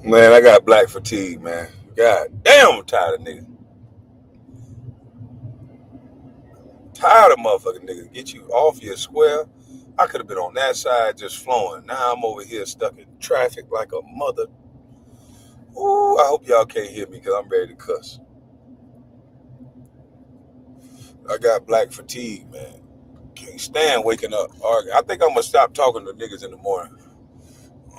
Man, I got black fatigue, man. God damn, I'm tired of niggas. Tired of motherfucking niggas. Get you off your square. I could have been on that side just flowing. Now I'm over here stuck in traffic like a mother. Ooh, I hope y'all can't hear me because I'm ready to cuss. I got black fatigue, man. Can't stand waking up arguing. I think I'm gonna stop talking to niggas in the morning.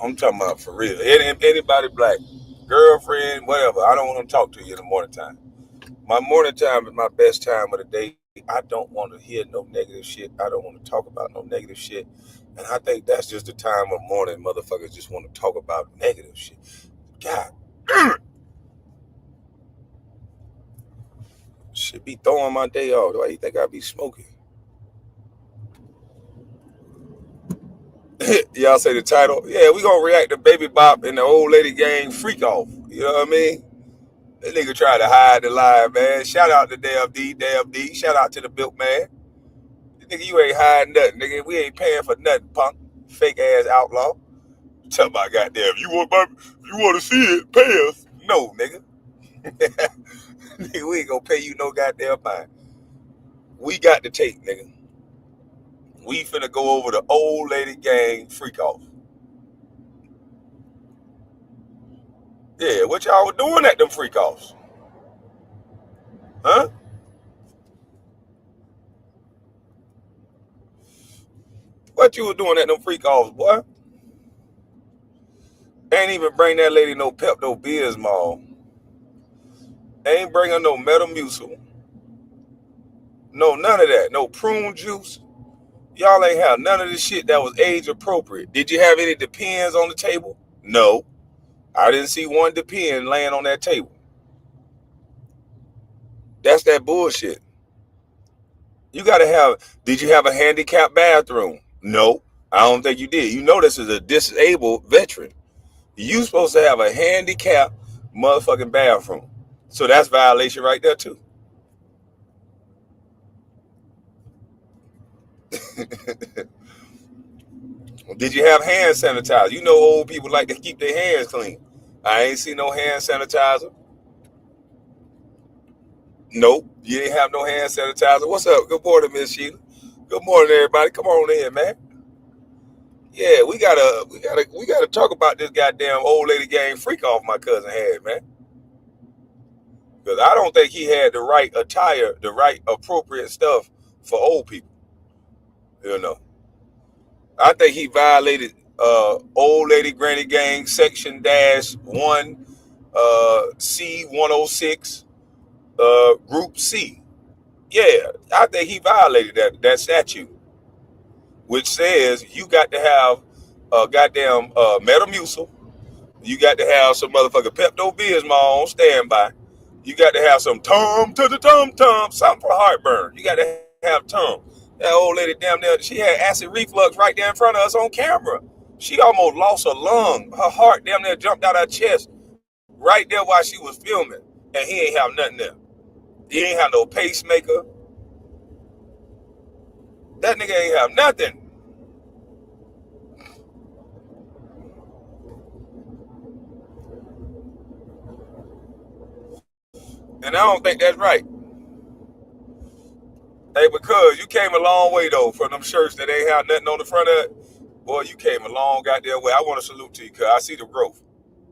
I'm talking about for real. Anybody black, girlfriend, whatever. I don't want to talk to you in the morning time. My morning time is my best time of the day. I don't want to hear no negative shit. I don't want to talk about no negative shit. And I think that's just the time of morning motherfuckers just want to talk about negative shit. God, should be throwing my day off. Why you think I be smoking? Y'all say the title? Yeah, we gonna react to Baby Bop and the old lady gang freak off. You know what I mean? That nigga tried to hide the lie, man. Shout out to Dab D. Shout out to the Built Man. Nigga, you ain't hiding nothing, nigga. We ain't paying for nothing, punk. Fake ass outlaw. Tell my goddamn, you want to see it, pay us. No, nigga. Nigga, we ain't gonna pay you no goddamn mind. We got to take, nigga. We finna go over the old lady gang freak off. Yeah, what y'all were doing at them freak offs? Huh? What you were doing at them freak offs, boy? Ain't even bring that lady no Pepto Bismol. Ain't bring her no Metamucil. No, none of that. No prune juice. Y'all ain't have none of this shit that was age appropriate. Did you have any Depends on the table? No. I didn't see one Depend laying on that table. That's that bullshit. You gotta have, did you have a handicapped bathroom? No. I don't think you did. You know this is a disabled veteran. You supposed to have a handicapped motherfucking bathroom. So that's violation right there too. Did you have hand sanitizer? You know old people like to keep their hands clean. I ain't see no hand sanitizer. Nope, you didn't have no hand sanitizer. What's up? Good morning, Miss Sheila. Good morning, everybody. Come on in, man. Yeah, we gotta talk about this goddamn old lady gang freak off my cousin had, man. Because I don't think he had the right attire, the right appropriate stuff for old people. You know, I think he violated old lady granny gang section dash one C 106 group C. Yeah, I think he violated that statute, which says you got to have a goddamn Metamucil. You got to have some motherfucking Pepto Bismol on standby. You got to have some tum, something for heartburn. You got to have tum. That old lady damn near, she had acid reflux right there in front of us on camera. She almost lost her lung. Her heart damn near jumped out her chest right there while she was filming. And he ain't have nothing there. He ain't have no pacemaker. That nigga ain't have nothing. And I don't think that's right. Hey, because you came a long way though from them shirts that ain't have nothing on the front of it. Boy, you came a long goddamn way. I want to salute to you because I see the growth.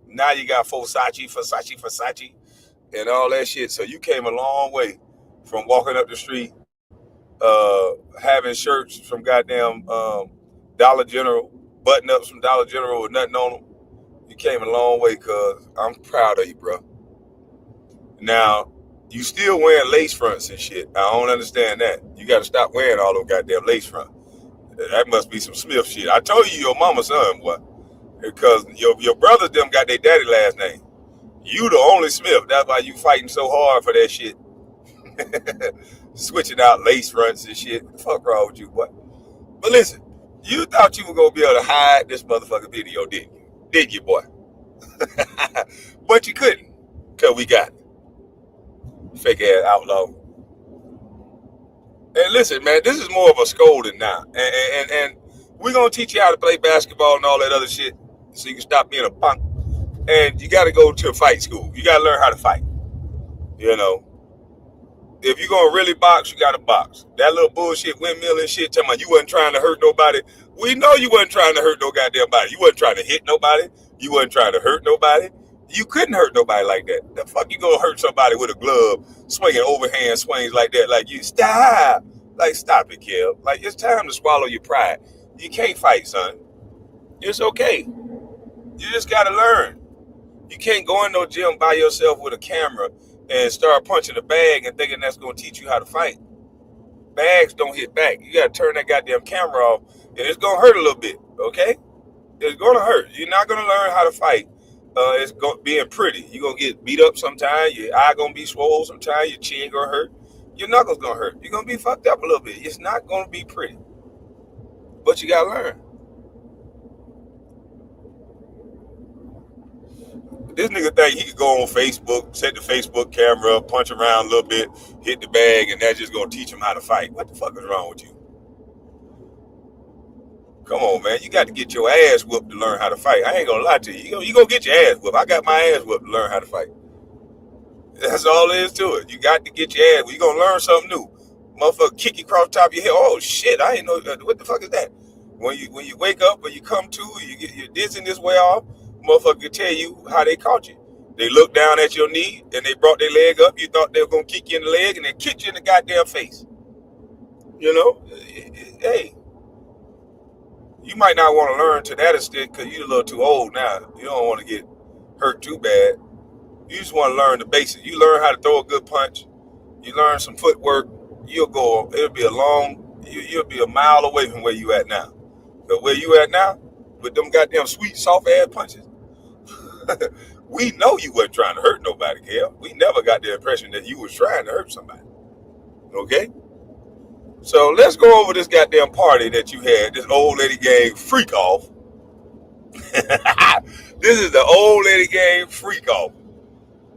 Now you got Versace, and all that shit. So you came a long way from walking up the street, having shirts from goddamn Dollar General, button ups from Dollar General with nothing on them. You came a long way, cuz I'm proud of you, bro. Now, you still wearing lace fronts and shit. I don't understand that. You got to stop wearing all those goddamn lace fronts. That must be some Smith shit. I told you your mama's son, boy. Because your brothers them got their daddy last name. You the only Smith. That's why you fighting so hard for that shit. Switching out lace fronts and shit. What the fuck wrong with you, boy? But listen, you thought you were gonna be able to hide this motherfucking video, didn't you? Did you, boy? But you couldn't. Cause we got it. Fake ass outlaw. And listen, man, this is more of a scolding now. And we're gonna teach you how to play basketball and all that other shit so you can stop being a punk. And you got to go to a fight school. You got to learn how to fight. You know, if you're gonna really box, you gotta box. That little bullshit windmill and shit, talking about you wasn't trying to hurt nobody. We know you wasn't trying to hurt no goddamn body. You wasn't trying to hit nobody. You wasn't trying to hurt nobody. You couldn't hurt nobody like that. The fuck you gonna hurt somebody with a glove, swinging overhand swings like that? Like you stop. Like stop it, Kel. Like it's time to swallow your pride. You can't fight, son. It's okay. You just gotta learn. You can't go in no gym by yourself with a camera and start punching a bag and thinking that's gonna teach you how to fight. Bags don't hit back. You gotta turn that goddamn camera off, and it's gonna hurt a little bit. Okay, it's gonna hurt. You're not gonna learn how to fight. It's being pretty. You're gonna get beat up sometimes. Your eye gonna be swollen sometimes. Your chin gonna hurt. Your knuckles gonna hurt. You're gonna be fucked up a little bit. It's not gonna be pretty, but you gotta learn. This nigga think he could go on Facebook, set the Facebook camera up, punch around a little bit, hit the bag, and that's just gonna teach him how to fight. What the fuck is wrong with you? Come on, man. You got to get your ass whooped to learn how to fight. I ain't gonna lie to you. You gonna get your ass whooped. I got my ass whooped to learn how to fight. That's all there is to it. You got to get your ass whooped. You gonna learn something new. Motherfucker kick you across the top of your head. Oh shit, I ain't know what the fuck is that? When you wake up or you come to, you get your dizziness way off, motherfucker can tell you how they caught you. They looked down at your knee and they brought their leg up. You thought they were gonna kick you in the leg and they kicked you in the goddamn face. You know? Hey. You might not want to learn to that extent because you're a little too old now. You don't want to get hurt too bad. You just want to learn the basics. You learn how to throw a good punch. You learn some footwork. It'll be you'll be a mile away from where you at now. But where you at now, with them goddamn sweet, soft ass punches, we know you wasn't trying to hurt nobody, Kel. We never got the impression that you was trying to hurt somebody. Okay? So let's go over this goddamn party that you had, this old lady gang FreakOff. This is the old lady gang FreakOff.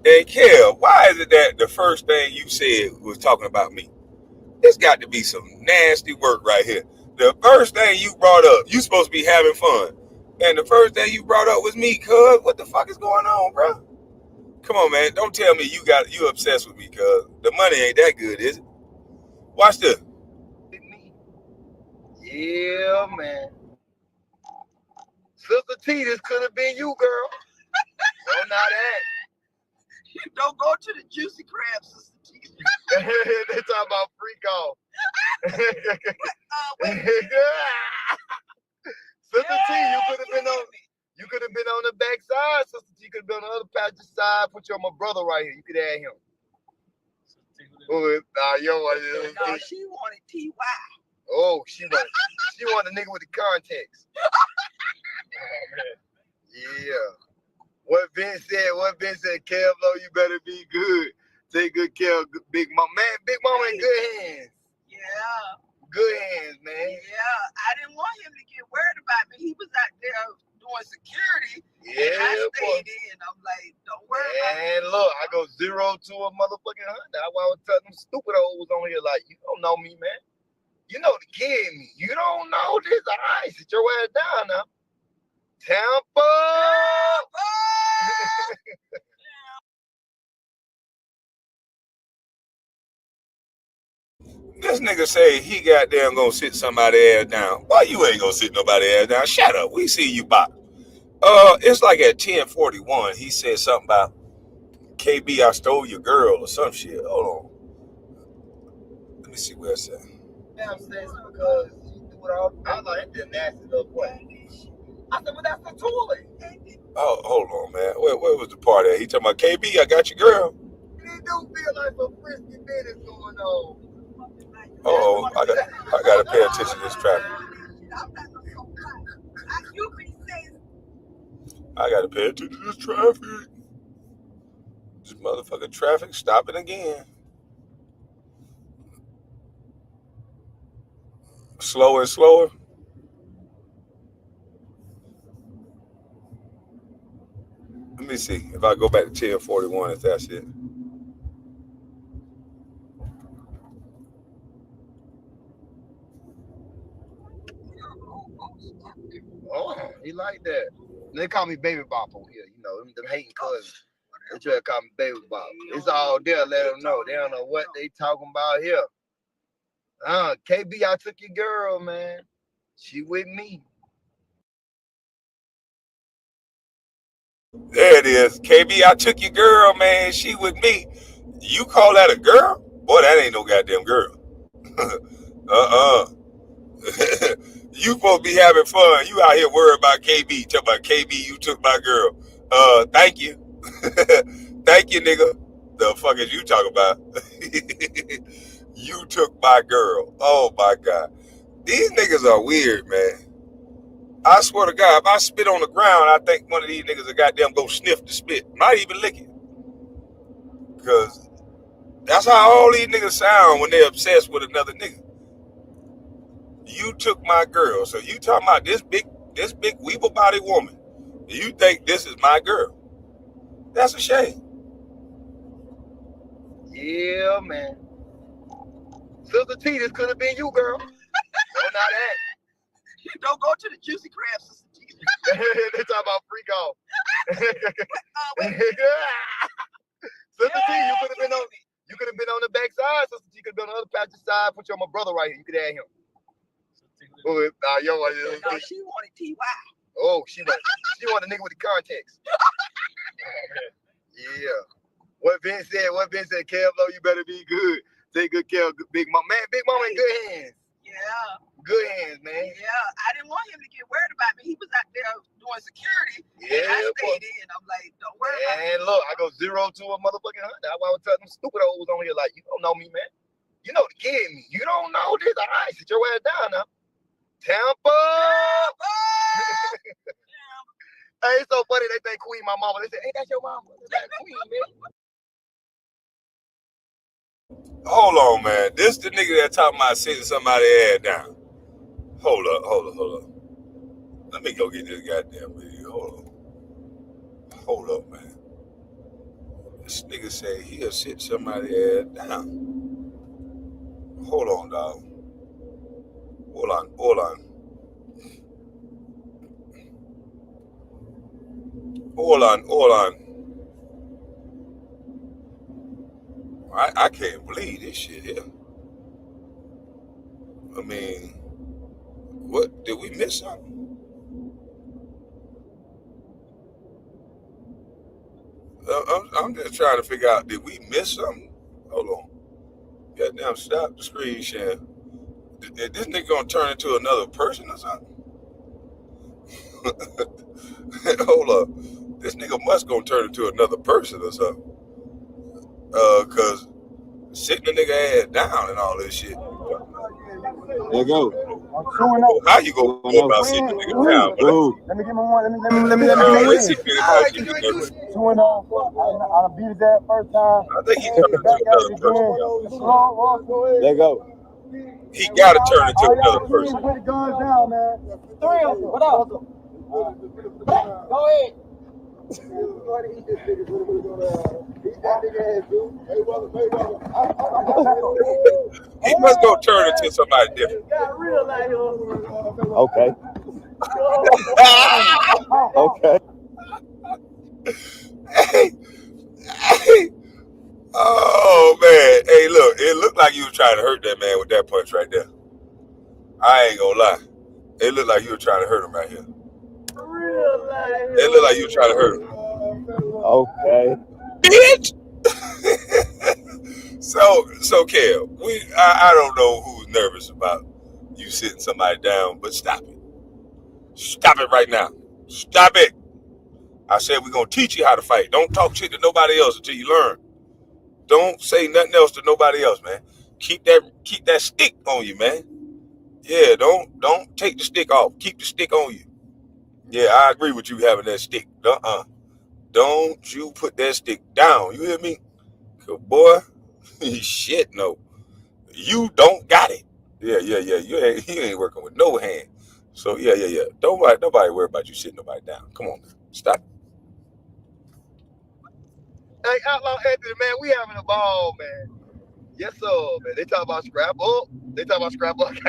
And Kel, why is it that the first thing you said was talking about me? There's got to be some nasty work right here. The first thing you brought up, you supposed to be having fun. And the first thing you brought up was me, cuz. What the fuck is going on, bro? Come on, man. Don't tell me you obsessed with me, cuz. The money ain't that good, is it? Watch this. Yeah, man. Sister T, this could have been you, girl. Oh, not that. You don't go to the Juicy Crab, Sister T. They talking about FreakOff. Sister T, you could have been on. You could have been on the back side. Sister T could have been on the other passenger side. Put you on my brother right here. You could add him. No, she wanted T.Y. Oh, she wanted a nigga with the context. Yeah. What Vince said, Kevlo, you better be good. Take good care of Big Mama. Man, Big Mama in good hands. Yeah. Good hands, man. Yeah. I didn't want him to get worried about me. He was out there doing security. Yeah, and I stayed in. I'm like, don't worry about me. And look, I go 0 to a motherfucking 100. That's why I was telling them stupid hoes on here like, you don't know me, man. You know the kid in me. You don't know this. All right, sit your ass down now. Tampa! This nigga say he goddamn gonna sit somebody's ass down. Why you ain't gonna sit nobody's ass down? Shut up. We see you bop. It's like at 10:41, he said something about KB, I stole your girl or some shit. Hold on. Let me see where it's at. Downstairs because she do it all. I was like, it's a nasty little boy. I said, well, that's the toilet. Oh, hold on, man. Where was the part at? He talking about KB, I got your girl. It don't feel like some frisky business going on. Oh, I gotta pay attention to this traffic. I gotta pay attention to this traffic. This motherfucking traffic stopping again. Slower and slower. Let me see if I go back to 10:41, if that's it. Oh, he like that. They call me Baby Bop over here. You know, them hating cousins. They try to call me Baby Bop. It's all there. Let them know. They don't know what they talking about here. KB, I took your girl, man. She with me. There it is. KB, I took your girl, man. She with me. You call that a girl? Boy, that ain't no goddamn girl. You supposed to be having fun. You out here worried about KB. Talking about KB, you took my girl. Thank you. Thank you, nigga. The fuck is you talking about? You took my girl. Oh my God. These niggas are weird, man. I swear to God, if I spit on the ground, I think one of these niggas will goddamn go sniff the spit. Not even lick it. Because that's how all these niggas sound when they're obsessed with another nigga. You took my girl. So you talking about this big weeble body woman. You think this is my girl. That's a shame. Yeah, man. Sister T, this could have been you, girl. Oh, not that. Don't go to the Juicy Crab, Sister T. They talking about FreakOff. Sister T, you could have been on the back side. Sister T could have been on the other passenger side. Put you on my brother right here. You could add him. No, she wanted TY. Oh, she wanted a nigga with the context. Yeah. What Vince said, Kevlo, you better be good. Take good care of Big Mama. Man, Big Mama in good hands. Yeah. Good hands, man. Yeah. I didn't want him to get worried about me. He was out there doing security. Yeah, and I stayed in. I'm like, don't worry about me. And look, I go 0 to a motherfucking 100. That's why I was telling them stupid hoes on here like, you don't know me, man. You know the kid in me. You don't know this. All right, sit your ass down now. Tampa! Hey, it's so funny. They think Queen my mama. They say, hey, that's your mama. That's Queen, man. Hold on, man. This the nigga that talking about sitting somebody's ass down. Hold up. Let me go get this goddamn video. Hold up, man. This nigga say he'll sit somebody's ass down. Hold on, dog. Hold on. I can't believe this shit here. I mean, what? Did we miss something? I'm just trying to figure out, did we miss something? Hold on. Goddamn, stop the screen share. Is this nigga gonna turn into another person or something? Hold up. This nigga must gonna turn into another person or something. Cause sitting the nigga ass down and all this shit. There you go. How you go about sitting the nigga down? Let me get my one. Let me Let's see how you do that. 2-0. I beat his ass first time. I think he turned into another person. There you go. He gotta turn into another person. Put the guns down, man. 3-0. What up? Go ahead. He must go turn into somebody different. Okay. Okay. Hey. Oh man. Hey, look. It looked like you were trying to hurt that man with that punch right there. I ain't gonna lie. It looked like you were trying to hurt him right here. It looked like you were trying to hurt him. Okay. Bitch. So Kel, I don't know who's nervous about you sitting somebody down, but stop it. Stop it right now. Stop it. I said we're gonna teach you how to fight. Don't talk shit to nobody else until you learn. Don't say nothing else to nobody else, man. Keep that stick on you, man. Yeah, don't take the stick off. Keep the stick on you. Yeah, I agree with you having that stick. Don't you put that stick down. You hear me? Good boy. Shit, no. You don't got it. Yeah. You ain't working with no hand. So yeah. Nobody worry about you sitting nobody down. Come on, stop. Hey, Outlaw Anthony, man, we having a ball, man. Yes, sir, man. They talk about scrap up. They talk about scrap up. They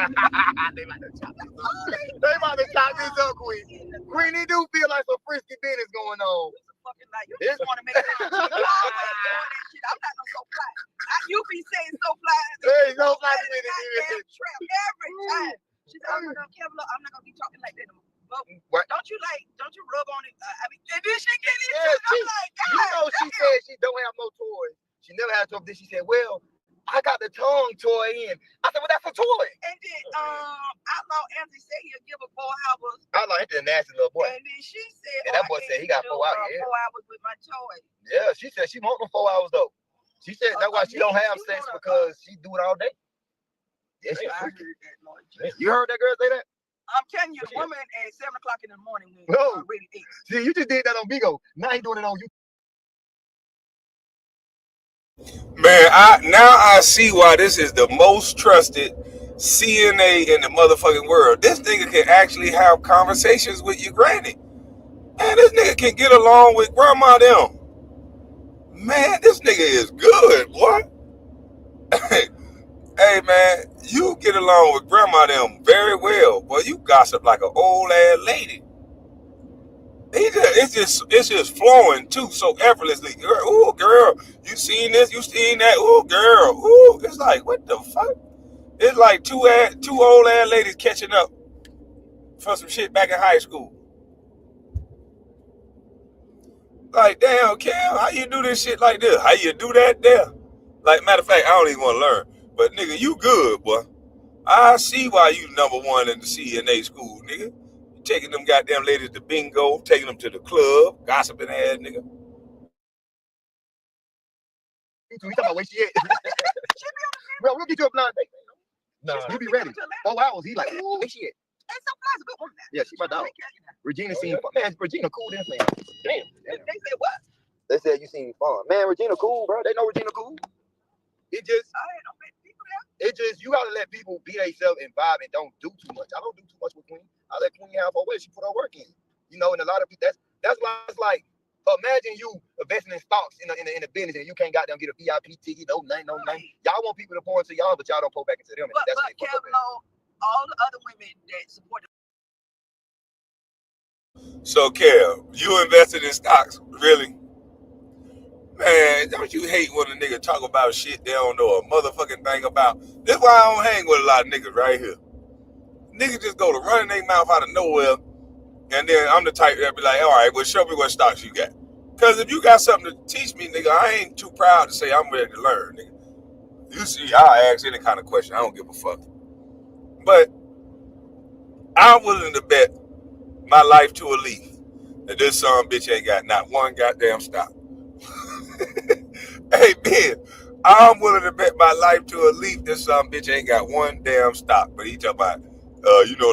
about to chop this up. They about to chop this up, Queen. Queen, they do feel like some frisky business going on. Fucking like you just want to make it. You always doing that shit. I'm not no so fly. You be saying so fly. There ain't no fly in it. Trap every time. She said, I'm not gonna be talking like that. But don't you rub on it? I mean, and then she get into it. I'm like, God, you know, she said she don't have no toys. She never had toys. Then she said, well, I got the tongue toy in. I said, well, that's a toy. And then Outlaw Anthony said he'll give her 4 hours. Outlaw Anthony, a nasty little boy. And then she said, and that boy said he got 4 hours. 4 hours with my toy. Yeah, she said she want them 4 hours though. She said that's why she don't have sex because she do it all day. Yeah, she heard that. You heard that girl say that? I'm telling you, the woman at 7 o'clock in the morning when ready to eat. See, you just did that on Bigo. Now he doing it on you. Man, I see why this is the most trusted CNA in the motherfucking world. This nigga can actually have conversations with your granny. Man, this nigga can get along with grandma them. Man, this nigga is good, boy. Hey, man, you get along with grandma them very well. Boy, you gossip like an old ass lady. It's just flowing too so effortlessly. Ooh, girl, you seen this, you seen that. Ooh, girl, ooh. It's like, what the fuck? It's like two old ass ladies catching up for some shit back in high school. Like, damn, Cam, how you do this shit like this? How you do that there? Like, matter of fact, I don't even want to learn. But nigga, you good, boy. I see why you #1 in the CNA school, nigga. Taking them goddamn ladies to bingo, taking them to the club, gossiping ass nigga. You talking about where she at? Bro, we'll get you a blind date. No, you be ready. 4 hours. He like, ooh, where she at? And so fly's a good woman. Yeah, she my dog. Regina seen fun. Man, Regina cool then, man. Damn. They said what? They said you seen fun. Man, Regina cool, bro. They know Regina cool. It just you gotta let people be themselves and vibe and don't do too much. I don't do too much with Queen. I let Queen have her way. She put her work in. You know, and a lot of people that's why it's like imagine you investing in stocks in the business and you can't goddamn get a VIP ticket, no name. Y'all want people to pour into y'all, but y'all don't pour back into them. But Kevin, all the other women that support them. So, Kel, you invested in stocks, really? Man, don't you hate when a nigga talk about shit they don't know a motherfucking thing about? This why I don't hang with a lot of niggas right here. Niggas just go to running their mouth out of nowhere, and then I'm the type that be like, all right, well, show me what stocks you got. Because if you got something to teach me, nigga, I ain't too proud to say I'm ready to learn, nigga. You see, I'll ask any kind of question. I don't give a fuck. But I'm willing to bet my life to a leaf that this son bitch ain't got not one goddamn stock. Hey, Ben, I'm willing to bet my life to a leaf this son bitch ain't got one damn stock. But he talking about,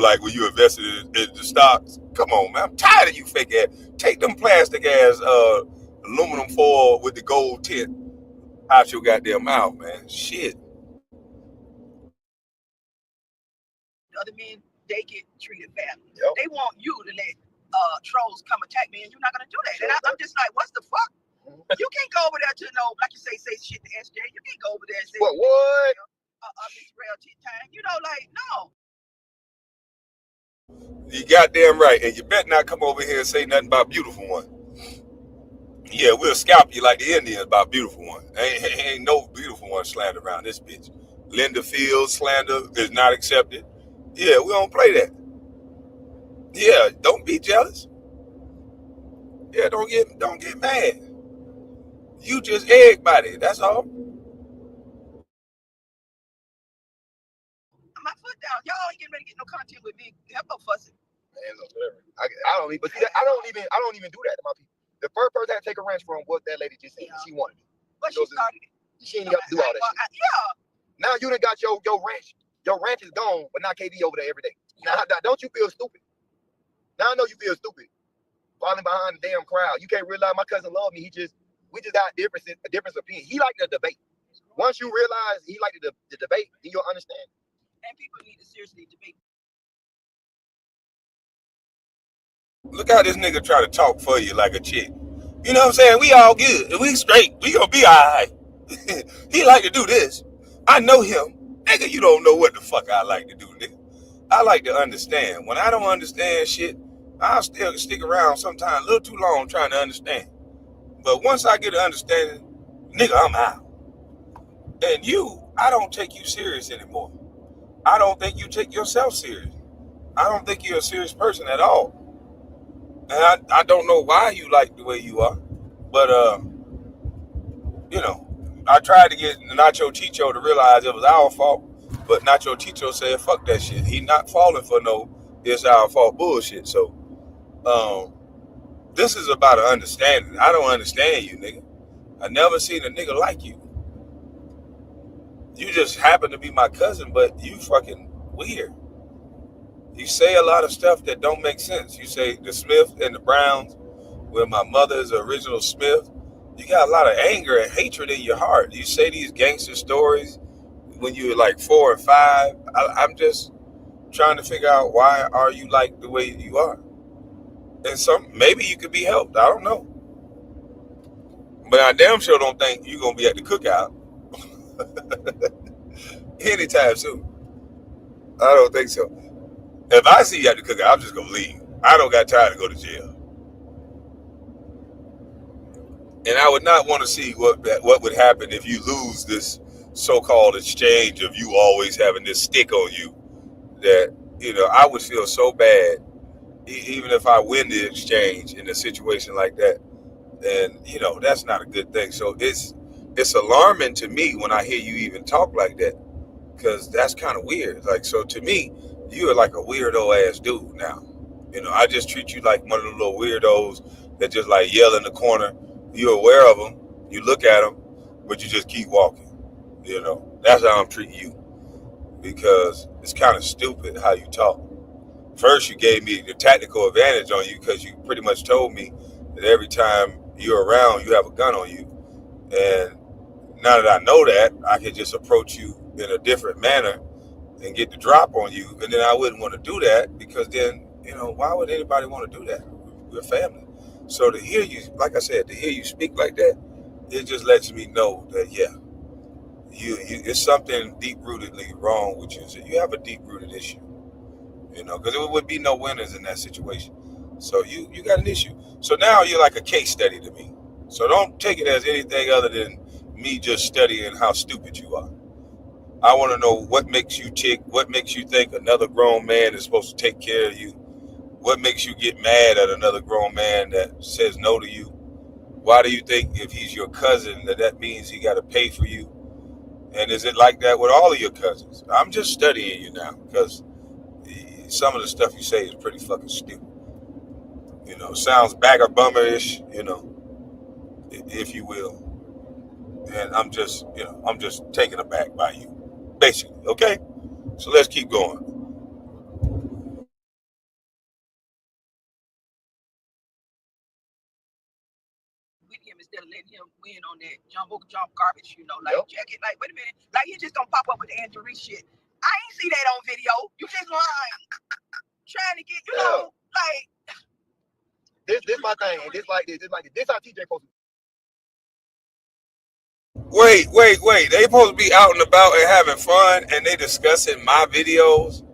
like when you invested in the stocks. Come on, man. I'm tired of you fake ass. Take them plastic ass aluminum foil with the gold tint out your goddamn mouth, man. Shit. Other men, they get treated badly. Yep. They want you to let trolls come attack me, and you're not gonna do that. And I'm just like, what's the fuck? You can't go over there to like you say shit to SJ. You can't go over there and say what? Miss Rail tit time. You know, like no. You goddamn right, and you better not come over here and say nothing about Beautiful One. Yeah, we'll scalp you like the Indians about Beautiful One. Ain't no Beautiful One slander around this bitch. Linda Fields slander is not accepted. Yeah, we don't play that. Yeah, don't be jealous. Yeah, don't get mad. You just egg body, that's all. My foot down. Y'all ain't getting ready to get no content with me. Help no fussing. I don't even do that to my people. The first person I take a ranch from what that lady just said. Yeah. She wanted it. But she started it. She ain't got to do all that shit. Yeah. Now you done got your ranch. Your ranch is gone, but not KD over there every day. Now don't you feel stupid? Now I know you feel stupid. Falling behind the damn crowd. You can't realize my cousin loved me. We just got a difference of opinion. He liked the debate. Once you realize he liked the debate, then you'll understand. And people need to seriously debate. Look how this nigga try to talk for you like a chick. You know what I'm saying? We all good. We straight. We gonna be all right. He like to do this. I know him. Nigga, you don't know what the fuck I like to do, nigga. I like to understand. When I don't understand shit, I'll still stick around sometimes a little too long trying to understand. But once I get an understanding, nigga, I'm out. And you, I don't take you serious anymore. I don't think you take yourself serious. I don't think you're a serious person at all. And I don't know why you like the way you are. But, you know, I tried to get Nacho Chicho to realize it was our fault. But Nacho Chicho said, fuck that shit. He not falling for no it's our fault bullshit. So, this is about an understanding. I don't understand you, nigga. I never seen a nigga like you. You just happen to be my cousin, but you fucking weird. You say a lot of stuff that don't make sense. You say the Smith and the Browns, where my mother is the original Smith. You got a lot of anger and hatred in your heart. You say these gangster stories when you were like 4 or 5. I'm just trying to figure out why are you like the way you are. And maybe you could be helped. I don't know. But I damn sure don't think you're going to be at the cookout anytime soon. I don't think so. If I see you at the cookout, I'm just going to leave. I don't got time to go to jail. And I would not want to see what would happen if you lose this so-called exchange of you always having this stick on you that, I would feel so bad even if I win the exchange in a situation like that. And, that's not a good thing. So it's alarming to me when I hear you even talk like that, because that's kind of weird. Like, so to me, you are like a weirdo ass dude now. I just treat you like one of the little weirdos that just like yell in the corner. You're aware of them, you look at them, but you just keep walking. That's how I'm treating you, because it's kind of stupid how you talk. First, you gave me the tactical advantage on you because you pretty much told me that every time you're around, you have a gun on you. And now that I know that, I can just approach you in a different manner and get the drop on you. And then I wouldn't want to do that, because then, why would anybody want to do that? We're family. So to hear you, like I said, to hear you speak like that, it just lets me know that, yeah, you it's something deep-rootedly wrong with you. So you have a deep-rooted issue, because there would be no winners in that situation. So you got an issue. So now you're like a case study to me. So don't take it as anything other than me just studying how stupid you are. I want to know what makes you tick, what makes you think another grown man is supposed to take care of you, what makes you get mad at another grown man that says no to you. Why do you think if he's your cousin that means he got to pay for you? And is it like that with all of your cousins? I'm just studying you now, because some of the stuff you say is pretty fucking stupid. Sounds bagger bummer-ish, if you will. And I'm just taken aback by you, basically. Okay, so let's keep going. With him instead of letting him win on that jump garbage, jacket. Like, wait a minute, like he just gonna pop up with the Andrew Reese shit. I ain't see that on video. You just lying, trying to get, like. This my thing, and this like this how TJ supposed to be. Wait. They supposed to be out and about and having fun, and they discussing my videos?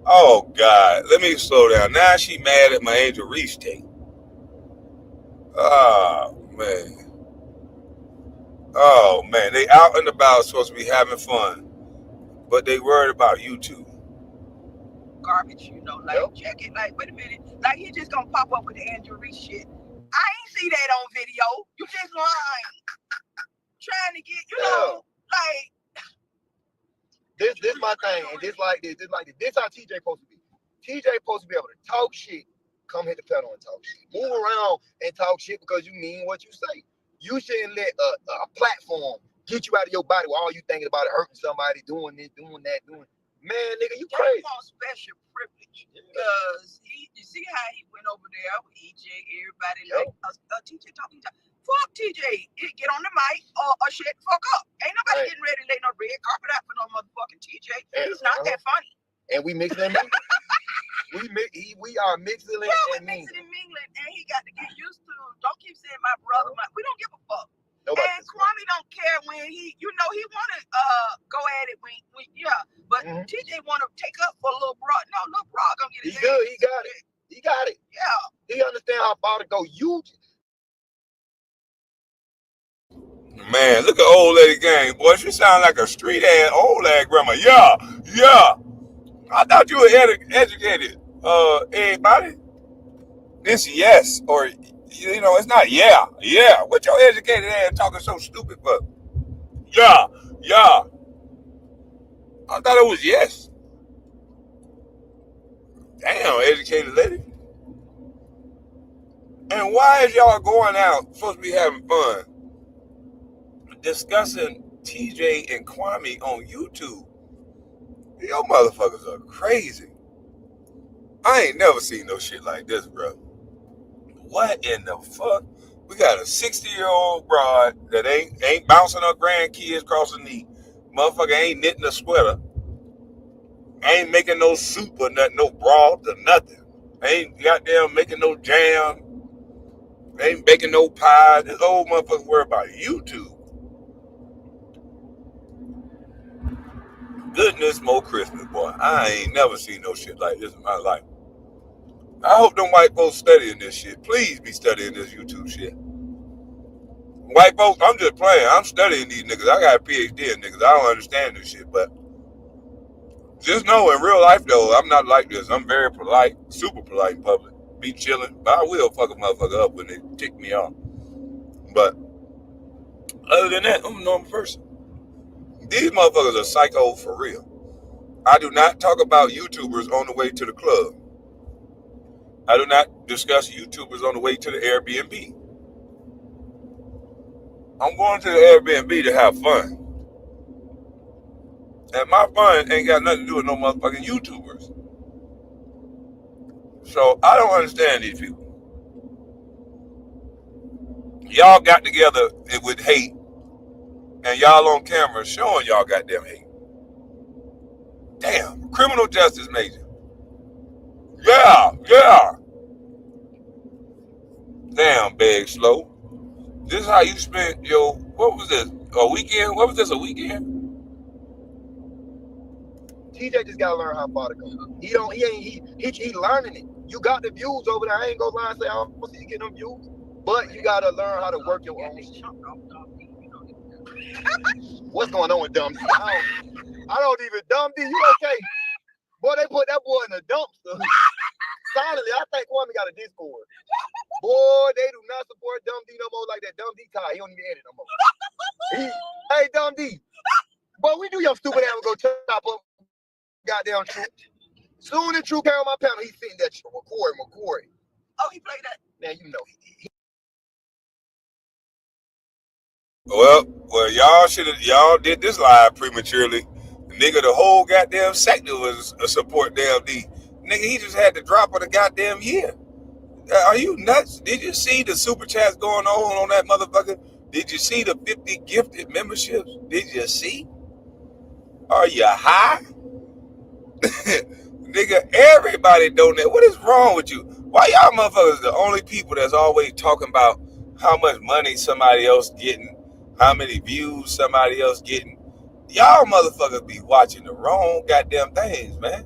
Oh, God. Let me slow down. Now she mad at my Angel Reese take. Oh, man. They out and about supposed to be having fun, but they worried about YouTube. Garbage, jacket. Like, wait a minute. Like, he just gonna pop up with the Andrew Reese shit. I ain't see that on video. You just lying. Trying to get, like. This my thing, and this like this. This how TJ supposed to be. TJ supposed to be able to talk shit, come hit the pedal and talk shit. Move around and talk shit because you mean what you say. You shouldn't let a platform get you out of your body while all you thinking about it hurting somebody, doing this, doing that, doing. Man, nigga, you crazy. On special privilege, because you see how he went over there with EJ, everybody like TJ talking. Fuck TJ, get on the mic or shut the fuck up. Ain't nobody getting ready to lay no red carpet out for no motherfucking TJ. He's not that funny. And we mixing and mingling. we are mixing and mingling. Mixing and mingling, and he got to get used to. Don't keep saying my brother. We don't give a fuck. Nobody and Kwame don't care when he want to go at You Man, look at old lady gang, boy. She sound like a street ass old ass grandma. Yeah, yeah. I thought you were educated. Everybody. This yes or it's not yeah, yeah. What your educated ass talking so stupid for? Yeah, yeah. I thought it was yes. Damn, educated lady. And why is y'all going out supposed to be having fun discussing TJ and Kwame on YouTube? Yo motherfuckers are crazy. I ain't never seen no shit like this, bro. What in the fuck? We got a 60-year-old broad that ain't bouncing her grandkids across the knee. Motherfucker ain't knitting a sweater. Ain't making no soup or nothing, no broth or nothing. Ain't goddamn making no jam. Ain't baking no pie. This old motherfucker worry about YouTube. Goodness, more Christmas, boy. I ain't never seen no shit like this in my life. I hope them white folks studying this shit. Please be studying this YouTube shit. White folks, I'm just playing. I'm studying these niggas. I got a PhD in niggas. I don't understand this shit, but just know in real life, though, I'm not like this. I'm very polite, super polite in public. Be chilling, but I will fuck a motherfucker up when they tick me off. But other than that, I'm a normal person. These motherfuckers are psycho for real. I do not talk about YouTubers on the way to the club. I do not discuss YouTubers on the way to the Airbnb. I'm going to the Airbnb to have fun. And my fun ain't got nothing to do with no motherfucking YouTubers. So I don't understand these people. Y'all got together with hate, and y'all on camera showing y'all goddamn hate. Damn, criminal justice major. Yeah, yeah. Damn, Big Slow. This is how you spent your, what was this, a weekend? What was this, a weekend? TJ just gotta learn how far to go. He learning it. You got the views over there. I ain't gonna lie and say I don't see you getting them views. But you gotta learn how to work your own shit. What's going on with Dumb D? I don't even, Dumb D, you okay? Boy, they put that boy in a dumpster. Silently, I think Kwame got a Discord. Boy, they do not support Dumb D no more like that. Dumb D tie. He don't even edit no more. Hey, Dumb D. Boy, we do your stupid ass go chop up goddamn True. Soon as True came on my panel, he seen that shit. McCory. Oh, he played that? Man, you know. Well, y'all did this live prematurely. Nigga, the whole goddamn sector was a support damn D. Nigga, he just had to drop of the goddamn year. Are you nuts? Did you see the super chats going on that motherfucker? Did you see the 50 gifted memberships? Did you see? Are you high? Nigga, everybody donate. What is wrong with you? Why y'all motherfuckers the only people that's always talking about how much money somebody else getting, how many views somebody else getting? Y'all motherfuckers be watching the wrong goddamn things, man.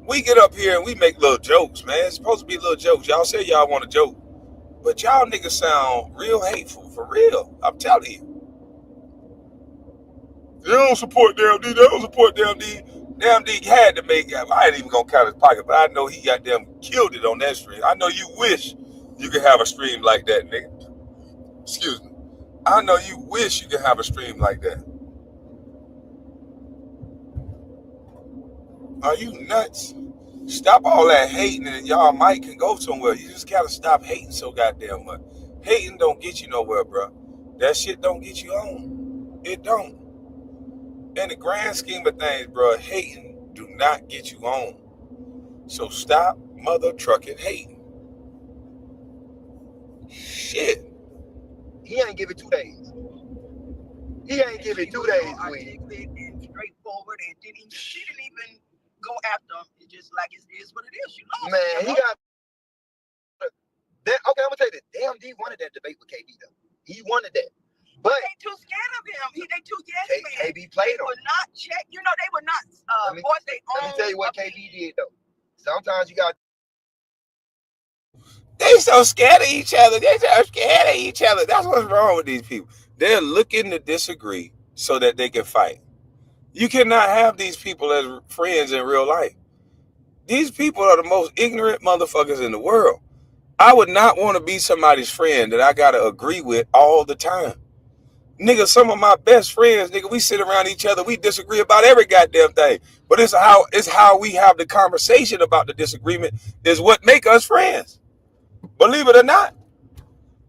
We get up here and we make little jokes, man. It's supposed to be little jokes. Y'all say y'all want a joke, but y'all niggas sound real hateful, for real. I'm telling you. They don't support Damn D. They don't support Damn D. Damn D had to make it. I ain't even gonna count his pocket, but I know he got them killed it on that stream. I know you wish you could have a stream like that, nigga. Excuse me. I know you wish you could have a stream like that. Are you nuts? Stop all that hating and y'all might can go somewhere. You just gotta stop hating so goddamn much. Hating don't get you nowhere, bro. That shit don't get you on. It don't. In the grand scheme of things, bro, hating do not get you on. So stop mother trucking hating. Shit. He ain't give it 2 days. He ain't give it 2 days. And straightforward, and she didn't even go after him. It's just like it is what it is. You know, man, he got that. Okay, I'm gonna tell you this. Damn D wanted that debate with KB though. He wanted that. But they too scared of him. They too yes man. KB played him. They would not check. You know, they would not voice their own. Let me tell you what KB did though. Sometimes you got. They so scared of each other. They so scared of each other. That's what's wrong with these people. They're looking to disagree so that they can fight. You cannot have these people as friends in real life. These people are the most ignorant motherfuckers in the world. I would not want to be somebody's friend that I gotta agree with all the time. Nigga, some of my best friends, nigga, we sit around each other, we disagree about every goddamn thing. But it's how we have the conversation about the disagreement is what make us friends. Believe it or not.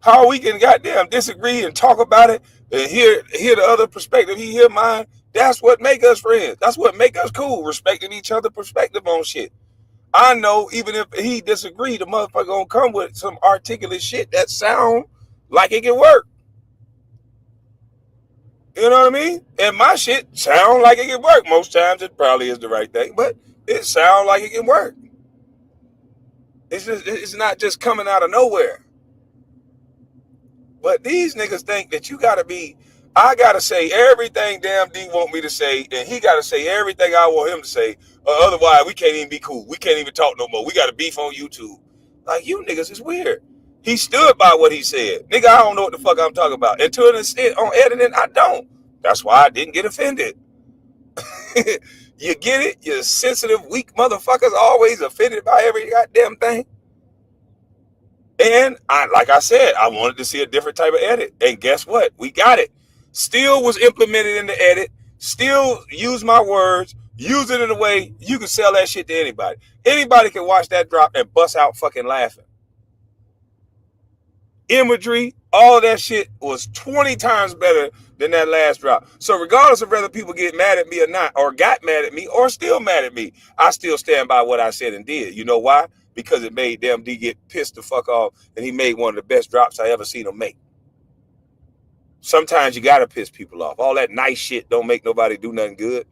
How we can goddamn disagree and talk about it and hear the other perspective, he hear mine. That's what make us friends. That's what make us cool, respecting each other's perspective on shit. I know even if he disagree, the motherfucker gonna come with some articulate shit that sound like it can work. You know what I mean? And my shit sound like it can work. Most times it probably is the right thing, but it sound like it can work. It's not just coming out of nowhere. But these niggas think that I gotta say everything damn D want me to say, and he gotta say everything I want him to say, or otherwise we can't even be cool. We can't even talk no more. We gotta beef on YouTube. Like, you niggas is weird. He stood by what he said. Nigga, I don't know what the fuck I'm talking about. And to an extent on editing, I don't. That's why I didn't get offended. You get it? You sensitive, weak motherfuckers always offended by every goddamn thing. And like I said, I wanted to see a different type of edit. And guess what? We got it. Still was implemented in the edit. Still use my words. Use it in a way you can sell that shit to anybody. Anybody can watch that drop and bust out fucking laughing. Imagery, all of that shit was 20 times better than that last drop. So regardless of whether people get mad at me or not, or got mad at me, or still mad at me, I still stand by what I said and did. You know why? Because it made Damn D get pissed the fuck off, and he made one of the best drops I ever seen him make. Sometimes you gotta piss people off. All that nice shit don't make nobody do nothing good.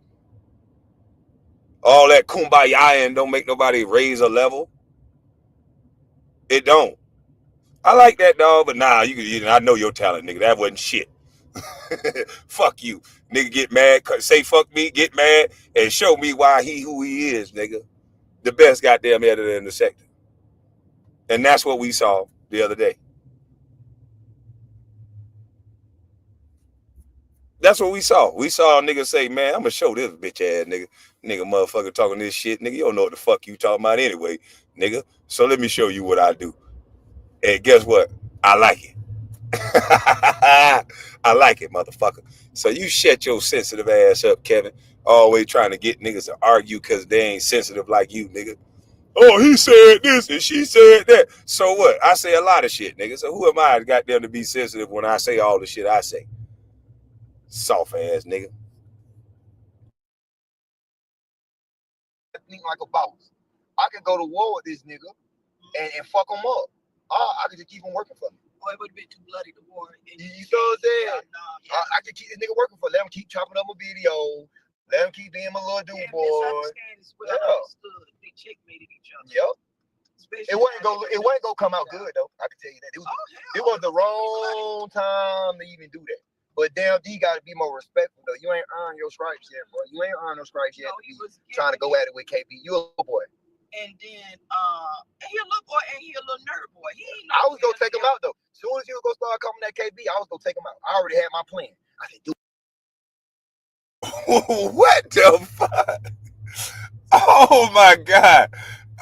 All that kumbaya and don't make nobody raise a level. It don't. I like that, dog, but nah, I know your talent, nigga. That wasn't shit. Fuck you. Nigga, get mad, say fuck me, get mad, and show me why he who he is, nigga. The best goddamn editor in the sector. And that's what we saw the other day. That's what we saw. We saw a nigga say, man, I'm gonna show this bitch ass nigga. Nigga motherfucker talking this shit. Nigga, you don't know what the fuck you talking about anyway, nigga. So let me show you what I do. And guess what? I like it. I like it, motherfucker. So you shut your sensitive ass up, Kevin. Always trying to get niggas to argue because they ain't sensitive like you, nigga. Oh, he said this and she said that. So what? I say a lot of shit, nigga. So who am I goddamn to be sensitive when I say all the shit I say? Soft ass nigga. Think like a boss. I can go to war with this nigga and fuck him up. I can just keep him working for me. Boy, it would have been too bloody to war. You know what I'm saying? I can keep this nigga working for. Let him keep chopping up a video. Let him keep being my little dude boy. They checkmated each other. Yep. It wasn't gonna come out good though. I can tell you that. It was the wrong time to even do that. But damn, D gotta be more respectful though. You ain't earned your stripes yet, bro. You ain't earned no stripes yet. Trying to go at it with KB. You a little boy. And then he a little boy and he a little nerd boy. I was gonna take him out though. As soon as you was gonna start coming at KB, I was gonna take him out. I already had my plan. I said, dude. What the fuck? Oh my god.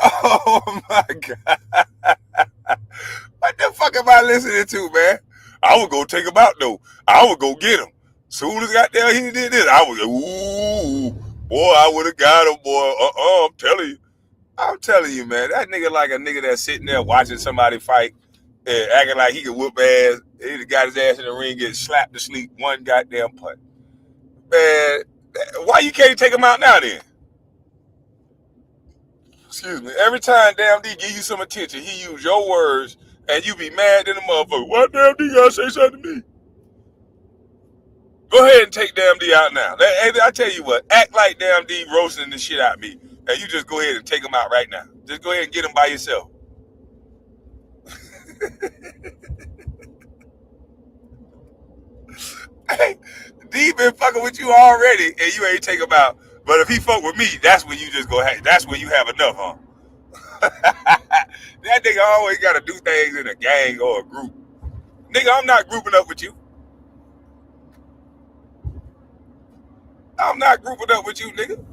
Oh my god. What the fuck am I listening to, man? I was gonna take him out though. I was gonna get him. Soon as got there, he did this. I was like, ooh, boy, I would have got him, boy. I'm telling you, man, that nigga like a nigga that's sitting there watching somebody fight and acting like he could whoop ass. He got his ass in the ring, get slapped to sleep, one goddamn punch. Man, why you can't take him out now then? Excuse me. Every time Damn D give you some attention, he use your words and you be mad in the motherfucker. Why Damn D gotta say something to me? Go ahead and take Damn D out now. I tell you what, act like Damn D roasting the shit out of me. And you just go ahead and take him out right now. Just go ahead and get him by yourself. Hey, D been fucking with you already, and you ain't take him out. But if he fuck with me, that's when you just go. That's when you have enough, huh? That nigga always got to do things in a gang or a group. Nigga, I'm not grouping up with you. I'm not grouping up with you, nigga.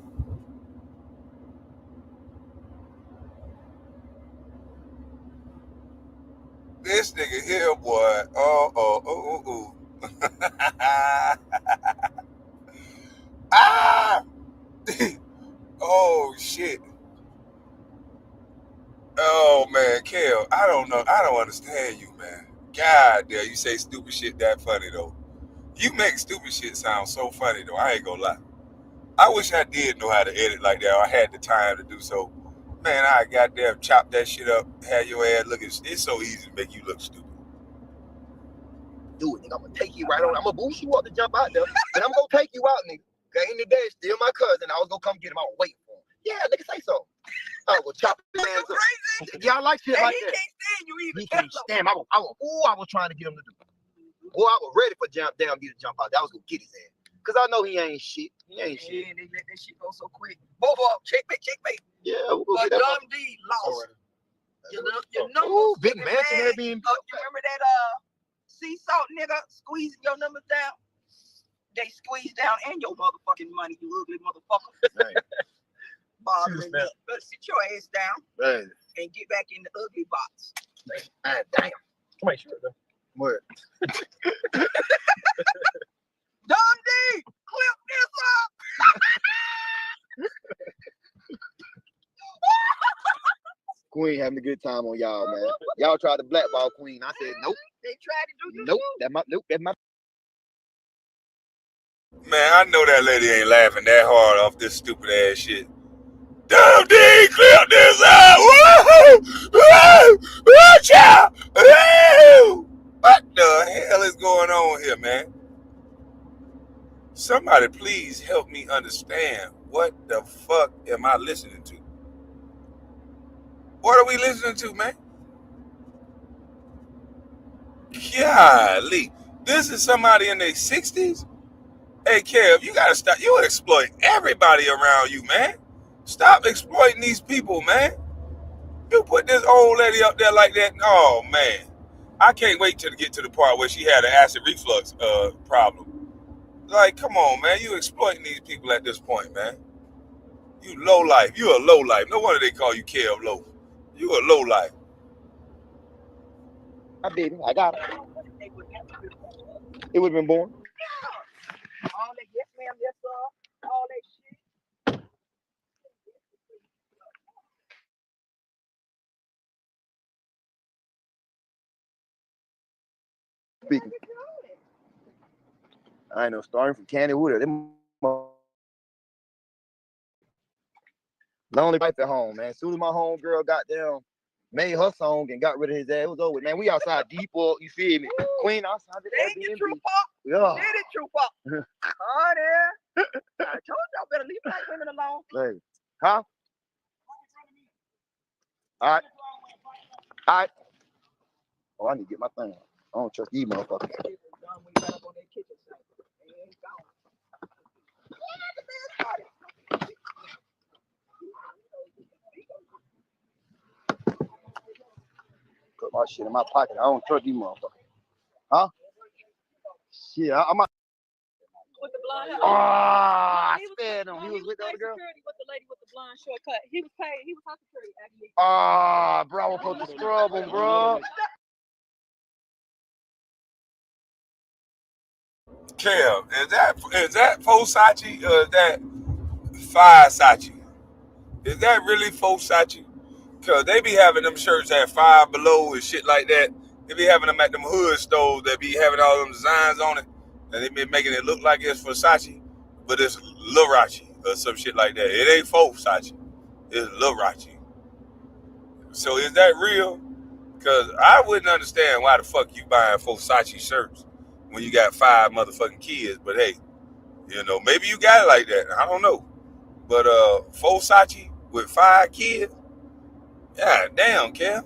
This nigga here, boy. Oh. Ah! Oh, shit. Oh, man, Kel, I don't know. I don't understand you, man. God damn, you say stupid shit that funny, though. You make stupid shit sound so funny, though. I ain't gonna lie. I wish I did know how to edit like that, or I had the time to do so. Man, I goddamn chop that shit up, have your ass looking. It's so easy to make you look stupid. Do it, nigga. I'm gonna take you right on. I'm gonna boost you up to jump out there, and I'm gonna take you out, nigga. Okay, in the day, still my cousin. I was gonna come get him. I was waiting for him. Yeah, nigga, say so. I was gonna chop his ass up. Yeah, I like shit like that. He can't stand you either. He can't stand him. I was trying to get him to do it. Boy, I was ready for me to jump out. I was gonna get his ass. Cause I know he ain't shit. He ain't shit. Yeah, they let that shit go so quick. Both of them, checkmate. Yeah, but Dumb D lost. Your number. Ooh, big mansion had been. You remember that sea salt nigga squeezing your numbers down? They squeeze down and your motherfucking money, you ugly motherfucker. Right. Bothering me. Better sit your ass down right. And get back in the ugly box. Ah, damn. Come on, sure. What? Dumb D, clip this up. Queen having a good time on y'all, man. Y'all tried to blackball Queen. I said nope. They tried to do nope. That's my. Man, I know that lady ain't laughing that hard off this stupid ass shit. Dumb D, clip this up. Woo! Woo! Woo, child! Woo! What the hell is going on here, man? Somebody please help me understand what the fuck am I listening to? What are we listening to, man? Golly. This is somebody in their 60s? Hey, Kev, you gotta stop. You exploit everybody around you, man. Stop exploiting these people, man. You put this old lady up there like that. Oh, man. I can't wait till to get to the part where she had an acid reflux problem. Like, come on, man. You exploiting these people at this point, man. You low life. You a low life. No wonder they call you Kev Low. You a low life. My baby, I got it. It would have been born. All that yes ma'am, yes sir, all that shit. Speaking. I ain't no starting from Candy Wood. Lonely wife at home, man. As soon as my homegirl got down, made her song and got rid of his ass, it was over. Man, we outside deep up, you feel me? Queen outside the Ain't you true pop? Yeah. Did it true pop? Oh, there. I told y'all better leave black women alone. Hey. Huh? All right. All right. Oh, I need to get my thing. I don't trust these motherfuckers. Put my shit in my pocket. I don't trust these motherfuckers. Huh? Shit, I'm not. With the blonde hair. Oh, I spared him. He was with the other girl? With the lady with the blonde short cut. He was paid. He was on security, actually. Oh, bro, I was supposed to scrub him, bro. Kev, is that faux Sachi or is that fire Sachi? Is that really faux Sachi? Cause they be having them shirts at Five Below and shit like that. They be having them at them hood stores that be having all them designs on it, and they be making it look like it's Versace, but it's Liberace or some shit like that. It ain't faux Sachi, it's Liberace. So is that real? Cause I wouldn't understand why the fuck you buying faux Sachi shirts when you got 5 motherfucking kids. But hey, you know, maybe you got it like that. I don't know. But faux Sachi with 5 kids. God damn, Cam.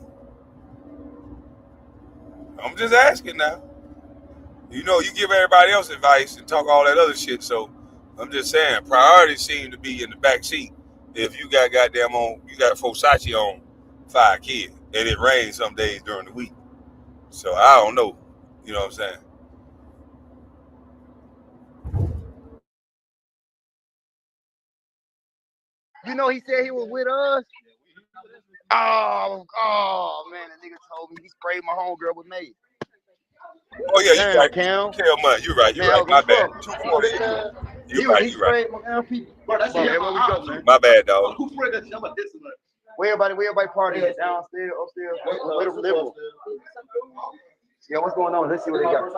I'm just asking now. You know, you give everybody else advice and talk all that other shit, so I'm just saying, priorities seem to be in the back seat if you got goddamn on, you got Versace on 5 kids. and it rains some days during the week. So I don't know. You know what I'm saying? You know, he said he was with us. Oh man, the nigga told me he sprayed my homegirl with mace. Oh yeah, you Damn, right. Cam. Kale Mud, you right. You Man, right. My bad. fuck. 240. You He right. sprayed my damn people. Bro, that's where we go, man. My bad, dog. Who sprayed that shit? I'm a discipline. Where everybody party? Downstairs, upstairs, where the living? Yeah, what's going on? Let's see what they got.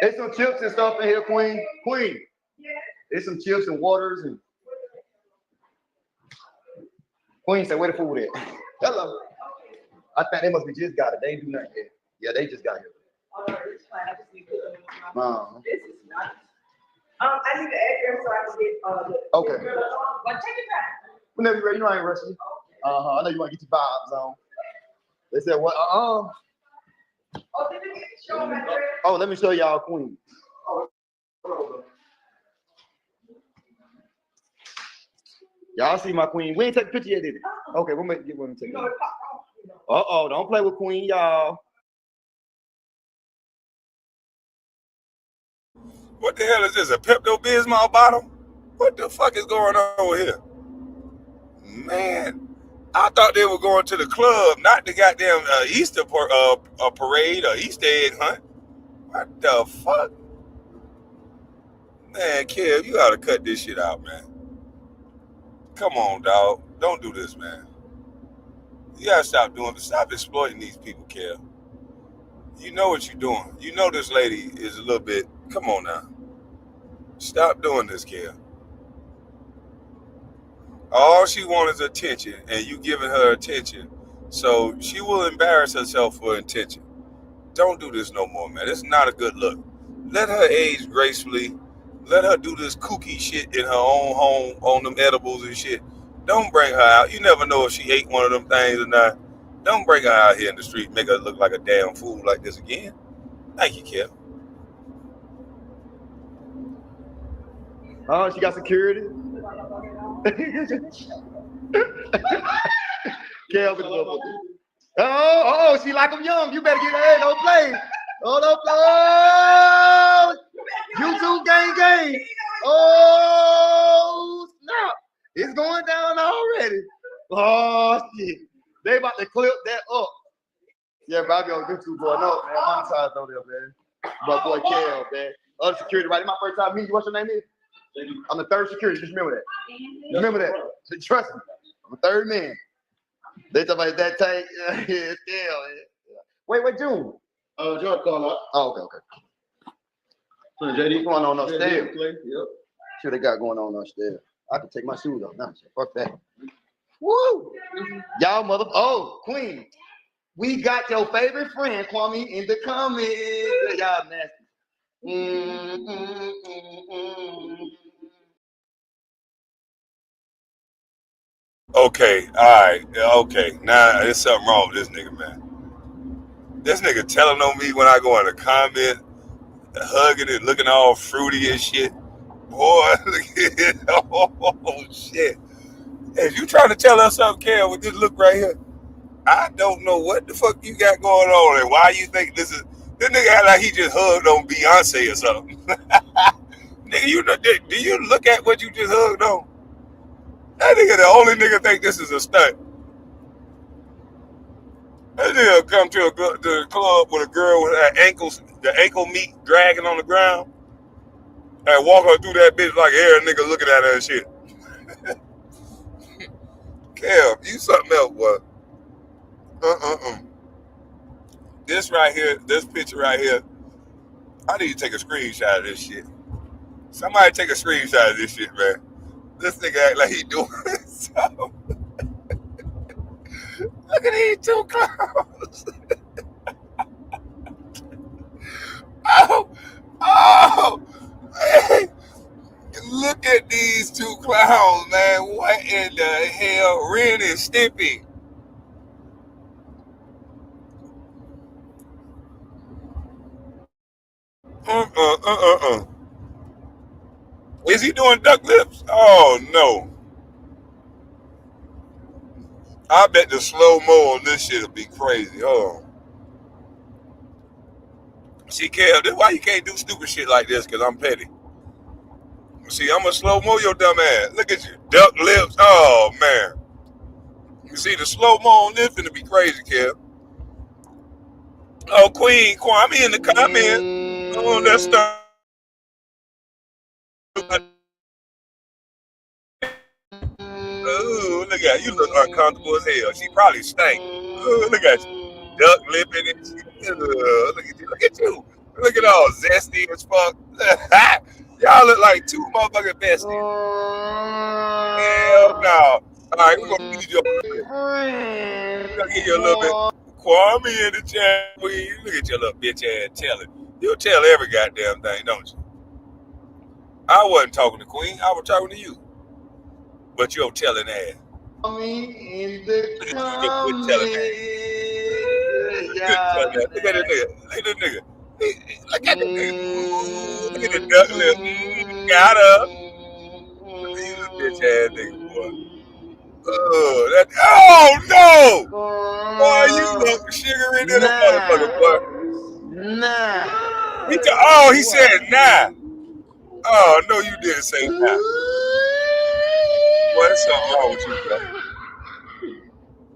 There's some chips and stuff in here, Queen. There's some chips and waters and Queen said, where the food at? Hello. I think they must be just got it. They ain't do nothing yet. Yeah, they just got here. It's fine. I just need to put them in my Uh-huh. This is nice. I need to add them so I can get Okay. But take it back. Whenever you're ready, you know I ain't rushing. I know you want to get your vibes on. They said, what? Oh, did you show my dress? Oh, let me show y'all Queen. Y'all see my Queen. We ain't take a picture yet, did it? Okay, we'll get one and take it. Don't play with Queen, y'all. What the hell is this? A Pepto-Bismol bottle? What the fuck is going on here? Man, I thought they were going to the club, not the goddamn Easter parade or Easter egg hunt. What the fuck? Man, Kev, you gotta cut this shit out, man. Come on, dog. Don't do this, man. You gotta stop exploiting these people, Kev. You know what you're doing. You know this lady is a little bit, come on now. Stop doing this, Kev. All she wants is attention, and you giving her attention. So she will embarrass herself for attention. Don't do this no more, man. It's not a good look. Let her age gracefully. Let her do this kooky shit in her own home on them edibles and shit. Don't bring her out. You never know if she ate one of them things or not. Don't bring her out here in the street, make her look like a damn fool like this again. Thank you, Kev. Oh, she got security. Oh, she like them young. You better get her. Don't play. Oh, don't play. Oh, YouTube gang. Oh, snap. It's going down already. Oh, shit. They about to clip that up. Yeah, but I be on YouTube going up, man. Monetized on there, man. My boy Kel, man. Other security, right? It's my first time meeting you. What's your name is? I'm the third security. Just remember that. Remember that. Trust me. I'm the third man. They talk about that tank. Yeah, Wait, June. George called up. Oh, okay. So JD going on upstairs. Yep. See what they got going on upstairs. I can take my shoes off now. Fuck that. Woo! Y'all Oh, Queen. We got your favorite friend, Kwame, in the comments. Y'all nasty. Okay, all right, okay. Now there's something wrong with this nigga, man. This nigga telling on me when I go in the comment, hugging it, looking all fruity and shit. Boy, look at it. Oh shit. If you trying to tell us something, Kel, with this look right here, I don't know what the fuck you got going on and why you think this nigga act like he just hugged on Beyonce or something. Nigga, do you look at what you just hugged on? That nigga the only nigga think this is a stunt. That nigga come to the club with a girl with her the ankle meat dragging on the ground and walk her through that bitch like every nigga looking at her and shit. Kel, you something else, boy. This right here, this picture right here, I need to take a screenshot of this shit. Somebody take a screenshot of this shit, man. This nigga act like he doing something. Look at these two clowns. Oh, man. Look at these two clowns, man. What in the hell? Ren and Stimpy. Is he doing duck lips? Oh no. I bet the slow-mo on this shit'll be crazy. Hold on. See, Kev, this why you can't do stupid shit like this, because I'm petty. See, I'm gonna slow-mo your dumb ass. Look at you. Duck lips. Oh, man. You see, the slow-mo on this finna be crazy, Kev. Oh, Queen Kwame in the comment. Oh, that's stuff. Ooh, look at you. Look uncomfortable as hell. She probably stank. Ooh, look at you. Duck lipping and shit. Look at you. Look at you. Look at all zesty as fuck. Y'all look like two motherfucking besties. Hell no. All right, we're gonna feed you a little bit. We're gonna give you a little bit. Kwame in the chat. Look at your little bitch ass telling. You'll tell every goddamn thing, don't you? I wasn't talking to Queen. I was talking to you. But you're telling ass. In the Look at you, good telling ass. Look at this nigga. Look at this nigga. Look at the nigga. Look at the duck lip. Got her. Look at you, bitch ass nigga, boy. Oh no! Boy, you look sugary than a motherfucker, boy. Nah. He said nah. Oh no, you didn't say nah. Boy, there's something wrong with you, bro.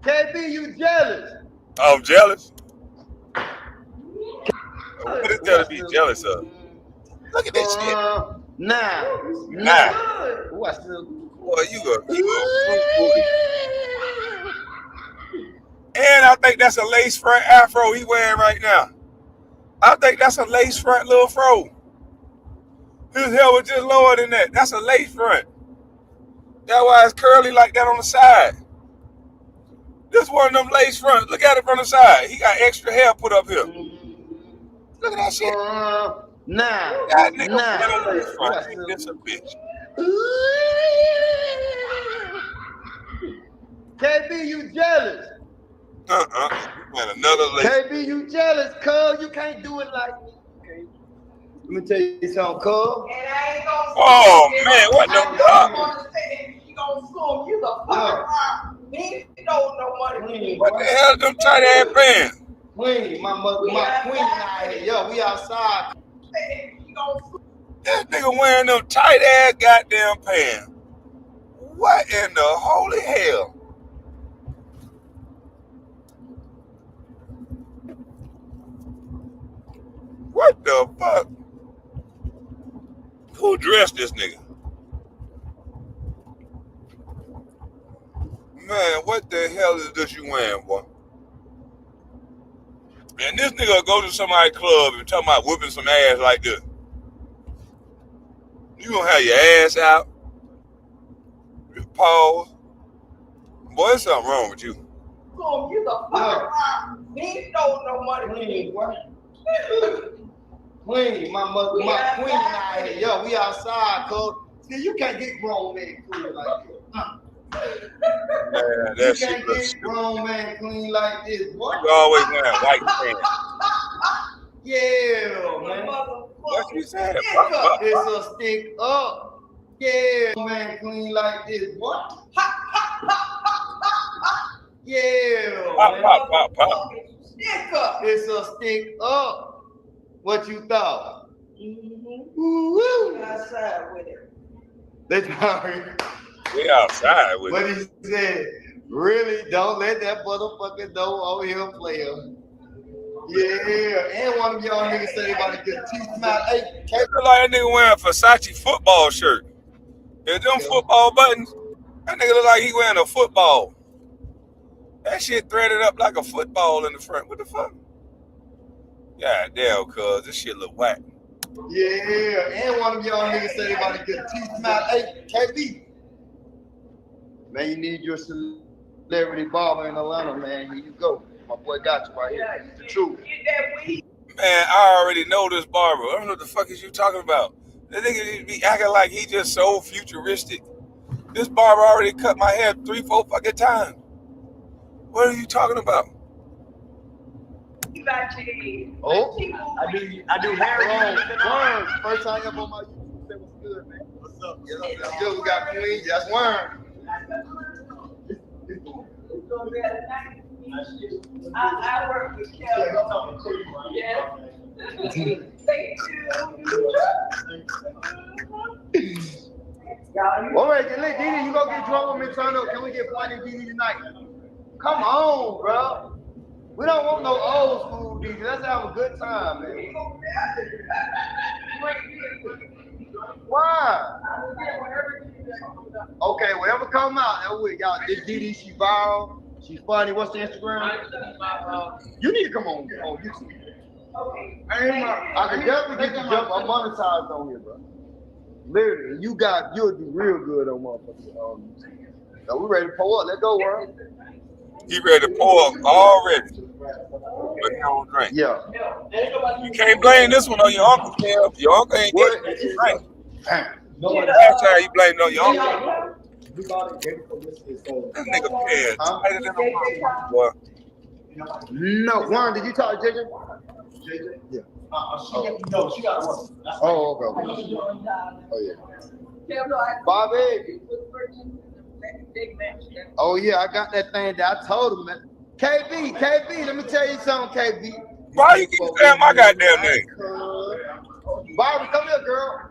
KB, you jealous? Oh, I'm jealous. What is there to be jealous of? Look at that shit. Nah. Boy, you a fruit booty. And I think that's a lace front afro he wearing right now. I think that's a lace front little fro. His hair was just lower than that. That's a lace front. That's why it's curly like that on the side. This one of them lace fronts. Look at it from the side. He got extra hair put up here. Look at that shit. That nigga lace front. Ain't this a bitch? KB, you jealous? Man, another lace. KB, you jealous, cuz? You can't do it like me. Okay. Let me tell you something, cuz. Oh, man, what the fuck? He gonna sue you the fuck out. He don't know money. What the hell is them tight ass pants? Queen, my queen out here. Yo, we outside. That nigga wearing them tight ass goddamn pants. What in the holy hell? What the fuck? Who dressed this nigga? Man, what the hell is this you wearing, boy? And this nigga go to somebody's club and talking about whooping some ass like this. You gonna have your ass out? Pause. Boy, there's something wrong with you. You the fuck out. He don't know money. Queen, my queen out here. Yo, we outside, cuz. See, you can't get grown man clean like this. Man, that shit looks stupid. Grown man clean like this, boy. You always wearing white pants. Yeah, man. What you said? It's a stick up. Yeah, man, clean like this, boy. Yeah, Pop, man. pop. Stick up. It's a stick up. What you thought? Woo-woo. Outside with it. That's how We outside with what it. he said. Really, don't let that motherfucker know over here play him. Yeah, and one of y'all niggas said they about to get teeth out. Hey, It look like that nigga wearing a Versace football shirt. Is them football buttons? That nigga look like he wearing a football. That shit threaded up like a football in the front. What the fuck? God damn, cuz this shit look whack. yeah, and one of y'all niggas said they about to get teeth out. Hey, KB. Man, you need your celebrity barber in Atlanta, man. Here you go. My boy got you right here. It's the truth. Man, I already know this barber. I don't know what the fuck is you talking about. That nigga be acting like he just so futuristic. This barber already cut my hair 3-4 fucking times. What are you talking about? about you. Oh, I do hair. Worm. First time ever on my YouTube. Say what's good, man. What's up? Yeah, that's good. We got Queen. That's Worm. I work with Kelly. Yes. Thank you. All right, then, Didi, you go get drunk with me, turn up. Can we get funny, Didi, tonight? Come on, bro. We don't want no old school Didi. Let's have a good time, man. Why? Okay, whatever come out, that's what y'all. This Didi, she viral. She's funny. What's the Instagram? You need to come on YouTube. I can definitely get the jump. I'm monetized on here, bro. Literally, you'll do real good on motherfuckers. So we ready to pull up. Let's go, bro. He ready to pour up already. But he don't drink. Yeah. You can't blame this one on your uncle, Cam. Your uncle ain't getting this drink. Last time you blamed it on your uncle. This nigga pants tighter than a motherfucker, boy. No, Juan, did you talk to JJ? JJ? Yeah. No, she got one. Oh, okay. Oh, yeah. Bobby. Oh, yeah, I got that thing that I told him, man. KB, let me tell you something, KB. Why you keep saying my goddamn name? Bobby, come here, girl.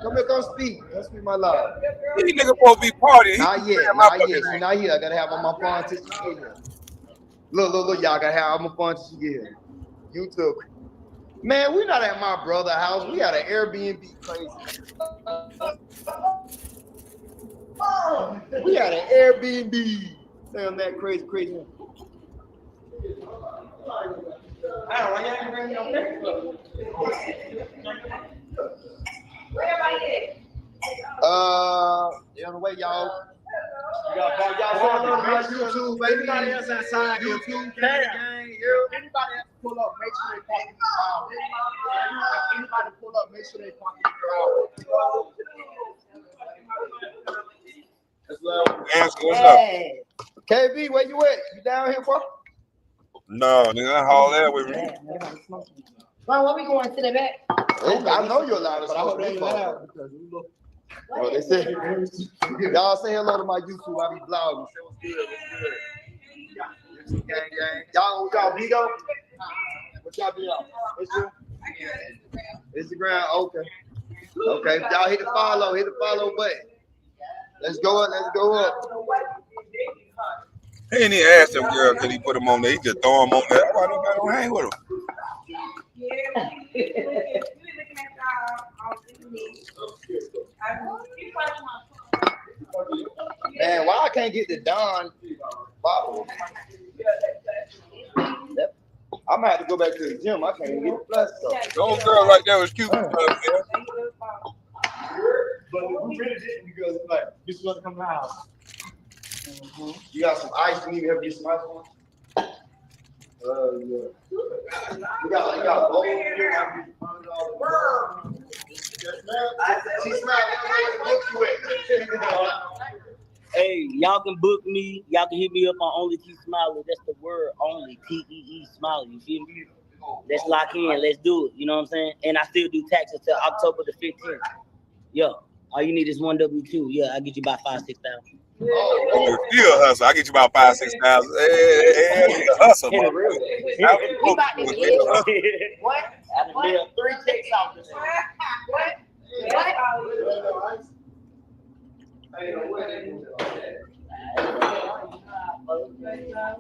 Come here, come speak. Come speak my love. These niggas supposed to be partying. Not yet. She's not here. I gotta have on my phone till she get here. Look, y'all gotta have on my phone till she get here. YouTube. Man, we not at my brother's house. We at an Airbnb, crazy. We at an Airbnb. Damn, that crazy. I don't know, y'all bring your picture. Where am I at? They on the way, y'all. You got y'all on my YouTube, baby. Anybody else outside YouTube, gang, anybody else pull up, make sure they park in the crowd. Anybody pull up, make sure they park in the crowd. What's up? KB, where you at? You down here, bro? No, nigga, I haul that with me. Well, what we going to the back? I know you're loud, but I hope they loud because we look. Well, they said, y'all say hello to my YouTube. I be vlogging. Say what's good. Gang. Y'all be though? What y'all be on? Instagram. Okay. Y'all hit the follow button. Let's go up. He ain't even asked him, girl, could he put him on there? He just throw him on there. Why nobody don't hang with him? Man, why I can't get the Don bottle? I'm gonna have to go back to the gym. I can't even get the plus stuff. The old girl right there was cute. But we really didn't because like this was come out. You got some ice? You need to help get some ice on? Yeah. You got both here. She's Hey, y'all can book me. Y'all can hit me up on Only T Smiley. That's the word only. TEE Smiley. You feel me? Let's lock in. Let's do it. You know what I'm saying? And I still do taxes till October the 15th. Yo, all you need is one W-2. Yeah, I'll get you about 5,000-6,000. Oh, still hustle. I get you about 5,000-6,000. Hey, hustle, In the motherfucker. real. We about to get what? 3 checks out this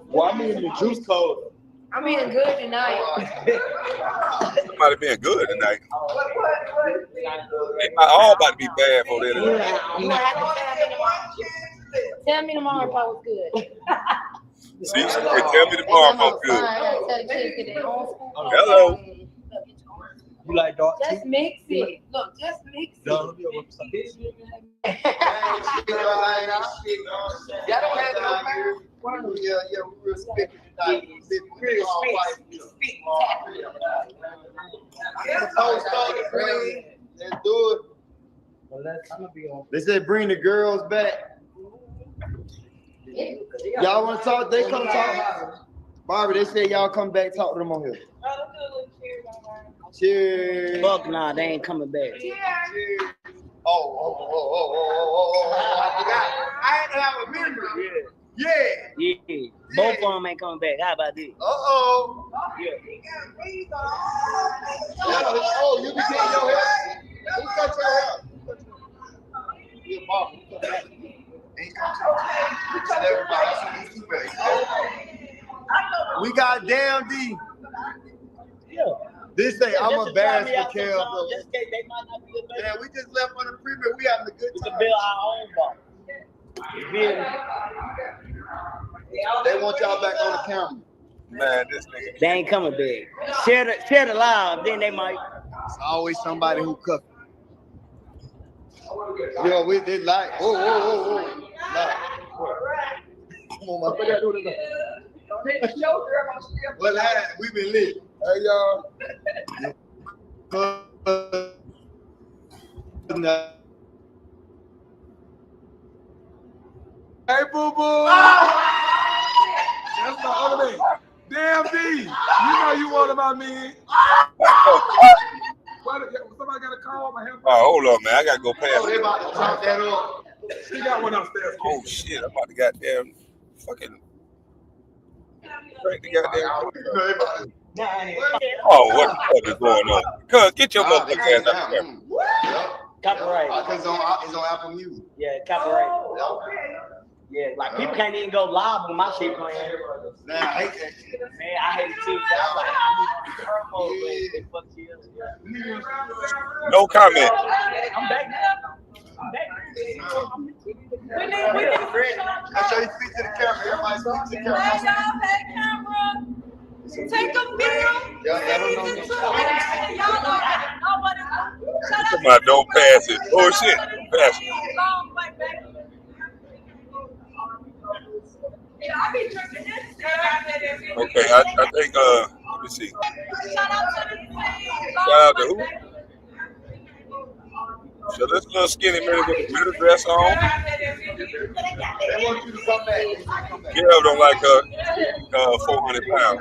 Well, I'm in the juice code. I'm eating good tonight. Somebody being good tonight. They might all about to be bad for that. You have to tell me tomorrow if I was good. See, she said, tell me tomorrow if I'm good. Hello. You like dark tea? Just mix it. Look, just mix it. Y'all don't have no yeah, we respect it tonight. Let's do it. They said bring the girls back. Y'all want to talk? They come talk. Barbie, they said y'all come back, talk to them on here. Cheers. Fuck nah, they ain't coming back. Cheers. Oh. I forgot. I had to have a memory. Yeah. Both of them ain't coming back. How about this? Uh-oh. Yeah. Oh, you be getting your hair? Who cut your hair? Yeah, Barbie. We got Damn D. Yeah. This say I'm embarrassed for Kel though. Yeah, we just left on the premiere. We having a good we can time. build our own bar. You feel me? They want y'all back on the camera. Man, this nigga. They ain't coming back. Share the live, then they might. It's always somebody who cuff. Yo, we did like. Whoa. Like. Come on, man. Well, we been lit. Hey, y'all. Hey, boo boo. That's my other name. Damn D. You know you one of my men. Somebody got a call. Oh, hold on, man. I gotta go past. They about to chop that up. She got one upstairs. Oh shit! I'm about to goddamn fucking break the goddamn. Oh, what the fuck is going on? Cuz get your motherfucking ass up here. Copyright. It's on Apple Music. Yeah, copyright. Yeah, like people can't even go live on my shit playing. Man, I hate that shit. Man, I hate it too. That's like No comment. I'm back now. We need Make sure you speak to the camera. Everybody speak to the camera. Take a video. Come on, don't pass it. Oh shit. Pass it. Okay, I think let me see. Shout out to who? So this little skinny man with the middle dress on. They want you to come back. Girl don't like her 400 pounds.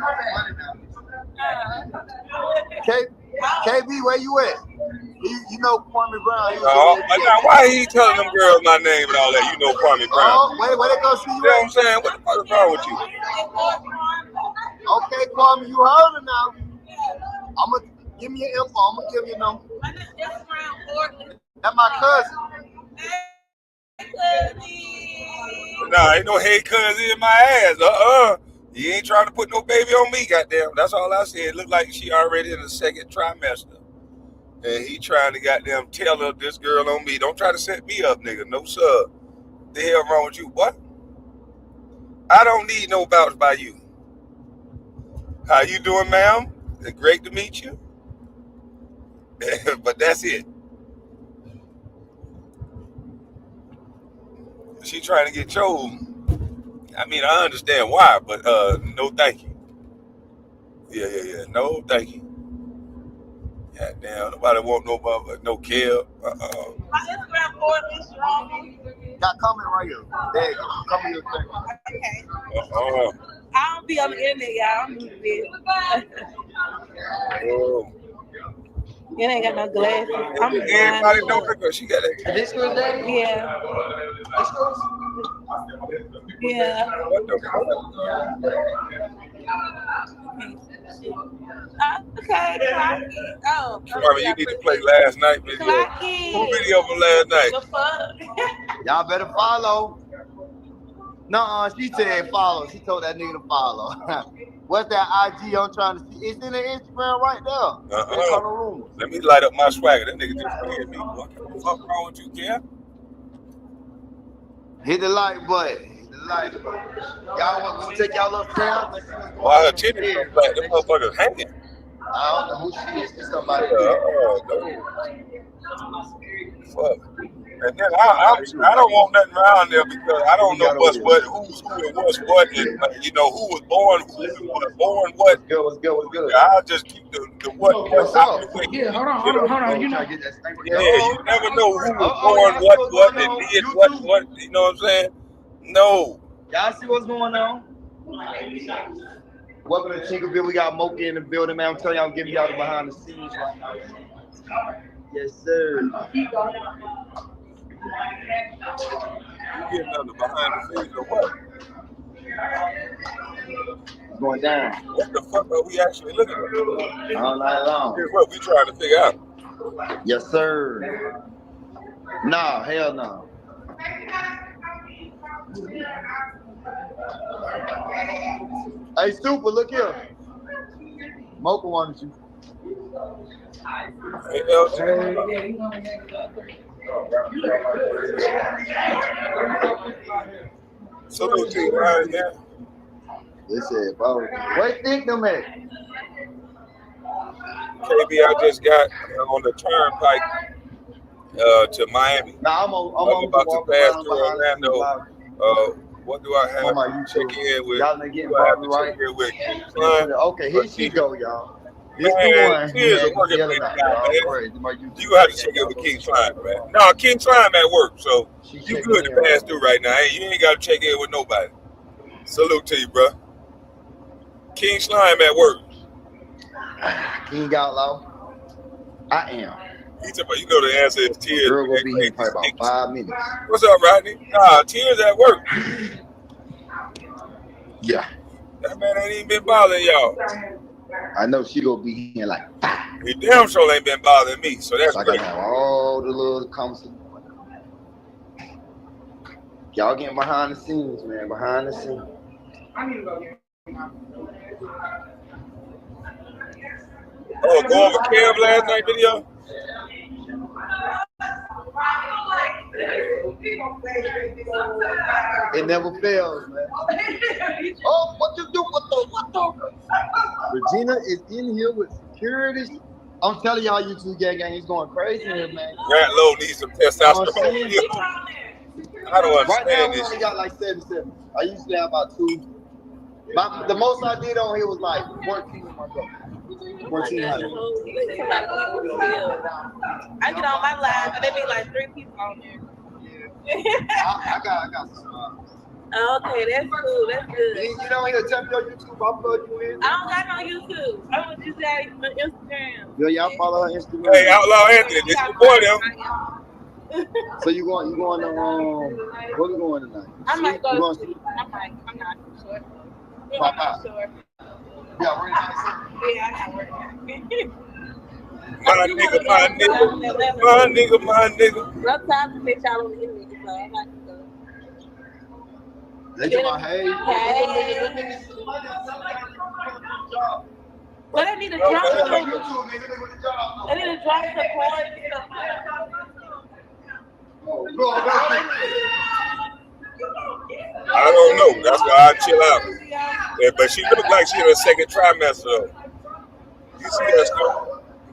KB, where you at? You know Kwame Brown. Now why he telling them girls my name and all that? You know Kwame Brown. Oh, where they go see you? You know what I'm saying? What the fuck is wrong with you? Okay, Kwame, you heard her now. I'ma give me your info. I'ma give you your number. That's my cousin. Nah, ain't no hey cousin in my ass. You ain't trying to put no baby on me, goddamn. That's all I said. It looked like she already in the second trimester. And he trying to goddamn tell her this girl on me. Don't try to set me up, nigga. No, sir. The hell wrong with you? What? I don't need no vouch by you. How you doing, ma'am? It's great to meet you. But that's it. She trying to get chosen. I mean, I understand why, but no thank you. Yeah. No thank you. Goddamn, nobody want no care. My Instagram board is strong. Got comment right here. There you go. Comment your thing. Okay. I don't be on the internet, y'all. I'm new to this. You ain't got no glasses. I'm Everybody know her because she got that. This girl daddy? Yeah. Yeah. What the fuck? Okay. Oh. Kwame, you need to play last night video. Who video from last night? The fuck? Y'all better follow. Nuh-uh, she said follow. She told that nigga to follow. What's that IG I'm trying to see? It's in the Instagram right there. Let me light up my swagger. That nigga just scared me. What the fuck wrong with you, Kim? Hit the like button. Y'all want to take y'all up down? Why her titties so black? Them motherfuckers hanging. I don't know who she is. It's somebody. Fuck. And then I don't want nothing around there because I don't know who's who and what's what, and you know who was born what. What's good? I'll just keep the what. What's up? Yeah, hold on. You know. Yeah, you never know who was born what and did what. You know what I'm saying? No. Y'all see what's going on? Welcome to Tinkerville. We got Mocha in the building, man. I'm telling y'all, I'm giving y'all the behind the scenes right now. Yes, sir. You getting on the behind the scenes or what? It's going down. What the fuck are we actually looking at? All night long. Here's what we trying to figure out. Yes, sir. Nah, hell no. Hey, Super, look here. Mocha wanted you. Hey, LG. Salute to you, right there. They said, bro, where think them at? KB, I just got on the turnpike to Miami. Nah, I'm about to pass through Orlando. What do I have On my to YouTube. check in with? Y'all ain't getting Do I have to right. check in with King Klein? Okay, here she go, y'all. This Man, the one. Tears are working yelling right out, now, y'all. man. Crazy. My YouTube You gonna have to check in with King Klein, man. No, King Klein at work, so She you checking good to in pass right through right now. Hey, you ain't got to check in with nobody. Salute to you, bro. King Slime at work. King Outlaw. I am. He talking about, you know the answer is Tears. Girl will be here in probably about 5 minutes. What's up, Rodney? Nah, Tears at work. Yeah. That man ain't even been bothering y'all. I know she gonna be here in like 5. He damn sure ain't been bothering me, so that's I great. gotta have all the little conversations. Y'all getting behind the scenes, man. Behind the scenes. I need to go get Oh, go over Kev last night video? It never fails, man. Oh, what you do? What the? Regina is in here with security. I'm telling y'all, YouTube gang is going crazy here, man. Rat Low needs some testosterone. I don't Right now, understand we this only shit. got like 77. I usually have about 2. The most I did on here was like 14 in my go. 1400. I get on my live, but there be like 3 people on there. I got some. Okay, that's cool. That's good. You know, here, tell me your YouTube. I'll plug you in. I don't got no YouTube. I was just at Instagram. Yeah, y'all follow her Instagram. Hey, Outlaw Anthony, this your boy, them. So you going to where we going tonight? I might go You to going sleep. I'm not sure. Pop I'm not out. sure. Yeah, we're nice. Yeah, I got work. My nigga. Rough time to make y'all on the internet, so I'm not gonna go. They come out, hey. But I need to drop some. I need to drop some chords and stuff. I don't know. That's why I chill out. Yeah, but she look like she in her second trimester though. You see that stuff?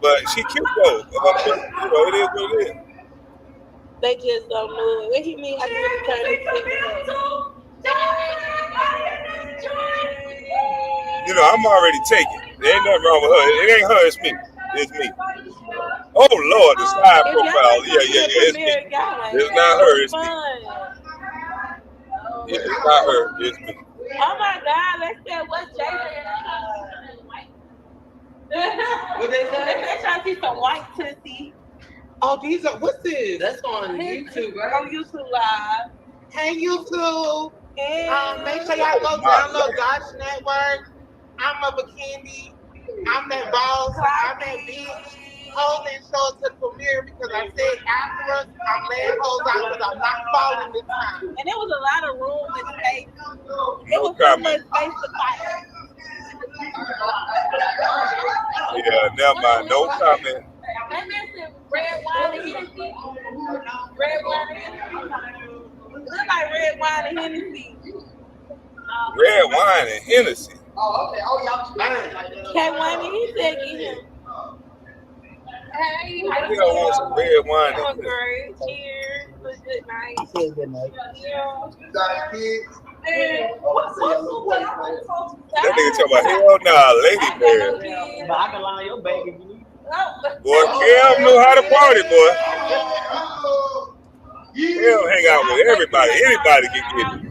But she cute though. But, you know, it is what it is. They just don't know it. What he mean? I can really turn this thing up. You know, I'm already taken. There ain't nothing wrong with her. It ain't her, it's me. It's me. Oh Lord, the side profile. Yeah. It's me. It's not her, it's me. Yeah, it's not her, it's me. Oh my God, let's say what's Jason? What they say? Let's try to see some white tussie. Oh, these are, what's this? That's on YouTube, right? On YouTube Live. Hey, YouTube. And Make sure y'all go download Dodge Network. I'm a bikini. I'm that boss. I'm that bitch. Hold and show to the premiere because I said afterwards, I'm laying hoes out because I'm not falling this time. And there was a lot of room and space. No It was so comment. much space to fight. Yeah, never mind. No comment. That man said red wine and Hennessy. Red wine and Hennessy. It look like red wine and Hennessy. Red wine and Hennessy. Oh, okay. Oh, y'all fine. K1, he said get him. Hey, We don't want some red wine it was and Hennessy. great. Cheers. It was good night. Good night. Yeah. Kids. That nigga talking about, hell nah, lady bear. But I can line your bag if you need. Boy, Cam know how to party, boy. Cam hang out with everybody. Anybody can get it.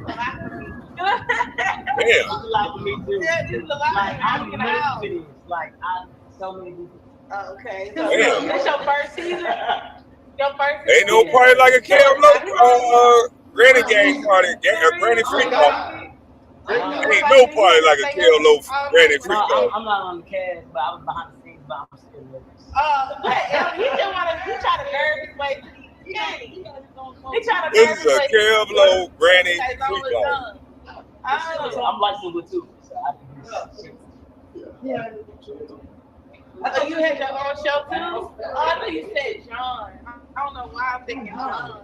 Damn. a lot for me too. Yeah, this is a lot. Like I'm Get new out. to this. Like I'm so many people. Okay. So Damn. That's your first season? Your first Ain't no party like a Kev Low granny gang party, granny freak-off. Ain't no party like a Kev Low granny No, freak-off. I'm not on the cast, but I was behind the scenes, but I'm still nervous. He just wanna he try to nerve his way. He try to This nerve is his a way. Kev Low granny It's almost freak-off. done. So I'm licensed with two, so I can do shit. I thought you had your own show too. Oh, I thought you said John. I don't know why I'm thinking John.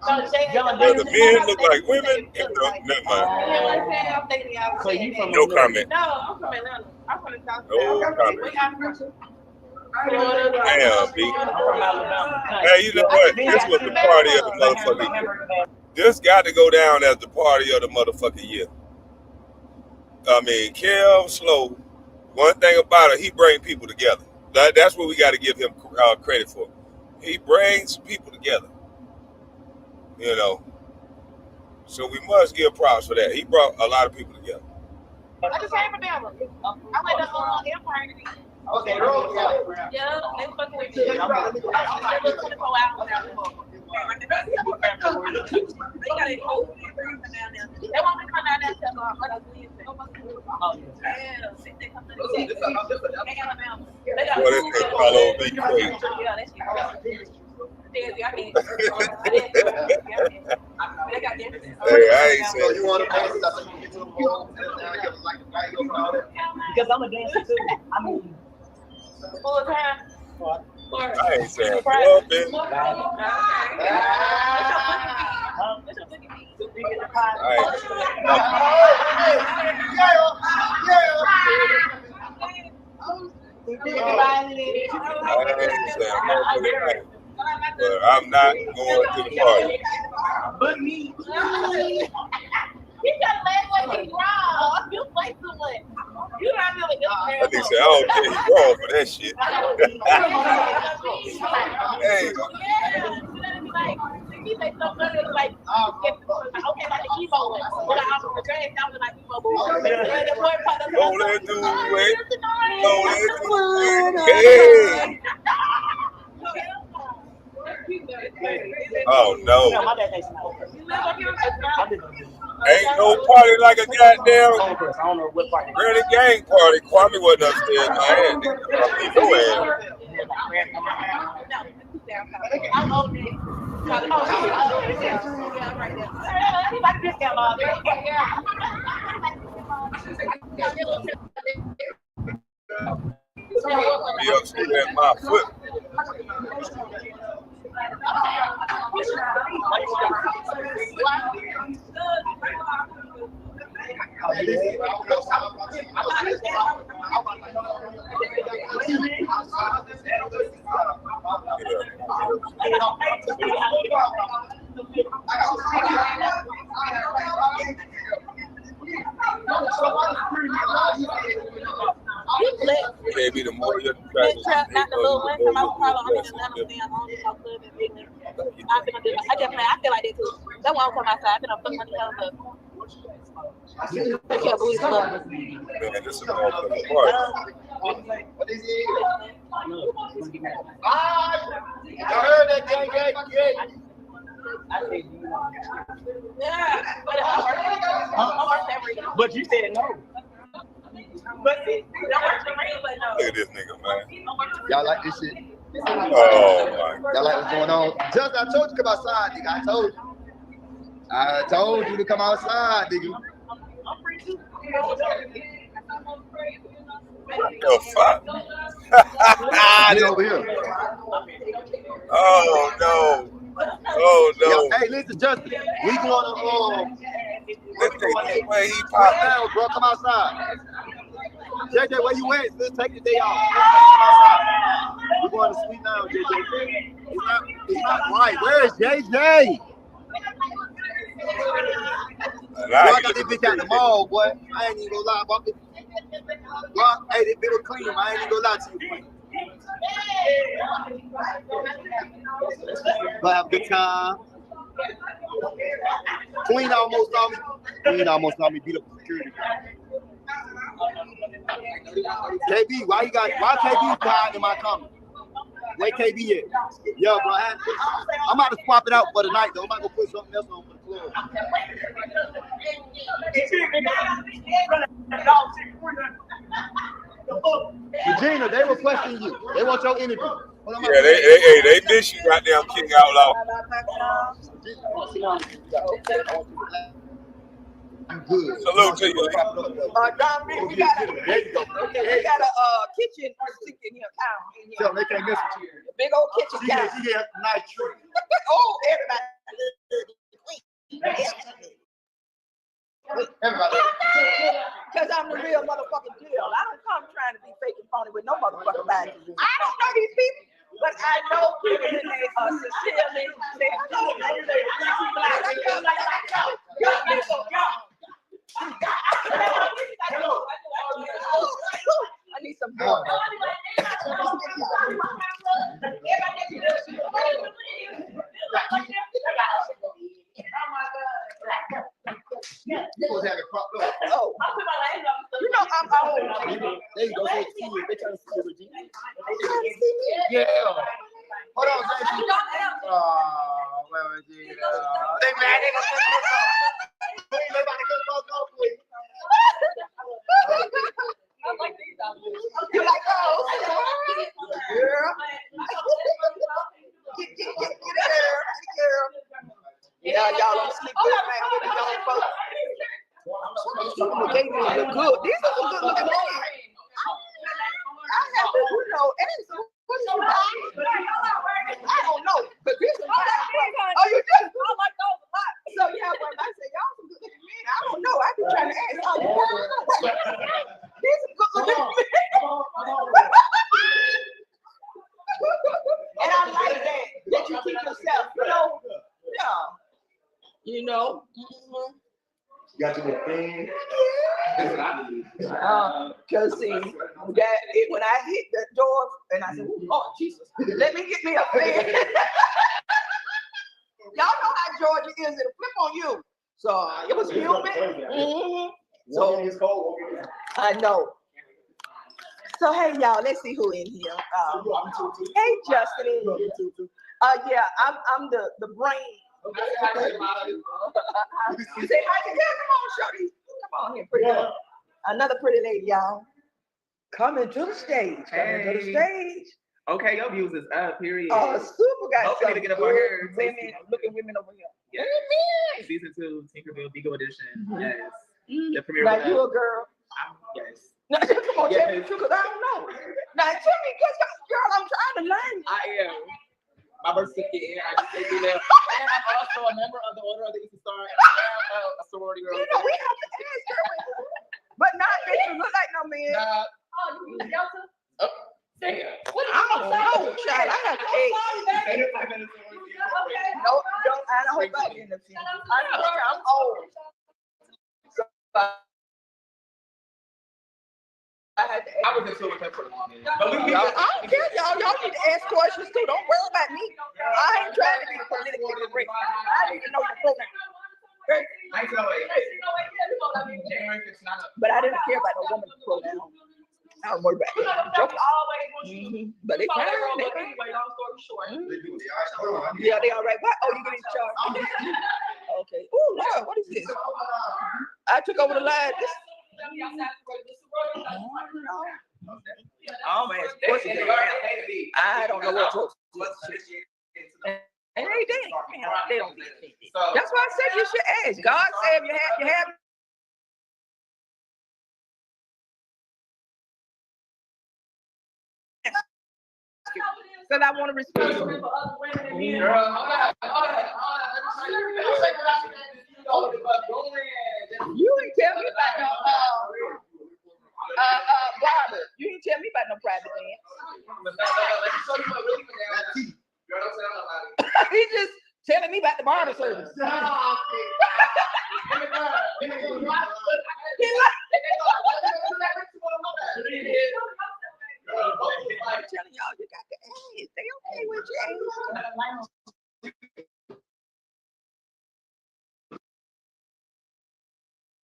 So Jay, Does the men look like women? No, never mind. You know what I'm saying? I'm thinking y'all So you saying from that. No comment. No, I'm from Atlanta. I'm from the South No Side. comment. Where y'all from? Damn, B. I'm from Alabama. Hey, you know what? This was the party of the motherfucking year. This got to go down as the party of the motherfucking year. I mean, Kev Slow, one thing about it, he brings people together. That's what we got to give him credit for. He brings people together. You know. So we must give props for that. He brought a lot of people together. I just came from Bama. I went to Empire. Okay, Yeah, they fucking with you. They look 24 hours now. They got it whole down there. They want me to come down there till Wednesday. Yeah, they come to the Texas. They Alabama. They got Boy, this food. thing follow me crazy. Yeah, that shit crazy. They got everything. Hey, I ain't So saying you want to pass it up to the wall? Because I'm a dancer too. I mean, Full time. I ain't saying clubbing. But I'm not going to the party. but me. You got to let what he's wrong. You play too much. You not really good. I think say I don't think he's wrong for that shit. Hey, He say so much like okay, like the emo one. But I'm the grand sound like emo boy. don't let do it. Don't let do it. Hey. Oh no. No, my dad thinks no. Ain't no party like a goddamn I don't know what part. granny gang party. Kwame wasn't upstairs. My ass. Your ass. I'm on it. Be upstairs at my foot. Maybe the more you try Not the little one. I feel like that too. That's why I'm coming outside. I feel like money hell up. I can't believe it. man, this is all for the party. What is it? I heard that gang. Yeah, But you said no. but no. Look at this nigga, man. Y'all like this shit? Oh my. Y'all like what's going on? Just I told you to come outside, nigga. I told you to come outside, nigga. The fuck? Get over here. Oh no. Oh no. Yo, hey, listen, Justin. We going to This nigga, where he pop popped down, bro. Come outside. JJ, where you at? Let's take the day off. Come outside. We're going to sleep now, JJ. It's not right. Where is JJ? Bro, I got this bitch at the mall, boy. I ain't even gonna lie, bro. Hey, this bitch was clean, man. I ain't even gonna lie to you. But have a good time. Queen almost saw me. Beat up the security. KB, why KB quiet in my comment? Where KB at? Yo, bro, I'm about to swap it out for the night though. I'm about to put something else on for the club. Regina, they requesting you. They want your interview. Yeah, they miss you, goddamn King Outlaw. I'm good. Salute to you. Don, we got a kitchen sink in here, cow. Tell them they can't miss it. Big old kitchen cow. She get nice treat. Oh, everybody. Because I'm the real motherfucking deal. I don't come trying to be fake and phony with no motherfucking body. I don't know these people, but I know people that they are sincerely. I need some more. Oh, you know I'm old. There you go. They trying to see you, Regina. Yeah. Hold on, Regina. Oh, well, Regina. They mad. They gonna you like those? Girl. Get girl. Y'all don't sleep with man. They gave me the good. These are the good looking men. I have to, answer. What is you I don't know. But this is oh, you do? I like those a lot. So yeah, when I say y'all some good looking men, I don't know. I be trying to ask. Oh, these are good looking men. And I like that you keep yourself, you know. Mm-hmm. You got your thing. Cause see, when I hit the door and I said, "Oh Jesus, let me get me a fan." Y'all know how Georgia is; it'll flip on you. So it was humid. Mm-hmm. So I know. So hey, y'all, let's see who in here. Hey, Justin. Yeah, I'm the brain. You say hi to them. Come on, shorty. Come on here, pretty girl. Another pretty lady, y'all. Coming to the stage. Coming to the stage. Okay, your views is up, period. Oh, super guys. Hopefully to get up on here. Women over here. Yeah, Season 2, Tinkerbell, Bigo edition. Yes. The premiere. Now you a girl. Yes. Now, come on, tell me the truth, because I don't know. Now tell me, girl, I'm trying to learn. I am. My birth certificate, I just take it out. And I'm also a member of the Order of the Eastern Star, and I am a sorority girl. We have to ask her, but not that you look like no man. You Delta? Damn. I don't know, child. I have to ask. No, I don't hope I get in the film. I'm old. So, I was in school with her for the longest. I don't care, y'all. Y'all need to ask questions too. Don't worry about me. I ain't trying to be politically correct. I need to know your program. But I didn't care about no woman's program. I don't worry about it. But they fine. Yeah, they all right. What? Oh, you getting charged? Okay. Oh, Lord, what is this? I took over the line. Oh man, I don't know what to and they don't be offended. That's why I said you should ask. God said you have because I want to respect you. You ain't tell me about no barber. You didn't tell me about no private dance. He just telling me about the barber service. I'm telling y'all, you got to ask. They okay with you.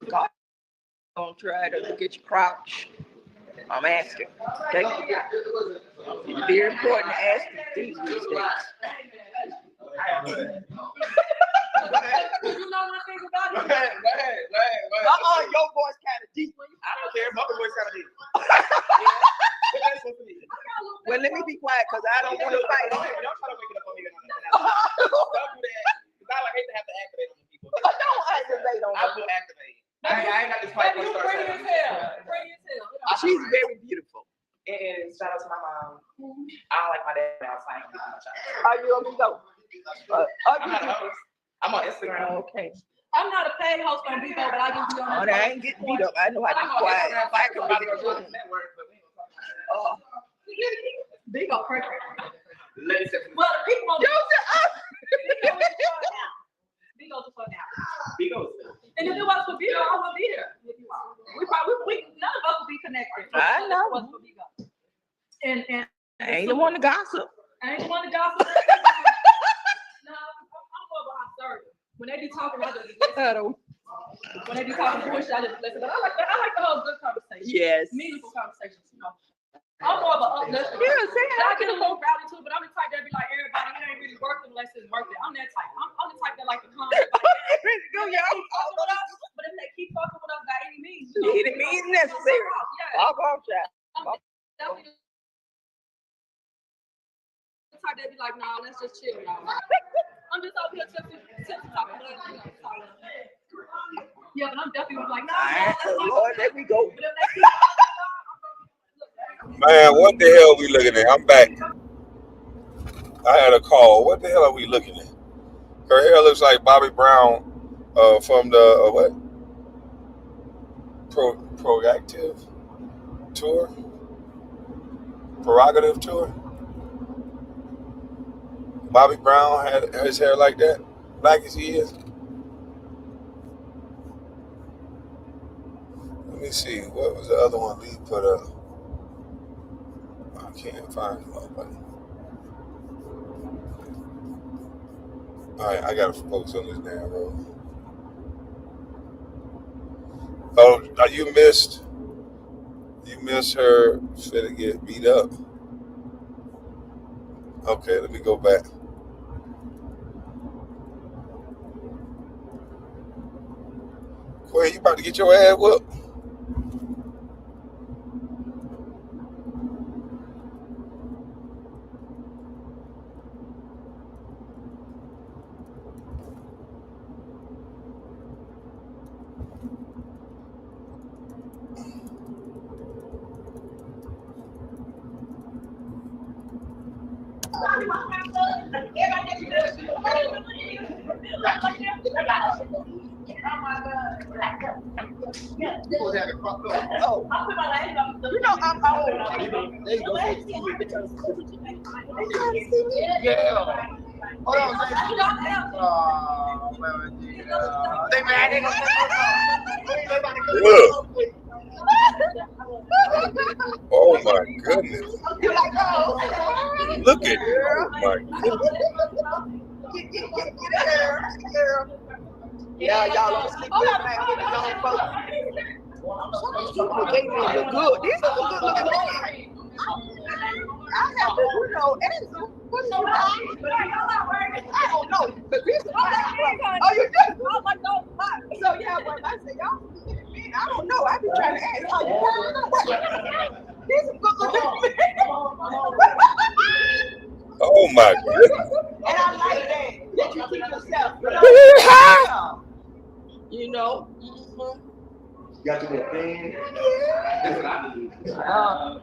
God Don't try to get your crouch. I'm asking. Okay? It's very important to ask these days. You know one thing about it? Go ahead. Your voice kind of deep. I don't care. My voice kind of deep. Well, let me be quiet because I don't want to fight. Don't try to make it up on me. Don't do that. Because I hate to have to activate on people. Don't activate on I will activate. I ain't got this fight. Pretty as hell. She's very beautiful. And shout out to my mom. I don't like my dad now, so I ain't gonna do my child. Are you amigo? I'm not a host. I'm on Instagram. Okay. I'm not a paid host on Bigo, but I just be on Oh, they ain't getting beat up. I know how to be quiet. If I can make it good. Bigo perfect. Well, the people on Bigo the fuck out. And if it was for Bigo, I wouldn't be here. None of us would be connected. I know. If it was for Bigo. And I ain't the one to gossip. I ain't the one to gossip. No, I'm more of a observer. When they be talking, I just listen. When they be talking bullshit, I just listen. But I like the whole good conversation. Yes. Meaningful conversations, you know. I'm more of a uplifter. Yeah, say I get a little rowdy too, but I'm the type that be like, everybody, it ain't really worth it unless it's worth it. I'm that type. I'm the type that like to come. Like, Go, y'all. But if they keep fucking with us by any means, you know, Any means necessary. yeah. Walk off, child. Definitely the type that be like, nah, let's just chill, y'all. I'm just over here talking about, you know, yeah, but I'm definitely like, nah, Lord, there we go. but if they keep Man, what the hell are we looking at? I'm back. I had a call. What the hell are we looking at? Her hair looks like Bobby Brown from the what? Proactive tour? Prerogative tour? Bobby Brown had his hair like that, black as he is. Let me see. What was the other one Lee put up? I can't find nobody. All right, I gotta focus on this damn road. Oh, you missed her finna get beat up. Okay, let me go back. Quinn, you about to get your ass whooped? Oh, you know I'm old. There you go. Yeah. Hold on. They mad at us. Oh my goodness. You like, oh. Look at it. Oh my goodness. Get her. Yeah, y'all are sleeping man. They look good. These are good looking men. I have to, you know, and I don't know. But these are oh, you do? So yeah, but I say y'all men, I don't know. I be trying to ask how you these are good looking men. Oh my goodness. And I like that you keep yourself. You know? Mm-hmm. Got to be a thing.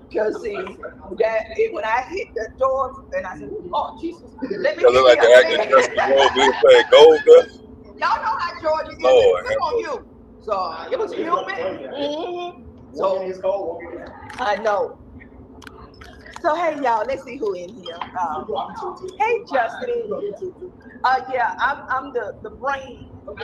Because see, that when I hit the door and I said, oh Jesus, let me That look like the actor Justin Gold. We were playing Gold Dust. Y'all know how Georgia is. Lord, Come on you. So it was humid. Mm-hmm. So I know. So hey y'all, let's see who in here. Hey Justin. Yeah, I'm the brain. You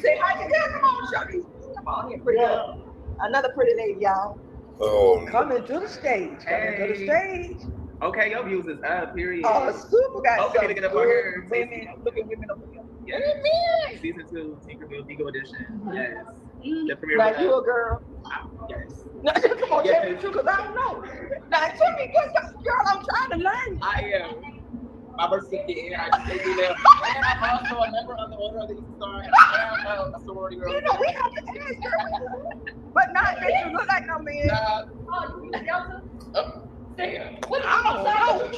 say hi to them. Come on, Shorty. Come on here, pretty girl. Another pretty lady, y'all. Oh, Coming to the stage. Coming to the stage. Okay, your views is up, period. Super got Okay, some look at up good on here. women. Look at women over here. Yes. Season 2, Tinkerbell Vigo edition. Yes. The premiere. Now you a girl. Yes. Now, come on, tell me the truth, because I don't know. Now tell me, girl, I'm trying to learn. I am. My birth certificate, and I just take it out. And I'm also a member of the Order of the Eastern Star, and I am a sorority girl. You know, we have to ask her. But not that you look like no man. Damn. I don't know.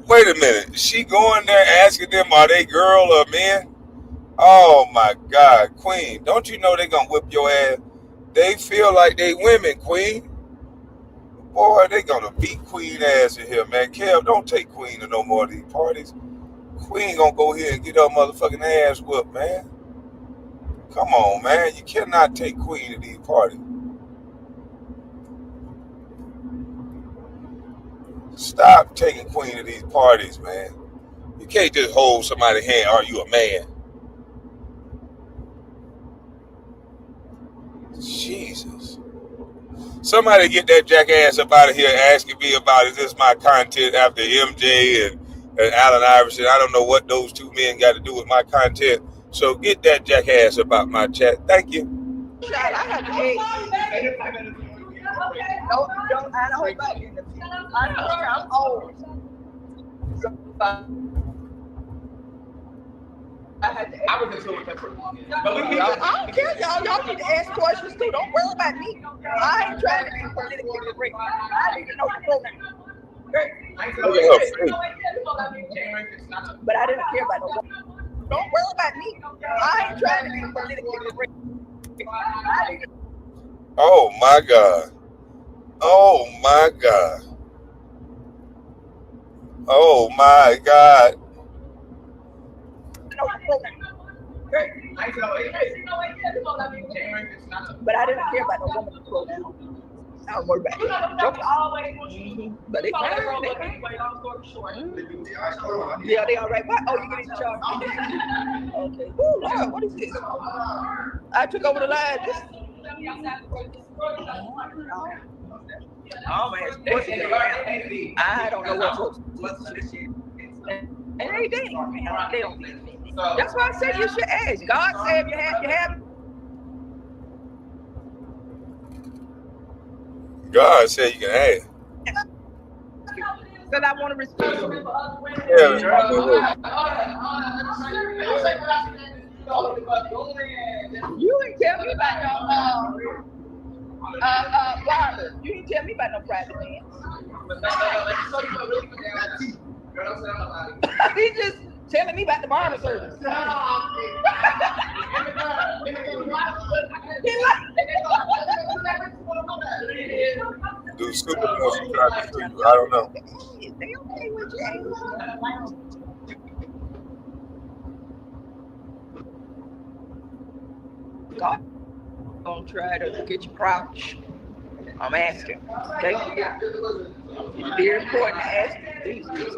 Wait a minute. She going there asking them, are they girl or men? Oh my God, Queen. Don't you know they gonna whip your ass? They feel like they women, Queen. Boy, they gonna beat Queen ass in here, man. Kev, don't take Queen to no more of these parties. Queen gonna go here and get her motherfucking ass whooped, man. Come on, man. You cannot take Queen to these parties. Stop taking Queen to these parties, man. You can't just hold somebody's hand. Are you a man? Jesus. Somebody get that jackass up out of here asking me about, is this my content after MJ and Allen Iverson? I don't know what those two men got to do with my content. So get that jackass about my chat. Thank you. I have to hate. Don't, I don't hold back in the I'm old. So, I was in with her. But I don't care, y'all. Y'all need to ask questions too. Don't worry about me. I ain't trying to be politically correct. I don't even know the program. But I didn't care about no woman. Don't worry about me. I ain't trying to be politically correct. Oh my God. Oh my God. Oh my God. But I didn't care about no woman to slow down. I don't worry about it. But they can. Yeah, they all right. What? Oh, you get in charge. Okay. Oh, Lord, what is this? I took over the line. Oh, man. I don't know what's and they did. They don't need me. That's why I said you should ask. God said you have. God said you can ask. Because I want to respect you. Yeah. You ain't tell me about no barber. You ain't tell me about no private man. He just telling me about the barber service. Do super motion try to you. I don't know. They okay with you. God gonna try to get you crouch. I'm asking. Okay? It's very important to ask these days.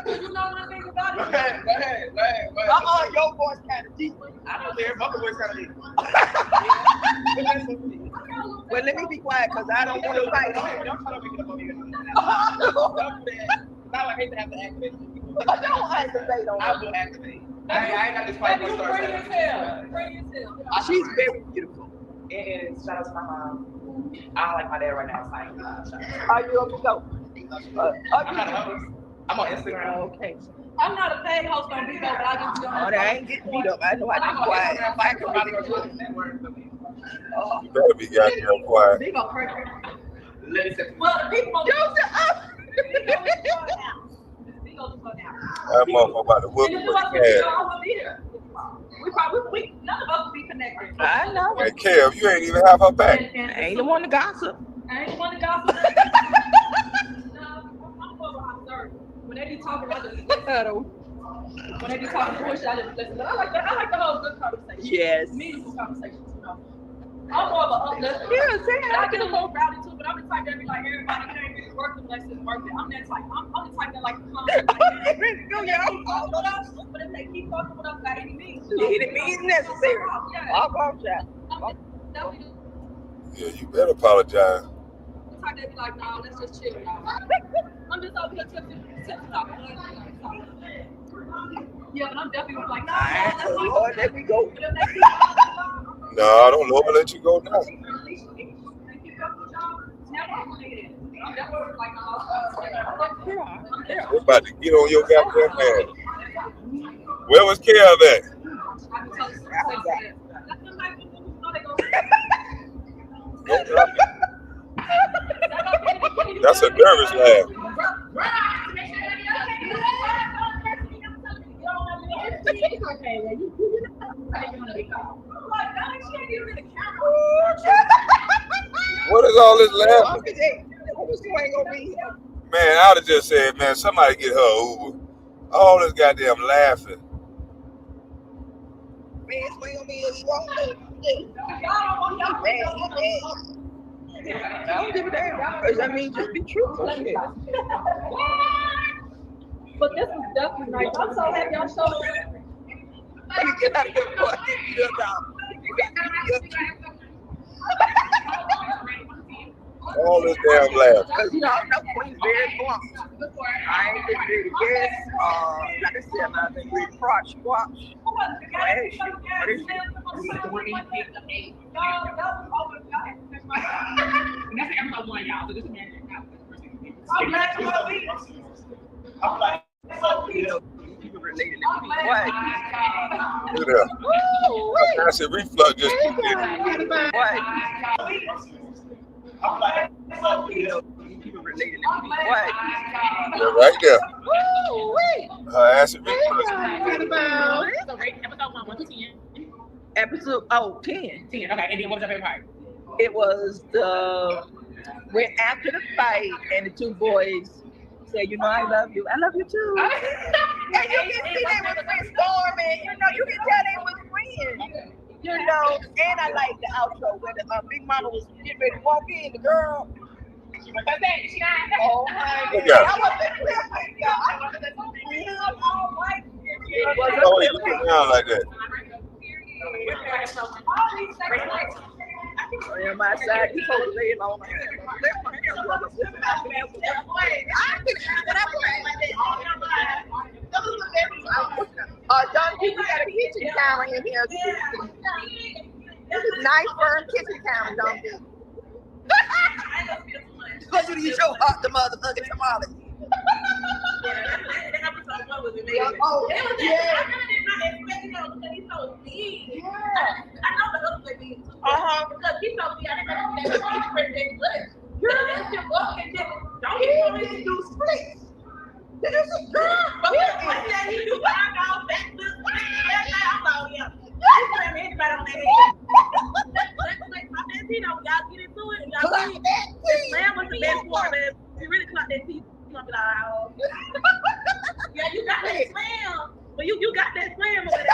You know one thing about it? Go ahead. Your voice kind of deep. I don't care. My voice kind of deep. Well, let me be quiet because I don't want to fight. Don't try to make it up on me. I hate to have to activate people. Don't activate on I will activate. I ain't got this fight for She's very beautiful. And shout out to my mom. I don't like my dad right now. Are you okay? Go. I'm on Instagram. Okay. I'm not a paid host on Bigo, but I just don't. Oh, they ain't getting beat up. I know I be quiet. If I can really do it. You better be goddamn quiet. Bigo crazy. Listen. Well, the people on That motherfucker about to whoop and if it you. wasn't for Bigo, I wouldn't be here. None of us would be connected. I know. And Kev, you ain't even have her back. I ain't the one to gossip. I ain't the one to gossip. No, I'm over observing. When they be talking, I just listen. When they be talking bullshit, I just listen. But I like the whole good conversation. Yes. Meaningful conversations, you know. I'm more of an uplifter. Yeah, I get a little rowdy too, but I'm the type that be like, everybody can't really work unless it's worth it. I'm that type. I'm the type that like to come. But if they keep fucking with us by any means, Any means necessary. I'll go, Jack. Yeah, you better apologize. The type that be like, no, let's just chill now. I'm just over here tipsy talking. Yeah, but I'm definitely gonna be like, no, Lord, there we go. No, I don't know. I'll let you go now. We're about to get on your goddamn ass. Where was Kev at? No nothing. That's a nervous laugh. What is all this laughing? Man, I would have just said, man, somebody get her a Uber. All this goddamn laughing. I don't give a damn. Because I mean, just be truthful. Shit. But this is definitely nice. I'm so happy y'all showed up. You get out of here before I get you up, dog. All this damn laughing. Because, you know, I know Queen's very blunt. I ain't been really guess. Like I said, I've been really watch. Hey, shit. What is it? That's episode 1, y'all. So just imagine how I'm like, you know, you can relate it. What? Look at that. Acid reflux just kicked in. What? I'm like, you know, you can relate it. What? Yeah, right there. Her acid reflux. So rate episode 1, 1 to 10. Episode 10. 10. Okay, and then what was your favorite part? It was when after the fight and the two boys said, you know, I love you. I love you too. And you can see they was brainstorming. You know, you can tell they was friends. You know, and I like the outro where the Big Mama was getting ready to walk in. The girl. Oh my God. Yeah. That was the clip. Oh, you look around like that. On my side, you supposed to lay it on my hand. Don't you got a kitchen counter in here? This is nice firm kitchen counter, don't you? Because you use your heart, the motherfucking tamale. Oh, yeah. Because he told me I didn't know that don't get me to do splits. But he do find out that look like that night. I'm like, yeah. Anybody on that you know, y'all get into it. Y'all see Slam was the best one, man. You really clocked that teeth. You gonna be like, oh. Yeah, you got that slam. But you got that slam over there.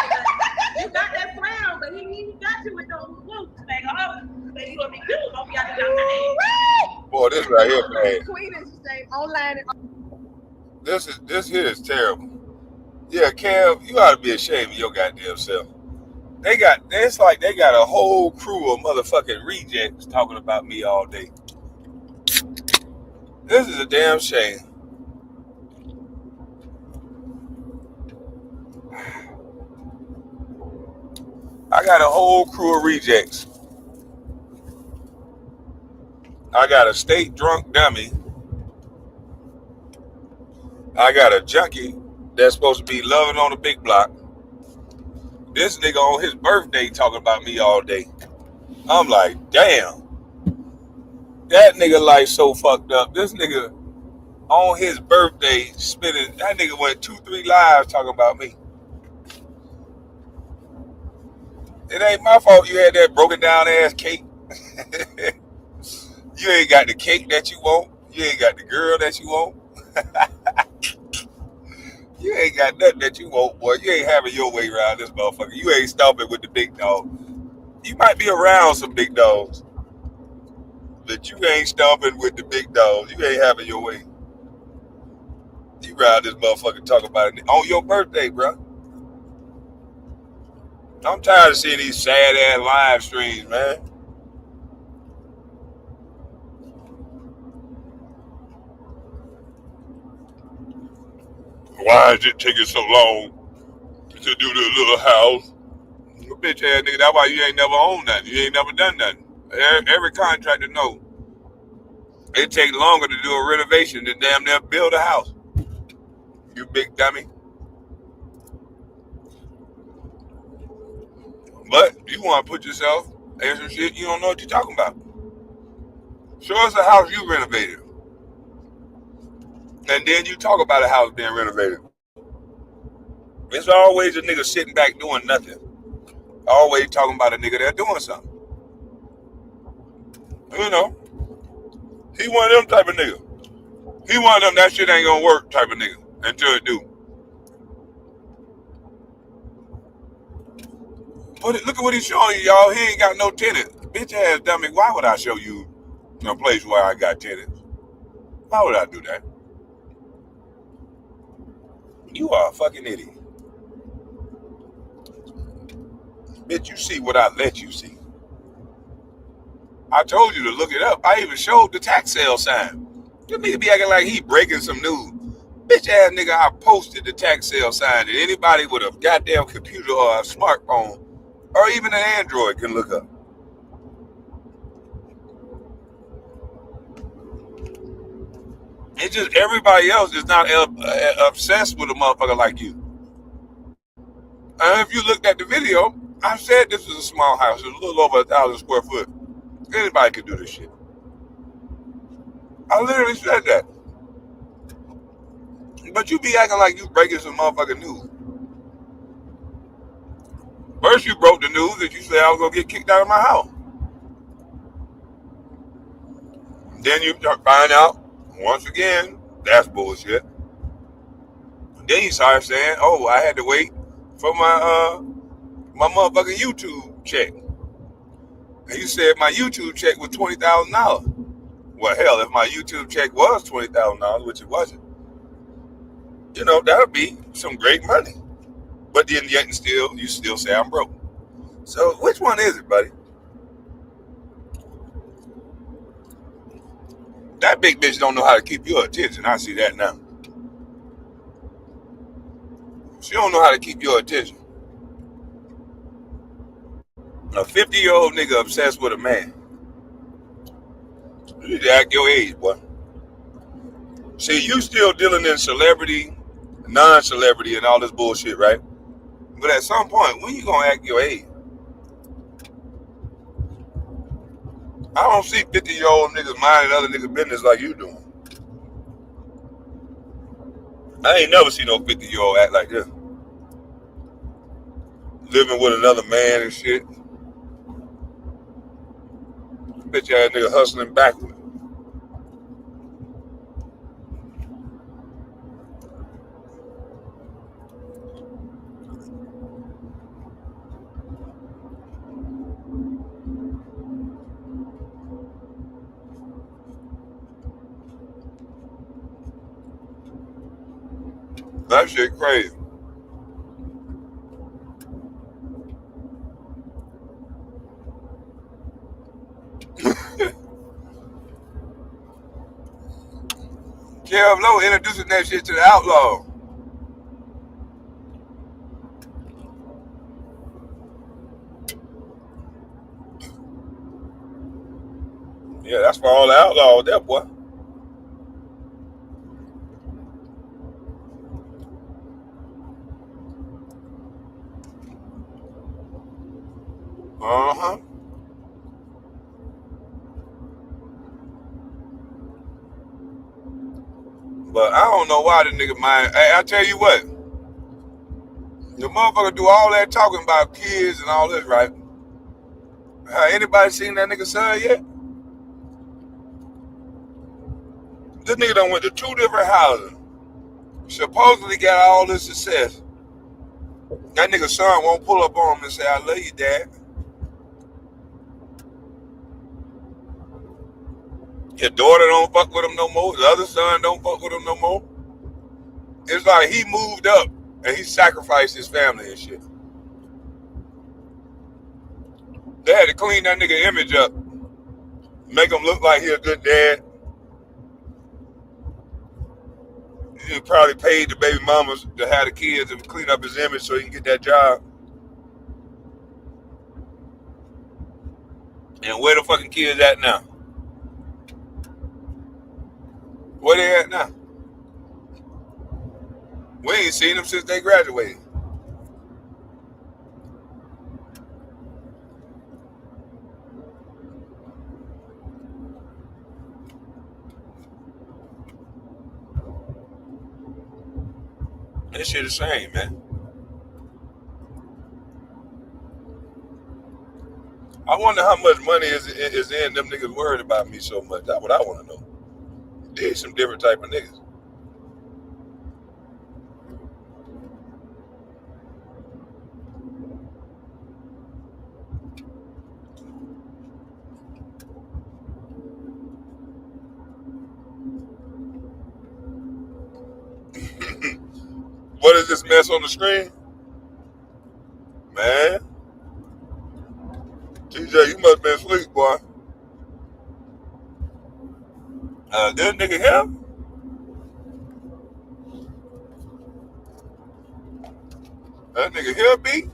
You got that slam, but he got you with those whoops. Like, oh, you gonna be good. Don't be out there. Boy, this right here, man. Queen is the same online. This here is terrible. Yeah, Kev, you ought to be ashamed of your goddamn self. It's like they got a whole crew of motherfucking rejects talking about me all day. This is a damn shame. I got a whole crew of rejects. I got a state drunk dummy. I got a junkie that's supposed to be loving on the big block. This nigga on his birthday talking about me all day. I'm like, damn. That nigga life so fucked up. This nigga on his birthday spending, that nigga went 2-3 lives talking about me. It ain't my fault you had that broken down ass cake. You ain't got the cake that you want. You ain't got the girl that you want. You ain't got nothing that you want, boy. You ain't having your way around this motherfucker. You ain't stomping with the big dog. You might be around some big dogs, but you ain't stomping with the big dogs. You ain't having your way. You around this motherfucker talking about it on your birthday, bro. I'm tired of seeing these sad ass live streams, man. Why is it taking so long to do the little house? Bitch ass nigga, that's why you ain't never owned nothing. You ain't never done nothing. Every contractor know it takes longer to do a renovation than damn near build a house. You big dummy. But you want to put yourself in some shit you don't know what you're talking about. Show us a house you renovated. And then you talk about a house being renovated. It's always a nigga sitting back doing nothing. Always talking about a nigga that's doing something. You know, he one of them type of nigga. He one of them that shit ain't gonna work type of nigga until it do. But look at what he's showing you, y'all. He ain't got no tenants. Bitch ass dummy, why would I show you a place where I got tenants? Why would I do that? You are a fucking idiot. Bitch, you see what I let you see. I told you to look it up. I even showed the tax sale sign. This nigga be acting like he breaking some news. Bitch ass nigga, I posted the tax sale sign that anybody with a goddamn computer or a smartphone or even an Android can look up. It's just everybody else is not obsessed with a motherfucker like you. And if you looked at the video, I said this was a small house. It's a little over 1,000 square foot. Anybody could do this shit. I literally said that. But you be acting like you breaking some motherfucking news. First you broke the news that you said I was going to get kicked out of my house. Then you find out, once again, that's bullshit. Then you start saying, oh, I had to wait for my motherfucking YouTube check. And you said my YouTube check was $20,000. Well, hell, if my YouTube check was $20,000, which it wasn't, you know, that would be some great money. But then yet and still, you still say I'm broke. So which one is it, buddy? That big bitch don't know how to keep your attention. I see that now. She don't know how to keep your attention. A 50-year-old nigga obsessed with a man. You need to act your age, boy. See, you still dealing in celebrity, non-celebrity, and all this bullshit, right? But at some point, when you gonna act your age? I don't see 50-year-old niggas minding other niggas' business like you doing. I ain't never seen no 50-year-old act like this. Living with another man and shit. Bitch ass nigga hustling backward. That shit crazy. Kev Lowe introducing that shit to the outlaw. Yeah, that's for all the outlaws there, boy. Uh-huh. But I don't know why the nigga mind. Hey, I tell you what. The motherfucker do all that talking about kids and all this, right? Anybody seen that nigga son yet? This nigga done went to 2 different houses. Supposedly got all this success. That nigga son won't pull up on him and say, I love you, dad. His daughter don't fuck with him no more. The other son don't fuck with him no more. It's like he moved up and he sacrificed his family and shit. They had to clean that nigga image up. Make him look like he a good dad. You probably paid the baby mamas to have the kids and clean up his image so he can get that job. And where the fucking kids at now? Where they at now? We ain't seen them since they graduated. That shit the same, man. I wonder how much money is in them niggas worried about me so much. That's what I want to know. They some different type of niggas. What is this mess on the screen? Man. TJ, you must have been asleep, boy. This nigga here? That nigga here, B?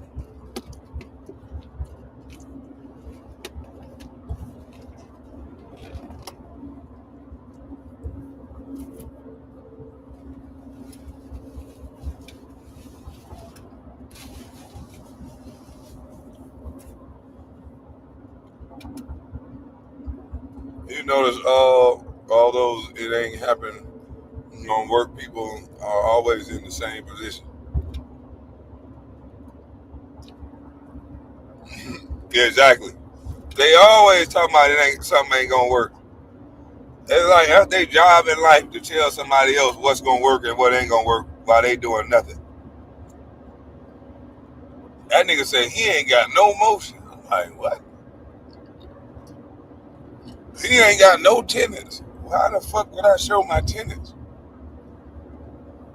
You notice all those it ain't happen on work people are always in the same position. Yeah, exactly. They always talking about something ain't gonna work. It's like that's their job in life to tell somebody else what's gonna work and what ain't gonna work while they doing nothing. That nigga said he ain't got no motion. I'm like, what? He ain't got no tenants. Why the fuck would I show my tenants?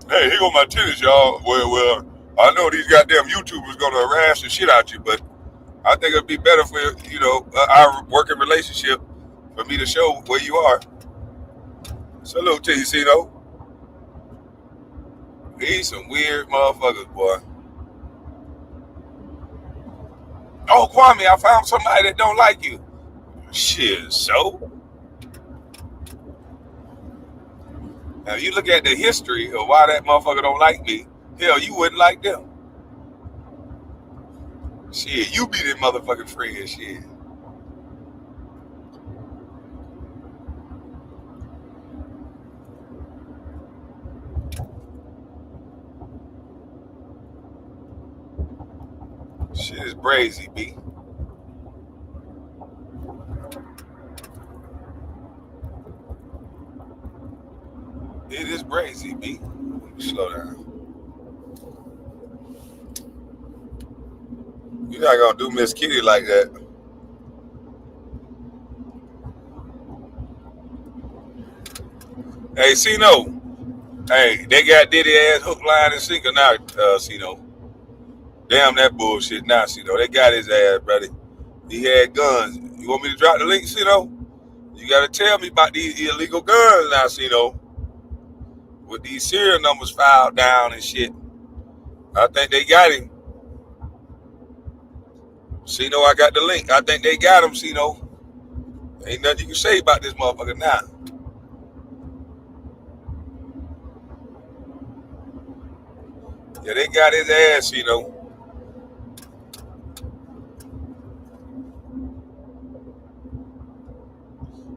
Hey, here go my tenants, y'all. Well, I know these goddamn YouTubers gonna harass the shit out you, but I think it'd be better for our working relationship for me to show where you are. Salute to you, Cino. These some weird motherfuckers, boy. Oh, Kwame, I found somebody that don't like you. Shit, so? Now, you look at the history of why that motherfucker don't like me, hell, you wouldn't like them. Shit, you be their motherfucking friend, shit. Shit is brazy, B. It is brazy, B. Slow down. You're not gonna do Miss Kitty like that. Hey, Cino. Hey, they got Diddy ass hook, line, and sinker now, Cino. Damn that bullshit now, Cino. They got his ass, buddy. He had guns. You want me to drop the link, Cino? You gotta tell me about these illegal guns now, Cino. With these serial numbers filed down and shit. I think they got him. Cino, I got the link. I think they got him, Cino. Ain't nothing you can say about this motherfucker now. Yeah, they got his ass, Cino.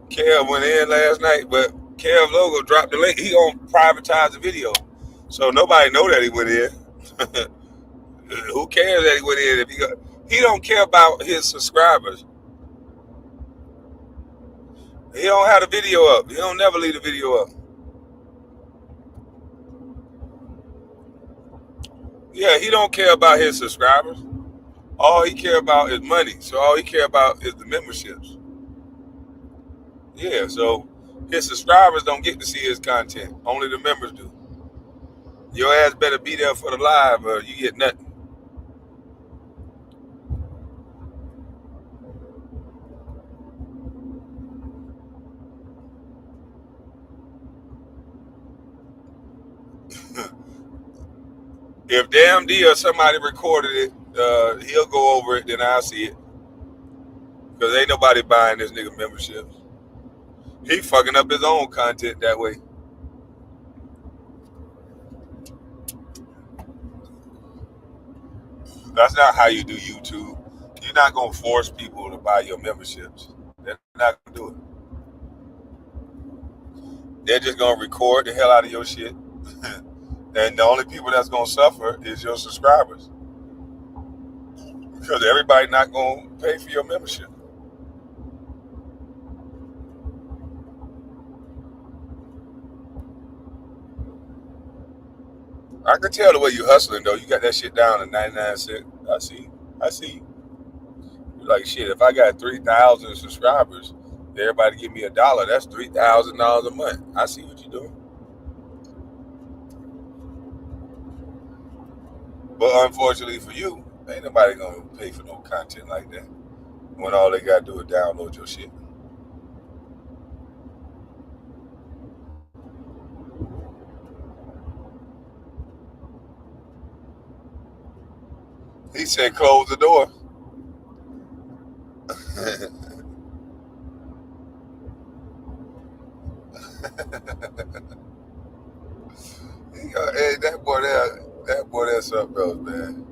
Kev went in last night, but Kev Logo dropped the link. He gonna privatize the video. So nobody know that he went in. Who cares that he went in if he don't care about his subscribers. He don't have the video up. He don't never leave the video up. Yeah, he don't care about his subscribers. All he care about is money. So all he care about is the memberships. Yeah, so his subscribers don't get to see his content. Only the members do. Your ass better be there for the live or you get nothing. If Damn D or somebody recorded it, he'll go over it, then I'll see it. Because ain't nobody buying this nigga memberships. He fucking up his own content that way. That's not how you do YouTube. You're not gonna force people to buy your memberships. They're not gonna do it. They're just gonna record the hell out of your shit. And the only people that's gonna suffer is your subscribers. Because everybody not gonna pay for your membership. I can tell the way you hustling though. You got that shit down to 99 cents. I see. You're like, shit, if I got 3,000 subscribers, everybody give me $1, that's $3,000 a month. I see what you're doing. But unfortunately for you, ain't nobody gonna pay for no content like that when all they gotta do is download your shit. He said close the door. Hey, that boy that's something else, man.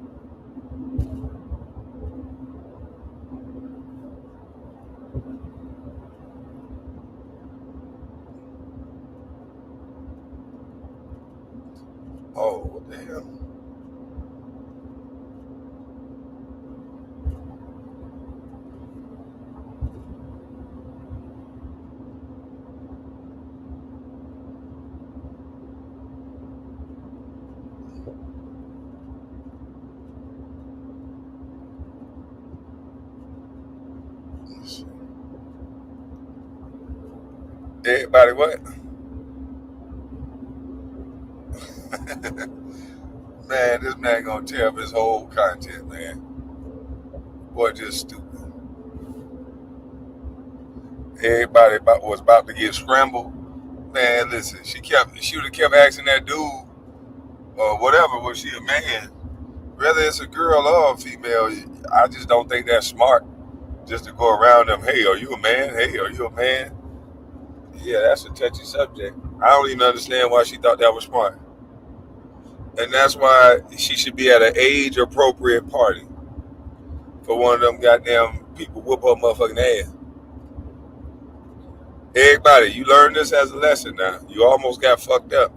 Oh, what the hell? Everybody what? Man, this man gonna tear up his whole content, man. Boy, just stupid. Everybody was about to get scrambled. Man, listen, she would have kept asking that dude or whatever, was she a man? Whether it's a girl or a female, I just don't think that's smart. Just to go around them, hey, are you a man? Hey, are you a man? Yeah, that's a touchy subject. I don't even understand why she thought that was smart. And that's why she should be at an age-appropriate party for one of them goddamn people whoop her motherfucking ass. Everybody, you learn this as a lesson now. You almost got fucked up.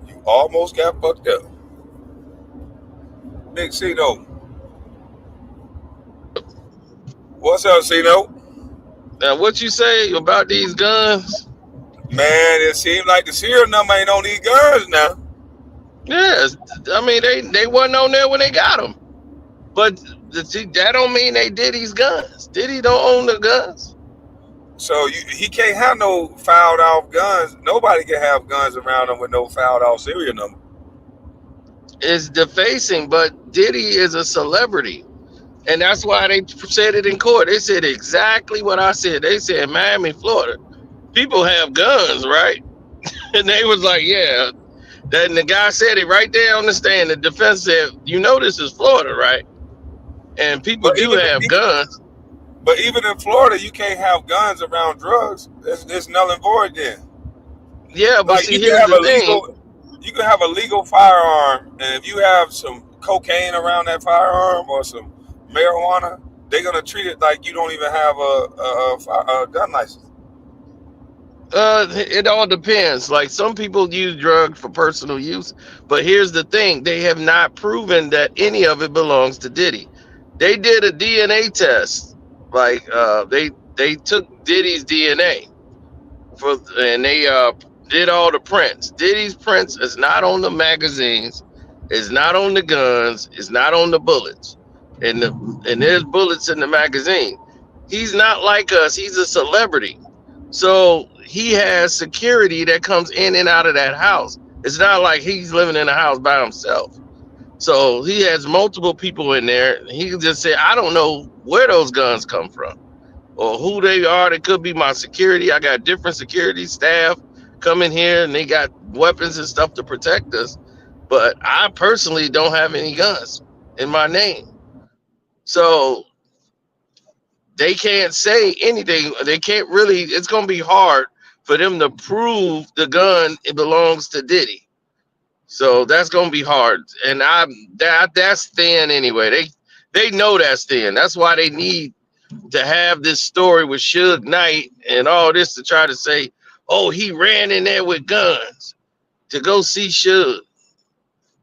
You almost got fucked up. Big Cino. What's up, Cino? Now, what you say about these guns? Man, it seems like the serial number ain't on these guns now. Yes, I mean they wasn't on there when they got them, but that don't mean they did these guns. Diddy don't own the guns, so he can't have no filed off guns. Nobody can have guns around him with no filed off serial number. It's defacing, but Diddy is a celebrity, and that's why they said it in court. They said exactly what I said. They said Miami, Florida, people have guns, right? And they was like, yeah. And the guy said it right there on the stand. The defense said, you know this is Florida, right? And people do have guns. But even in Florida, you can't have guns around drugs. It's null and void then. Yeah, but like see, here's the thing. You can have a legal firearm, and if you have some cocaine around that firearm or some marijuana, they're going to treat it like you don't even have a gun license. It all depends. Like some people use drugs for personal use, but here's the thing: they have not proven that any of it belongs to Diddy. They did a DNA test, like they took Diddy's DNA and they did all the prints. Diddy's prints is not on the magazines, is not on the guns, is not on the bullets, and there's bullets in the magazine. He's not like us. He's a celebrity. So he has security that comes in and out of that house. It's not like he's living in a house by himself. So he has multiple people in there. He can just say, I don't know where those guns come from or who they are. They could be my security. I got different security staff come in here and they got weapons and stuff to protect us. But I personally don't have any guns in my name. So they can't say anything. They can't really, it's going to be hard for them to prove the gun it belongs to Diddy. So that's going to be hard. And that's thin anyway. They know that's thin. That's why they need to have this story with Suge Knight and all this to try to say, oh, he ran in there with guns to go see Suge.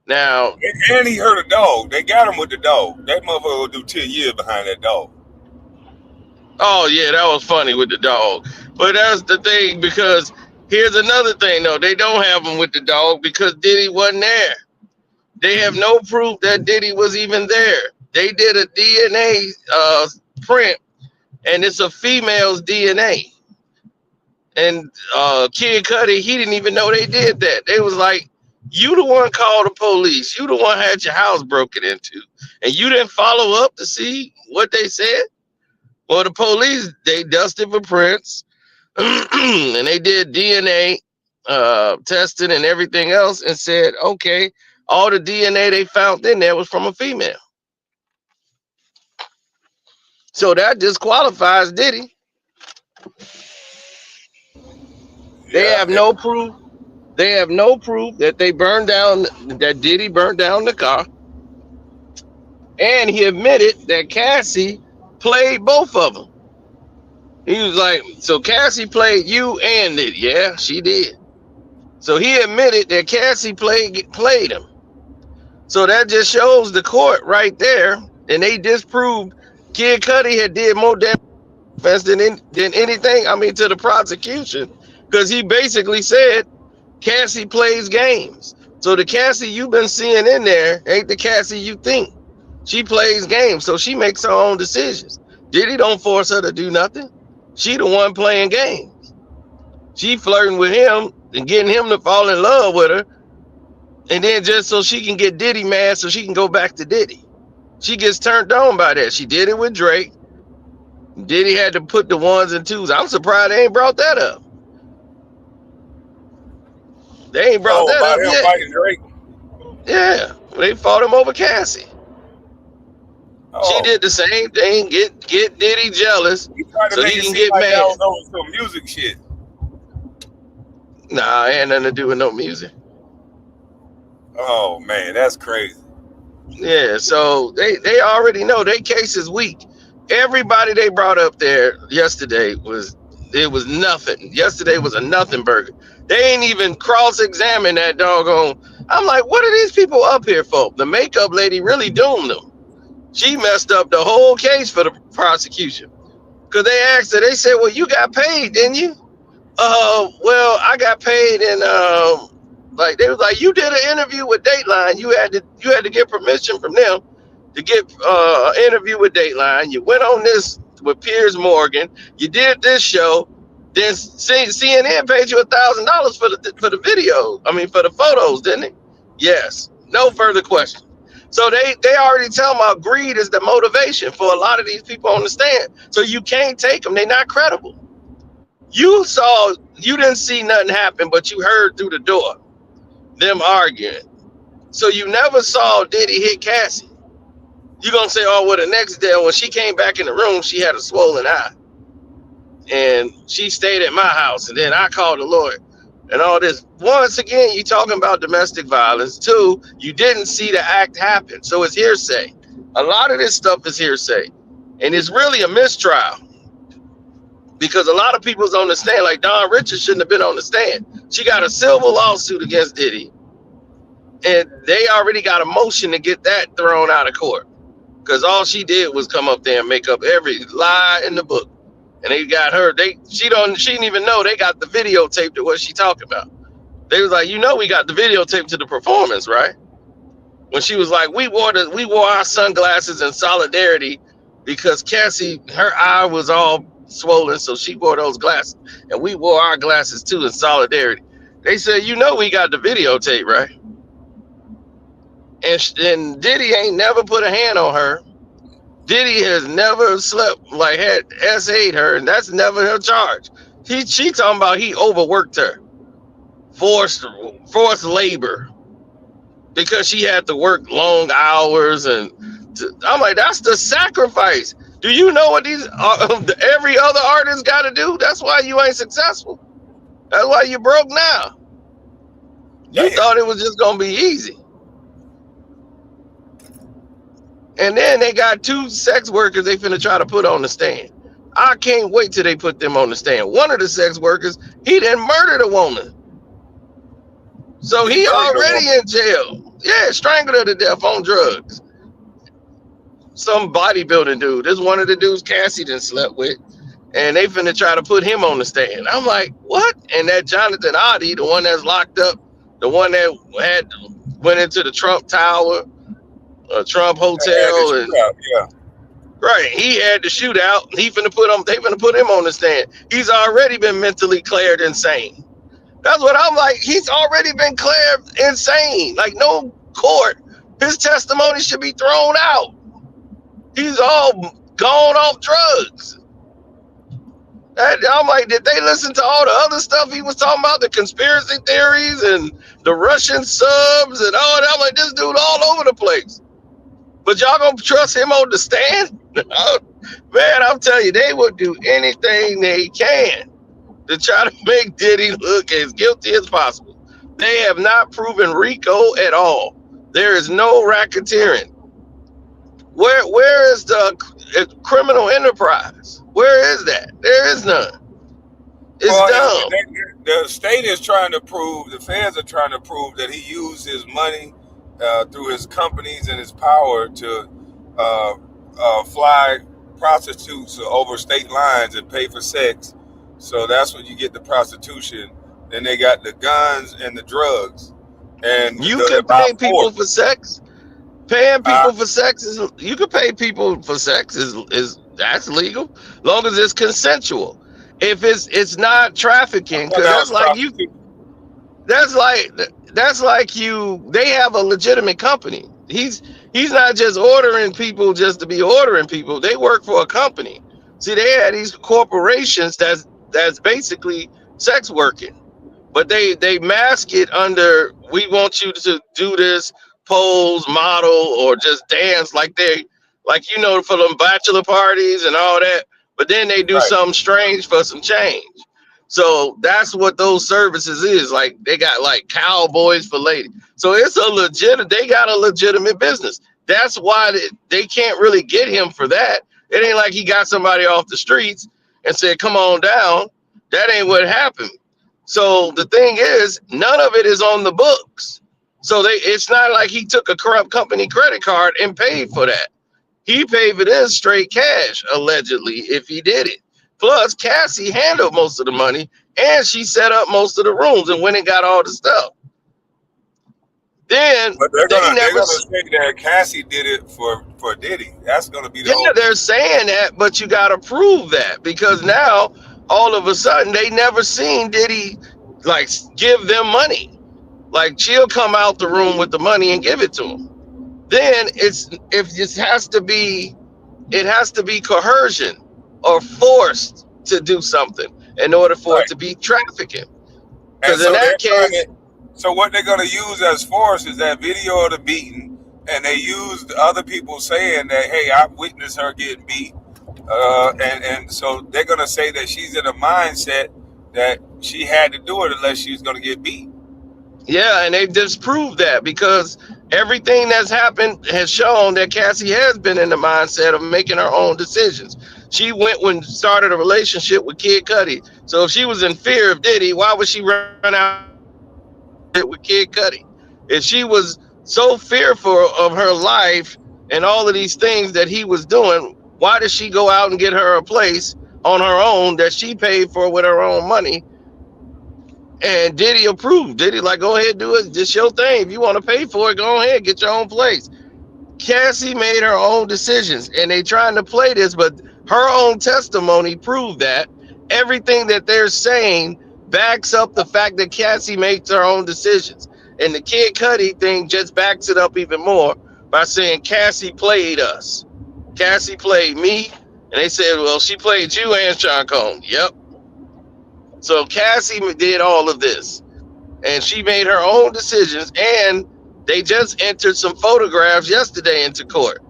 Now, And he hurt a dog. They got him with the dog. That motherfucker will do 10 years behind that dog. oh yeah, that was funny with the dog. But that's the thing, because here's another thing though. They don't have him with the dog because Diddy wasn't there. They have no proof that Diddy was even there. They did a DNA print, and it's a female's DNA. And Kid Cudi, he didn't even know they did that. They was like, you the one called the police. You the one had your house broken into. And you didn't follow up to see what they said? Well, the police, they dusted for prints and they did DNA testing and everything else and said, okay, all the DNA they found in there was from a female. So that disqualifies Diddy. They Yeah. have no proof. They have no proof that they burned down, that Diddy burned down the car. And he admitted that Cassie played both of them. He was like, so Cassie played you and Diddy. Yeah, she did. So he admitted that Cassie played him. So that just shows the court right there. And they disproved Kid Cudi had did more damage than anything, I mean, to the prosecution. Because he basically said, Cassie plays games. So the Cassie you've been seeing in there ain't the Cassie you think. She plays games, so she makes her own decisions. Diddy don't force her to do nothing. She the one playing games. She flirting with him and getting him to fall in love with her. And then just so she can get Diddy mad so she can go back to Diddy. She gets turned on by that. She did it with Drake. Diddy had to put the ones and twos. I'm surprised they ain't brought that up. They ain't brought that about up him yet. fighting Drake. Yeah, they fought him over Cassie. Oh. She did the same thing, get Diddy jealous so he can get like mad. that was over some music shit. Nah, it had nothing to do with no music. Oh man, that's crazy. Yeah, so they already know their case is weak. Everybody they brought up there yesterday was nothing. Yesterday was a nothing burger. They ain't even cross-examine that doggone. I'm like, what are these people up here for? The makeup lady really doomed them. She messed up the whole case for the prosecution. Because they asked her, they said, well, you got paid, didn't you? Well, I got paid, and like they was like, you did an interview with Dateline. You had to get permission from them to get an interview with Dateline. You went on this with Piers Morgan. You did this show. Then CNN paid you $1,000 for the video. I mean, for the photos, didn't it? Yes. No further questions. So they already tell them greed is the motivation for a lot of these people on the stand. So you can't take them. They're not credible. You didn't see nothing happen, but you heard through the door them arguing. So you never saw Diddy hit Cassie. You're going to say, oh, well, the next day when she came back in the room, she had a swollen eye. And she stayed at my house. And then I called the lawyer and all this. Once again, you talking about domestic violence. Two, you didn't see the act happen. So it's hearsay. A lot of this stuff is hearsay. And it's really a mistrial. Because a lot of people's on the stand, like Don Richards shouldn't have been on the stand. She got a civil lawsuit against Diddy. And they already got a motion to get that thrown out of court. Because all she did was come up there and make up every lie in the book. And they got her, she didn't even know they got the videotape to what she talking about. They was like, we got the videotape to the performance, right? When she was like, we wore our sunglasses in solidarity because Cassie, her eye was all swollen, so she wore those glasses. And we wore our glasses too in solidarity. They said, we got the videotape, right? And Diddy ain't never put a hand on her. Diddy has never slept, had SA'd her, and that's never her charge. She talking about he overworked her. forced forced labor because she had to work long hours, and I'm like, that's the sacrifice. Do you know what these every other artist got to do? That's why you ain't successful. That's why you broke now. You Damn. thought it was just gonna be easy, and then they got two sex workers they finna try to put on the stand. I can't wait till they put them on the stand. One of the sex workers, he didn't murder the woman, so He he murdered a already woman. in jail. Yeah, strangled her to death on drugs. Some bodybuilding dude. This one of the dudes Cassie done slept with, and they finna try to put him on the stand. I'm like, what? And that Jonathan Oddie, the one that's locked up, the one that had went into the Trump Tower, Trump Had the Hotel, and shootout. Yeah. right, he had the shootout. He finna put him. They finna put him on the stand. He's already been mentally cleared insane. That's what I'm like. He's already been cleared insane. Like no court, his testimony should be thrown out. He's all gone off drugs. I'm like, did they listen to all the other stuff he was talking about, the conspiracy theories and the Russian subs and all that? I'm like, this dude all over the place. But y'all gonna trust him on the stand? Man, I'm telling you, they will do anything they can to try to make Diddy look as guilty as possible. They have not proven RICO at all. There is no racketeering. Where is the criminal enterprise? Where is that? There is none. It's Well, dumb. the state is trying to prove, the feds are trying to prove that he used his money through his companies and his power to uh, fly prostitutes over state lines and pay for sex. So that's when you get the prostitution. Then they got the guns and the drugs and You the can pay about people for force. sex. Paying Uh, people for sex is you can pay people for sex is that's legal, long as it's consensual. If it's not I trafficking, thought because that was prostitution. that's like that's like you. They have a legitimate company. He's not just ordering people just to be ordering people. They work for a company. See, they had these corporations that's basically sex working, but they mask it under we want you to do this, pose, model, or just dance like they like for them bachelor parties and all that, but then they do Right. something strange for some change. So that's what those services is. Like they got like cowboys for ladies, so it's a legit, they got a legitimate business. That's why they can't really get him for that. It ain't like he got somebody off the streets and said come on down. That ain't what happened. So the thing is, none of it is on the books. So it's not like he took a corrupt company credit card and paid for that. He paid for this straight cash, allegedly, if he did it. Plus, Cassie handled most of the money and she set up most of the rooms and went and got all the stuff. Then But they're they gonna they're never, gonna say that Cassie did it for Diddy. That's gonna be the yeah, whole they're thing. saying that, but you got to prove that because now all of a sudden they never seen Diddy like give them money. Like she'll come out the room with the money and give it to him. Then it has to be coercion or forced to do something in order for it Right. to be trafficking. And Because in so they're that trying to. case, So what they're gonna use as force is that video of the beating, and they used other people saying that, hey, I witnessed her getting beat, and so they're gonna say that she's in a mindset that she had to do it unless she was gonna get beat. yeah, and they disproved that because everything that's happened has shown that Cassie has been in the mindset of making her own decisions. She went when started a relationship with Kid Cudi. So if she was in fear of Diddy, why would she run out with Kid Cudi? If she was so fearful of her life and all of these things that he was doing, why did she go out and get her a place on her own that she paid for with her own money? And Diddy approved. Diddy like, go ahead, do it. Just your thing. If you want to pay for it, go ahead, get your own place. Cassie made her own decisions, and they trying to play this, but her own testimony proved that everything that they're saying backs up the fact that Cassie makes her own decisions. And the Kid Cudi thing just backs it up even more by saying Cassie played us. Cassie played me, and they said, well, she played you and Sean Combs. Yep. So Cassie did all of this. and she made her own decisions. And they just entered some photographs yesterday into court,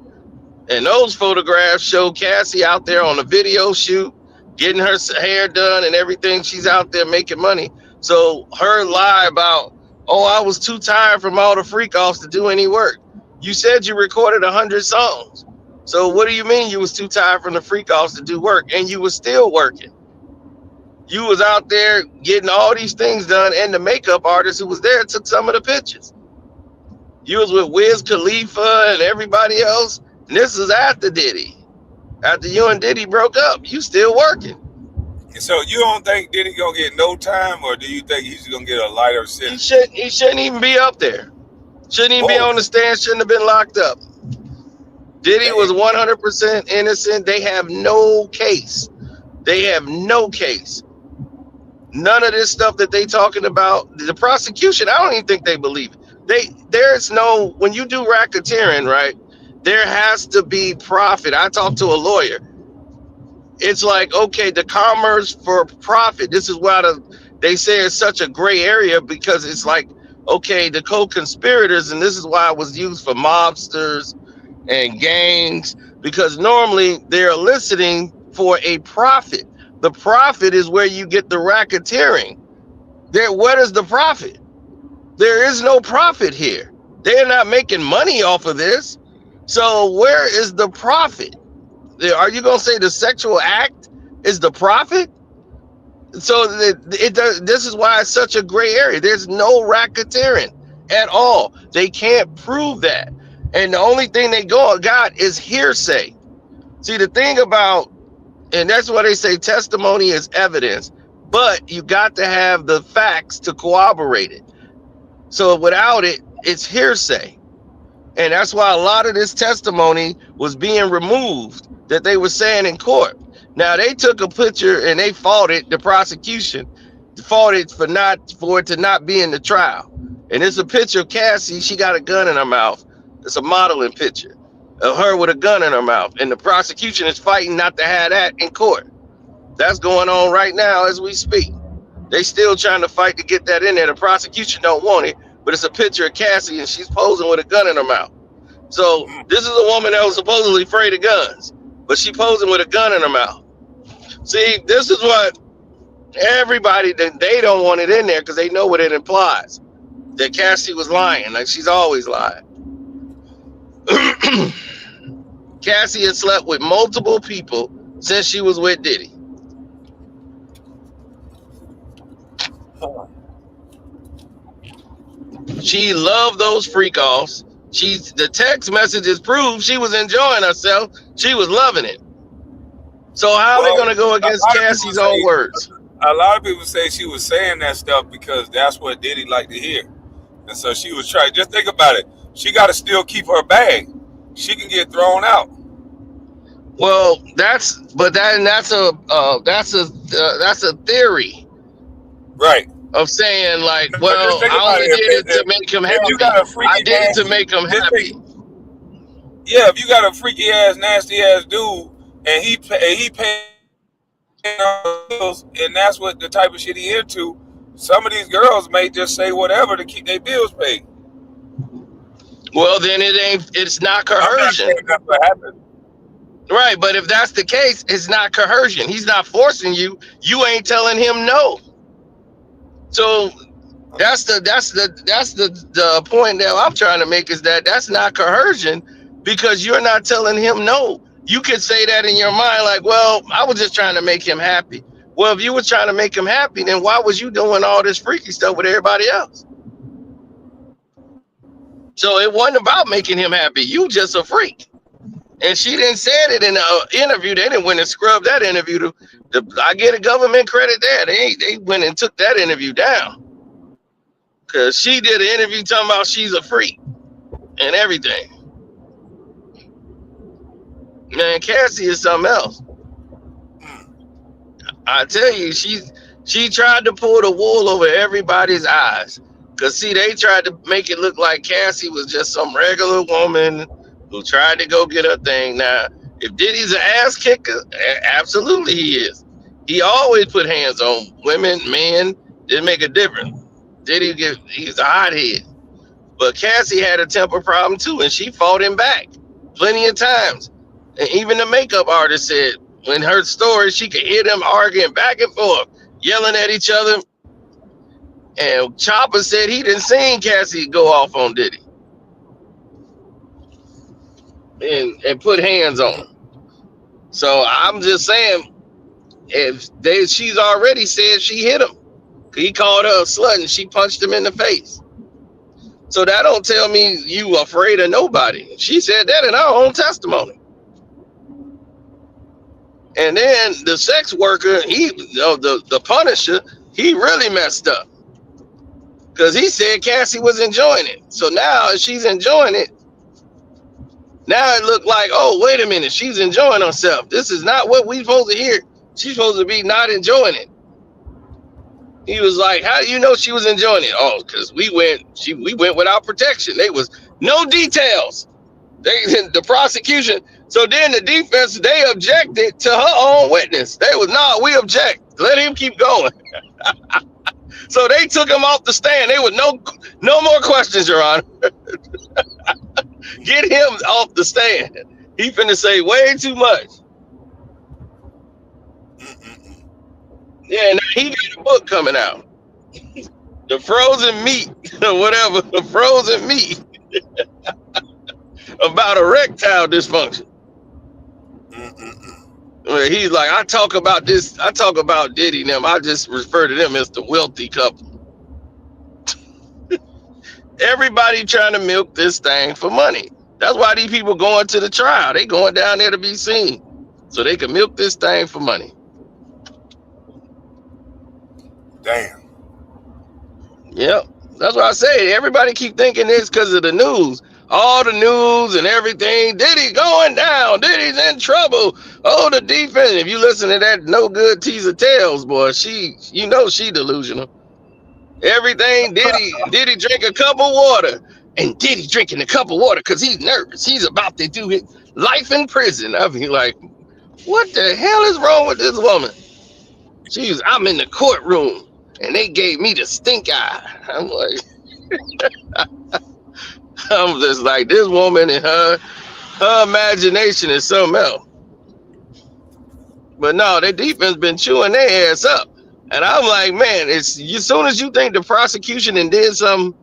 and those photographs show Cassie out there on a video shoot, getting her hair done and everything. She's out there making money. So her lie about, oh, I was too tired from all the freak offs to do any work. You said you recorded 100 songs. So what do you mean you was too tired from the freak offs to do work? And you was still working. You was out there getting all these things done, and the makeup artist who was there took some of the pictures. You was with Wiz Khalifa and everybody else, and this is after Diddy. After you and Diddy broke up, you still working. So you don't think Diddy gonna get no time, or do you think he's gonna get a lighter sentence? He shouldn't even be up there. Shouldn't even be Oh, on the stand. Shouldn't have been locked up. Diddy damn. was 100% innocent. They have no case. They have no case. None of this stuff that they talking about. The prosecution, I don't even think they believe it. There's no, when you do racketeering, right? There has to be profit. I talked to a lawyer. It's like, okay, the commerce for profit. This is why they say it's such a gray area, because it's like, okay, the co-conspirators, and this is why it was used for mobsters and gangs, because normally they're eliciting for a profit. The profit is where you get the racketeering. What is the profit? There is no profit here. They're not making money off of this. So where is the profit? Are you going to say the sexual act is the profit? So this is why it's such a gray area. There's no racketeering at all. They can't prove that. And the only thing they got is hearsay. See, the thing about, and that's why they say testimony is evidence, but you got to have the facts to corroborate it. So without it, it's hearsay. And that's why a lot of this testimony was being removed that they were saying in court. Now they took a picture and they faulted the prosecution, faulted for it to not be in the trial. And it's a picture of Cassie. She got a gun in her mouth. It's a modeling picture of her with a gun in her mouth. And the prosecution is fighting not to have that in court. That's going on right now as we speak. They still trying to fight to get that in there. The prosecution don't want it, but it's a picture of Cassie and she's posing with a gun in her mouth. So this is a woman that was supposedly afraid of guns, but she posing with a gun in her mouth. See, this is what everybody, they don't want it in there because they know what it implies. That Cassie was lying, like she's always lied. Cassie had slept with multiple people since she was with Diddy. She loved those freak offs. The text messages prove she was enjoying herself. She was loving it. So how are they going to go against Cassie's own words? A lot of people say she was saying that stuff because that's what Diddy liked to hear. And so she was trying. Just think about it. She got to still keep her bag. She can get thrown out. Well, that's a theory, right? Of saying like, well, I only did it to make him happy. I did it to make him happy. Yeah, if you got a freaky ass, nasty ass dude, and he pays bills, and that's what the type of shit he into, some of these girls may just say whatever to keep their bills paid. Well, then it's not coercion. Right, but if that's the case, it's not coercion. He's not forcing you. You ain't telling him no. So that's the point that I'm trying to make, is that that's not coercion, because you're not telling him no. You could say that in your mind, like, well, I was just trying to make him happy. Well, if you were trying to make him happy, then why was you doing all this freaky stuff with everybody else? So it wasn't about making him happy. You just a freak. And she didn't say it in the interview. They didn't went and scrubbed that interview. I get a government credit there. They went and took that interview down. Because she did an interview talking about she's a freak and everything. Man, Cassie is something else. I tell you, she tried to pull the wool over everybody's eyes. Because, see, they tried to make it look like Cassie was just some regular woman who tried to go get her thing. Now, if Diddy's an ass kicker, absolutely he is. He always put hands on women, men. Didn't make a difference. he's a hothead. But Cassie had a temper problem too, and she fought him back plenty of times. And even the makeup artist said in her story, she could hear them arguing back and forth, yelling at each other. And Chopper said he didn't seen Cassie go off on Diddy and put hands on him. So I'm just saying, she's already said she hit him. He called her a slut and she punched him in the face. So that don't tell me you afraid of nobody. She said that in her own testimony. And then the sex worker, the Punisher, he really messed up because he said Cassie was enjoying it. So now she's enjoying it. Now it looked like, oh, wait a minute, she's enjoying herself. This is not what we supposed to hear. She's supposed to be not enjoying it. He was like, how do you know she was enjoying it? Oh, because we went without protection. There was no details. The prosecution. So then the defense, they objected to her own witness. They was, no, we object. Let him keep going. So they took him off the stand. There was no more questions, Your Honor. Get him off the stand. He finna say way too much. Yeah, now he got a book coming out. The frozen meat, or whatever, the frozen meat about erectile dysfunction. Where he's like, I talk about Diddy and them. I just refer to them as the wealthy couple. Everybody trying to milk this thing for money. That's why these people going to the trial. They going down there to be seen. So they can milk this thing for money. Damn. Yep. That's what I say. Everybody keep thinking this because of the news. All the news and everything. Diddy going down. Diddy's in trouble. Oh, the defense. If you listen to that no good teaser tales, boy, she delusional. Everything Diddy drink a cup of water. And Diddy drinking a cup of water because he's nervous. He's about to do his life in prison. I mean, like, what the hell is wrong with this woman? I'm in the courtroom and they gave me the stink eye. I'm like, I'm just like, this woman and her imagination is something else. But no, their defense been chewing their ass up. And I'm like, man, as soon as you think the prosecution and did something,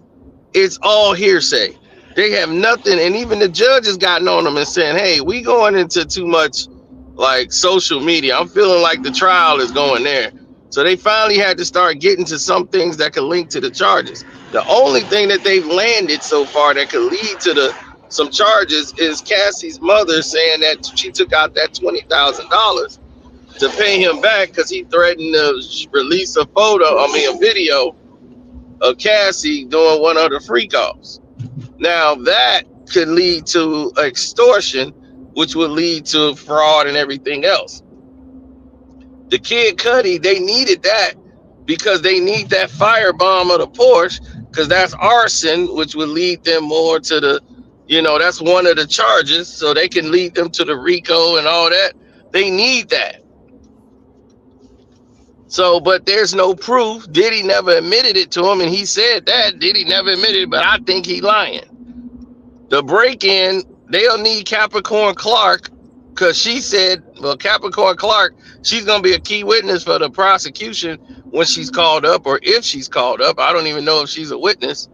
it's all hearsay. They have nothing. And even the judge has gotten on them and saying, hey, we going into too much like social media. I'm feeling like the trial is going there. So they finally had to start getting to some things that could link to the charges. The only thing that they've landed so far that could lead to some charges is Cassie's mother saying that she took out that $20,000 to pay him back because he threatened to release a video of Cassie doing one of the FreakOffs. Now that could lead to extortion, which would lead to fraud and everything else. The Kid Cudi, they needed that because they need that firebomb of the Porsche because that's arson, which would lead them more to the, that's one of the charges. So they can lead them to the RICO and all that. They need that. So, but there's no proof. Diddy never admitted it to him, and he said that. Diddy never admitted it, but I think he's lying. The break-in, they'll need Capricorn Clark, because she said, well, Capricorn Clark, she's going to be a key witness for the prosecution when she's called up, or if she's called up. I don't even know if she's a witness.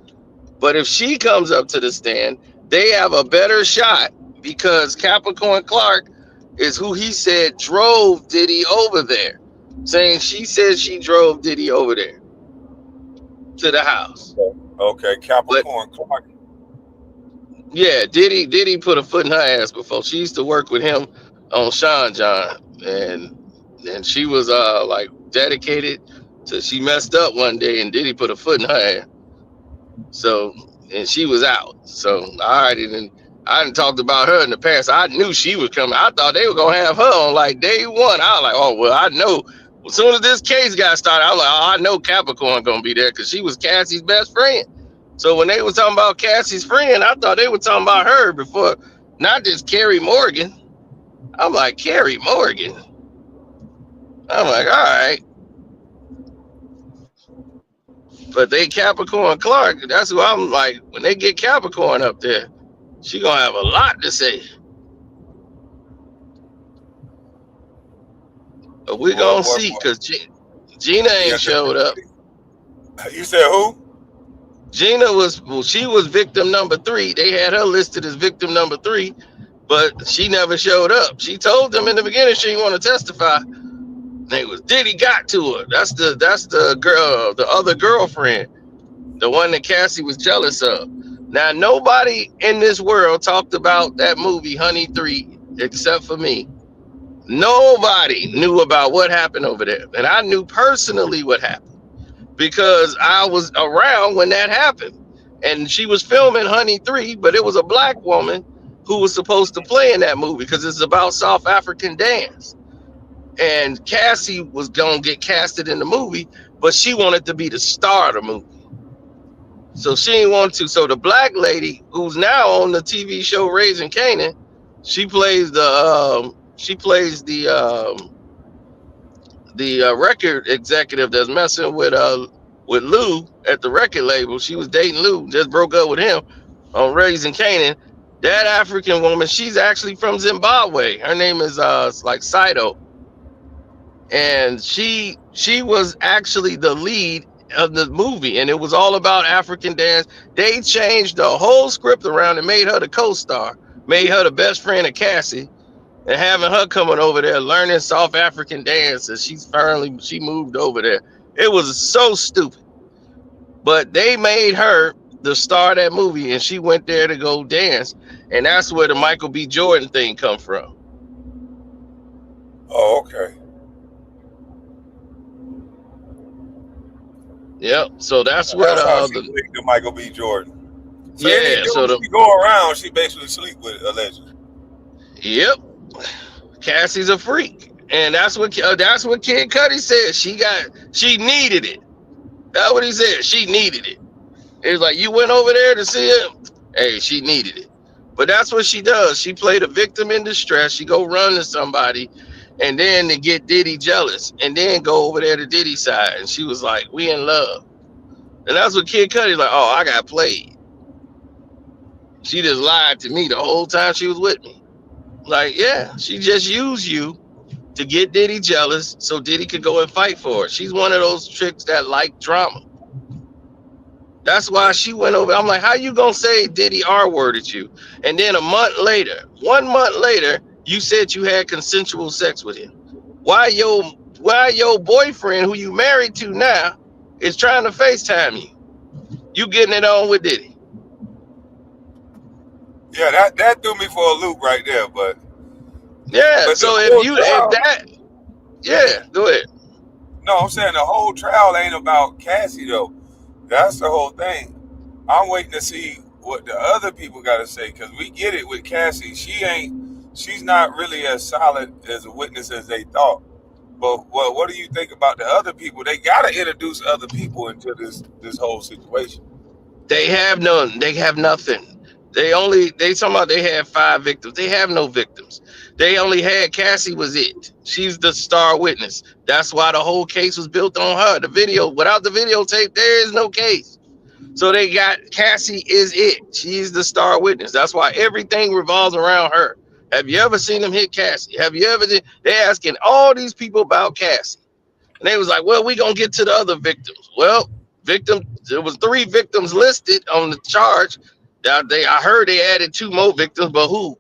But if she comes up to the stand, they have a better shot, because Capricorn Clark is who he said drove Diddy over there. Saying she said she drove Diddy over there to the house. Okay, Capricorn Clark. Yeah, Diddy put a foot in her ass before. She used to work with him on Sean John, and she was like dedicated to. She messed up one day, and Diddy put a foot in her ass. So, and she was out. So I hadn't talked about her in the past. I knew she was coming. I thought they were gonna have her on like day one. I was like, oh well, I know. As soon as this case got started, I was like, oh, I know Capricorn gonna be there because she was Cassie's best friend. So when they were talking about Cassie's friend, I thought they were talking about her before, not just Carrie Morgan. I'm like, Carrie Morgan. I'm like, all right. But they Capricorn Clark, that's who I'm like. When they get Capricorn up there, she gonna have a lot to say. But we Boy, gonna boy, see, boy. cause Gina Yeah, ain't showed up. you said who? Gina she was victim number 3. They had her listed as victim number 3, but she never showed up. She told them in the beginning she didn't want to testify. They was Diddy got to her. That's the girl, the other girlfriend, the one that Cassie was jealous of. Now nobody in this world talked about that movie Honey 3 except for me. Nobody knew about what happened over there, and I knew personally what happened because I was around when that happened. And she was filming Honey 3, but it was a black woman who was supposed to play in that movie because it's about South African dance. And Cassie was gonna get casted in the movie, but she wanted to be the star of the movie. So she didn't want to. So the black lady who's now on the TV show Raising Canaan, she plays the record executive that's messing with Lou at the record label. She was dating Lou, just broke up with him on Raising Canaan. That African woman, she's actually from Zimbabwe. Her name is like Saito, and she was actually the lead of the movie, and it was all about African dance. They changed the whole script around and made her the co-star, made her the best friend of Cassie, and having her coming over there learning South African dance, and she moved over there. It was so stupid, but they made her the star of that movie, and she went there to go dance, and that's where the Michael B. Jordan thing come from. Oh, okay. Yep. So that's what That's how she linked to Michael B. Jordan. So any dude she go around, she basically sleep with allegedly. Yep. Cassie's a freak, and that's what Kid Cudi said. She needed it. That's what he said. She needed it. It was like, you went over there to see him. Hey, she needed it. But that's what she does. She played a victim in distress. She go run to somebody, and then to get Diddy jealous, and then go over there to Diddy's side. And she was like, we in love. And that's what Kid Cudi like, oh, I got played. She just lied to me the whole time she was with me. Like, yeah, she just used you to get Diddy jealous so Diddy could go and fight for her. She's one of those chicks that like drama. That's why she went over. I'm like, how you gonna say Diddy R-worded you? And then 1 month later, you said you had consensual sex with him. Why your boyfriend, who you married to now, is trying to FaceTime you? You getting it on with Diddy? Yeah, that threw me for a loop right there, but yeah. But so go ahead. No, I'm saying the whole trial ain't about Cassie though. That's the whole thing. I'm waiting to see what the other people got to say, because we get it with Cassie. She's not really as solid as a witness as they thought. But what do you think about the other people? They got to introduce other people into this whole situation. They have none. They have nothing. They talking about they had 5 victims. They have no victims. They only had Cassie was it. She's the star witness. That's why the whole case was built on her. The video, without the videotape, there is no case. So they got Cassie is it. She's the star witness. That's why everything revolves around her. Have you ever seen them hit Cassie? Have you ever? They're asking all these people about Cassie. And they was like, well, we gonna get to the other victims. Well, there was 3 victims listed on the charge. I heard they added 2 more victims, but who?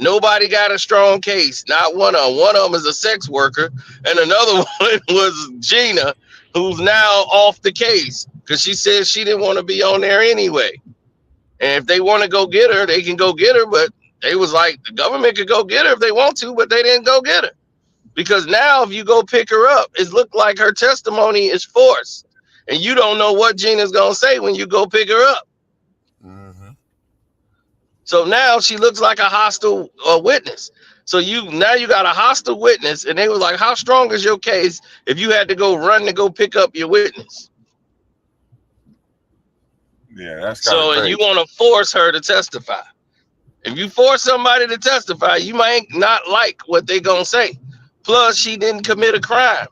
Nobody got a strong case. Not one of them. One of them is a sex worker, and another one was Gina, who's now off the case because she said she didn't want to be on there anyway. And if they want to go get her, they can go get her. But they was like, the government could go get her if they want to, but they didn't go get her. Because now if you go pick her up, it looked like her testimony is forced. And you don't know what Gina's going to say when you go pick her up. Mm-hmm. So now she looks like a hostile witness. So you got a hostile witness, and they were like, how strong is your case if you had to go run to go pick up your witness? Yeah, that's so crazy. And you want to force her to testify. If you force somebody to testify, you might not like what they gonna say. Plus, she didn't commit a crime.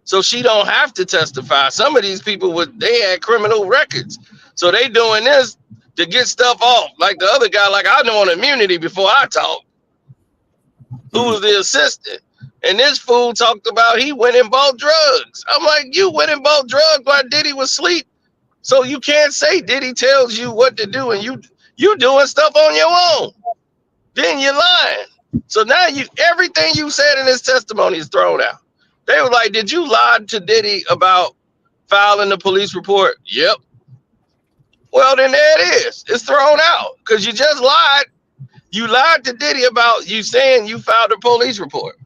So she don't have to testify. Some of these people they had criminal records. So they doing this to get stuff off. Like the other guy, like I know on immunity before I talk, who was the assistant. And this fool talked about he went and bought drugs. I'm like, you went and bought drugs while Diddy was asleep. So you can't say Diddy tells you what to do and you doing stuff on your own. Then you're lying. So now everything you said in this testimony is thrown out. They were like, did you lie to Diddy about filing the police report? Yep. Well, then there it is. It's thrown out because you just lied. You lied to Diddy about you saying you filed a police report.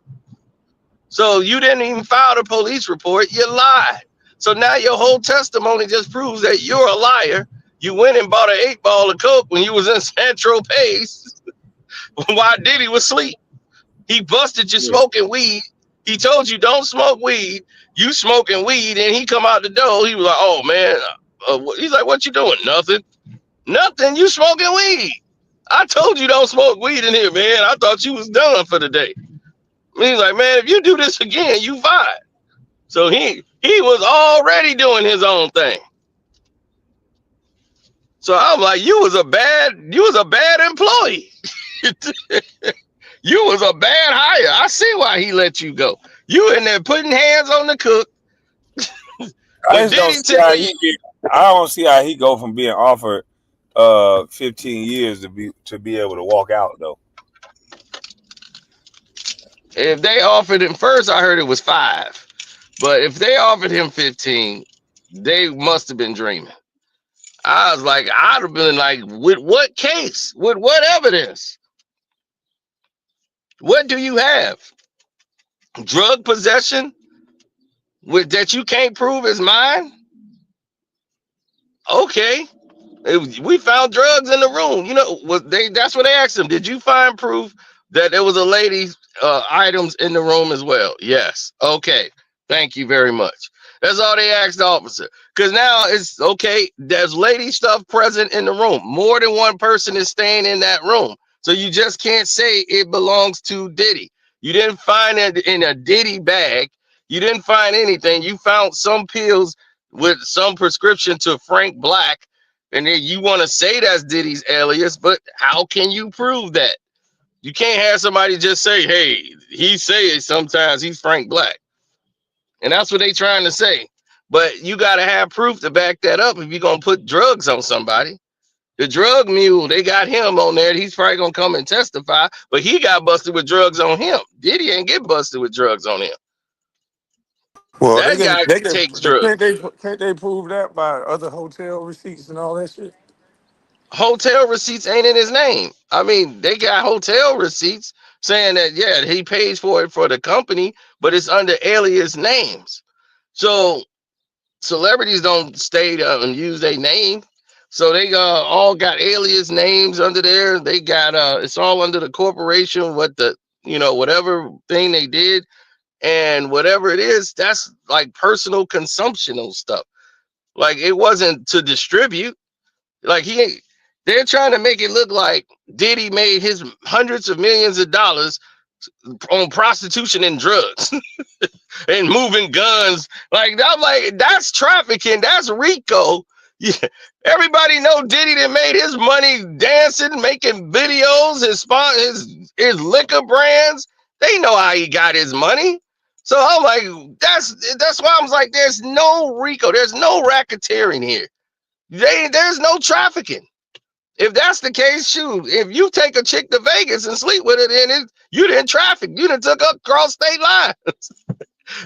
So you didn't even file the police report. You lied. So now your whole testimony just proves that you're a liar. You went and bought an 8-ball of coke when you was in Central Pace while Diddy was asleep. He busted you smoking weed. He told you don't smoke weed. You smoking weed, and he come out the door. He was like, "Oh man," he's like, "What you doing? Nothing. Nothing. You smoking weed. I told you don't smoke weed in here, man. I thought you was done for the day." He's like, "Man, if you do this again, you fired." So he was already doing his own thing. So I'm like, you was a bad employee. You was a bad hire. I see why he let you go. You in there putting hands on the cook. I don't see how he go from being offered 15 years to be able to walk out though. If they offered him first, I heard it was 5. But if they offered him 15, they must have been dreaming. I was like, I'd have been like, with what case? With what evidence? What do you have? Drug possession that you can't prove is mine? Okay. We found drugs in the room. You know, that's what they asked him. Did you find proof that there was a lady's items in the room as well? Yes. Okay. Thank you very much. That's all they asked the officer. Because now it's okay. There's lady stuff present in the room. More than one person is staying in that room. So you just can't say it belongs to Diddy. You didn't find it in a Diddy bag. You didn't find anything. You found some pills with some prescription to Frank Black. And then you want to say that's Diddy's alias, but how can you prove that? You can't have somebody just say, hey, he say it sometimes he's Frank Black. And that's what they trying to say. But you got to have proof to back that up if you're going to put drugs on somebody. The drug mule, they got him on there. He's probably going to come and testify, but he got busted with drugs on him. Diddy ain't get busted with drugs on him. Well, that guy takes drugs. Can't they prove that by other hotel receipts and all that shit? Hotel receipts ain't in his name. I mean, they got hotel receipts saying that, yeah, he pays for it for the company, but it's under alias names. So celebrities don't stay and use their name. So they all got alias names under there. They got it's all under the corporation, whatever thing they did. And whatever it is, that's like personal consumptional stuff. Like it wasn't to distribute. Like they're trying to make it look like Diddy made his hundreds of millions of dollars on prostitution and drugs and moving guns. Like I'm like, that's trafficking. That's RICO. Yeah. Everybody know Diddy that made his money dancing, making videos, his liquor brands. They know how he got his money. So I'm like, that's why I was like, there's no RICO, there's no racketeering here. There's no trafficking. If that's the case, shoot, if you take a chick to Vegas and sleep with her, then you didn't traffic. You done took up cross state lines.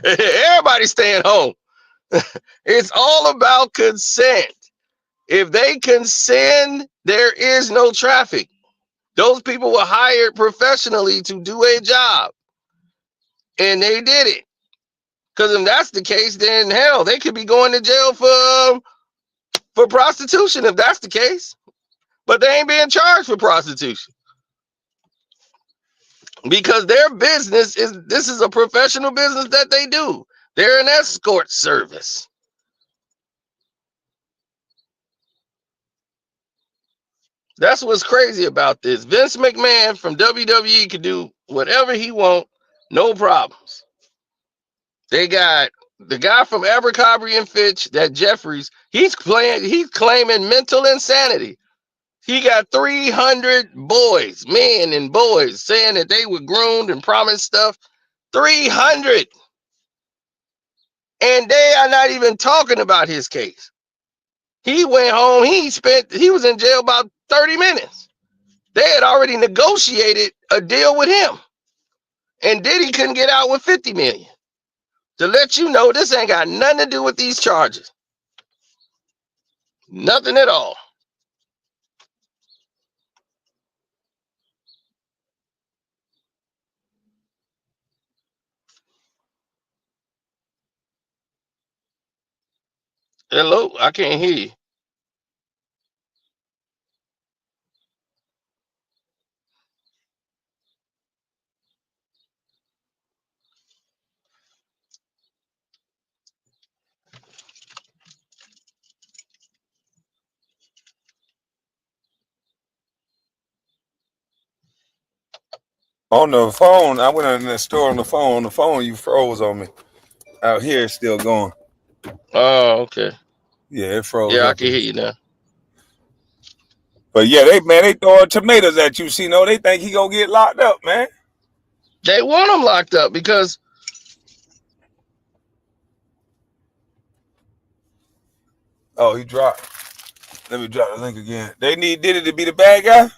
Everybody's staying home. It's all about consent. If they consent, there is no traffic. Those people were hired professionally to do a job. And they did it. Because if that's the case, then hell, they could be going to jail for prostitution if that's the case. But they ain't being charged for prostitution. Because their business this is a professional business that they do. They're an escort service. That's what's crazy about this. Vince McMahon from WWE can do whatever he wants, no problems. They got The guy from Abercrombie and Fitch, that Jeffries, he's claiming mental insanity. He got 300 boys, men and boys, saying that they were groomed and promised stuff. 300. And they are not even talking about his case. He went home, he was in jail about 30 minutes. They had already negotiated a deal with him. And Diddy couldn't get out with 50 million. To let you know, this ain't got nothing to do with these charges. Nothing at all. Hello, I can't hear you. On the phone, I went in the store on the phone. On the phone, you froze on me. Out here, it's still going. Oh, okay. Yeah, it froze Yeah, I up. can hear you now. But yeah, they throwing tomatoes at you. See, no, they think he gonna get locked up, man. They want him locked up because Oh, he dropped. Let me drop the link again. They need Diddy to be the bad guy.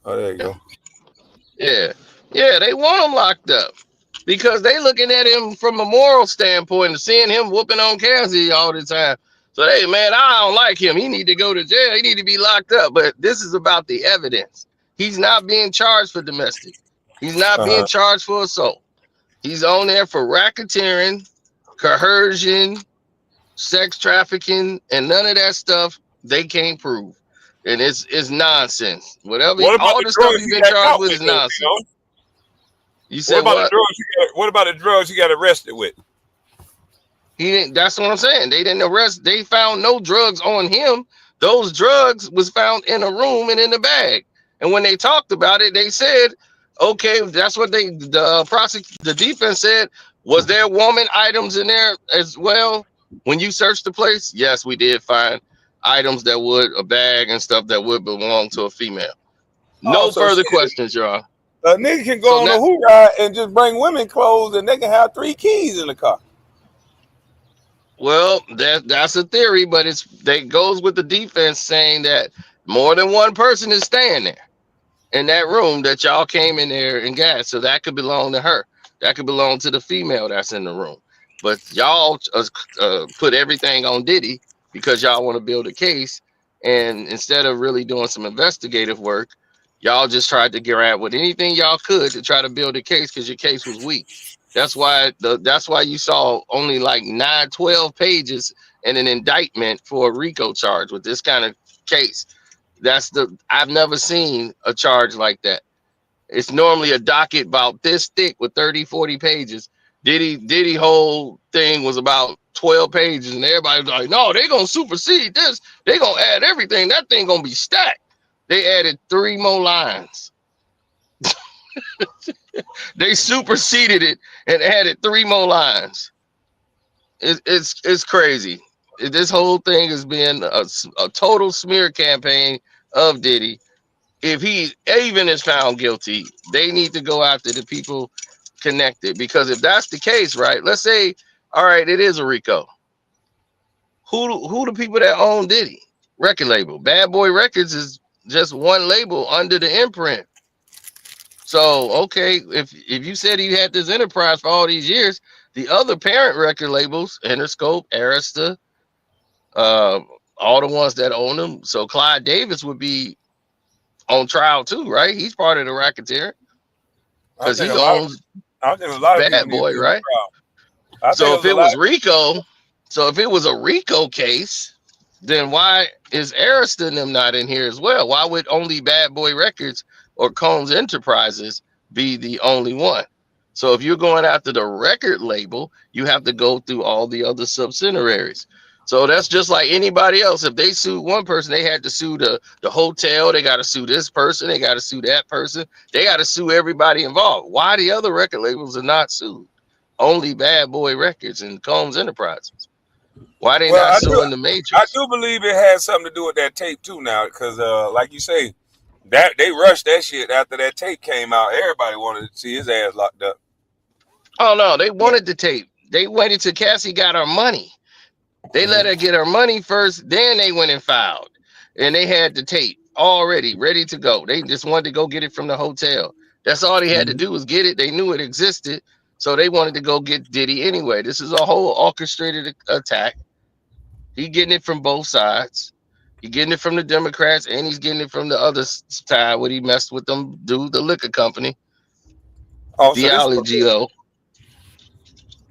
Oh, there you go. yeah, they want him locked up because they looking at him from a moral standpoint and seeing him whooping on Cassie all the time. So, hey, man, I don't like him. He need to go to jail. He need to be locked up. But this is about the evidence. He's not being charged for domestic. He's not being charged for assault. He's on there for racketeering, coercion, sex trafficking, and none of that stuff they can't prove. And it's nonsense. Whatever, What about all the the stuff drugs he's he been got charged caught with with, is though? nonsense. You What said about the what? drugs? What about the drugs he got arrested with? He didn't. That's what I'm saying. They didn't arrest. They found no drugs on him. Those drugs was found in a room and in a bag. And when they talked about it, they said, "Okay, that's what the defense said. Was there woman items in there as well? When you searched the place, yes, we did find items that would a bag and stuff that would belong to a female. Oh, No so further shit. questions, y'all. A nigga can So go on now, a hoorah and just bring women clothes, and they can have 3 keys in the car. well, that's a theory, but that goes with the defense saying that more than one person is staying there in that room that y'all came in there and got. So that could belong to her. That could belong to the female that's in the room. But y'all put everything on Diddy because y'all want to build a case. And instead of really doing some investigative work, y'all just tried to grab with anything y'all could to try to build a case because your case was weak. That's why you saw only like 12 pages in an indictment for a RICO charge with this kind of case. I've never seen a charge like that. It's normally a docket about this thick with 30, 40 pages. Diddy whole thing was about 12 pages, and everybody's like, no, they're gonna supersede this. They're gonna add everything. That thing gonna be stacked. They added 3 more lines. They superseded it and added 3 more lines. It's crazy. This whole thing has been a total smear campaign of Diddy. If he even is found guilty, they need to go after the people connected. Because if that's the case, right? Let's say, all right, it is a RICO. Who the people that own Diddy? Record label. Bad Boy Records is just one label under the imprint. So okay, if you said he had this enterprise for all these years, the other parent record labels, Interscope, Arista, all the ones that own them. So Clyde Davis would be on trial too, right? He's part of the racketeer I because think he a lot of owns people Bad need to Boy, be on right? trial. I think So it if was a it lot. was RICO, so if it was a RICO case, then why is Arista and them not in here as well? Why would only Bad Boy Records or Combs Enterprises be the only one? So if you're going after the record label, you have to go through all the other subsidiaries. So that's just like anybody else. If they sued one person, they had to sue the hotel. They got to sue this person. They got to sue that person. They got to sue everybody involved. Why the other record labels are not sued? Only Bad Boy Records and Combs Enterprises. Why they Well, not I do. suing the I majors? do believe it has something to do with that tape too now, because like you say, that they rushed that shit after that tape came out. Everybody wanted to see his ass locked up. Oh no, they wanted the tape. They waited till Cassie got her money. They let her get her money first, then they went and filed. And they had the tape already ready to go. They just wanted to go get it from the hotel. That's all they had to do was get it. They knew it existed. So they wanted to go get Diddy anyway. This is a whole orchestrated attack. He getting it from both sides. He getting it from the Democrats and he's getting it from the other side where he messed with them, the liquor company, Oh, so this for real. Diageo.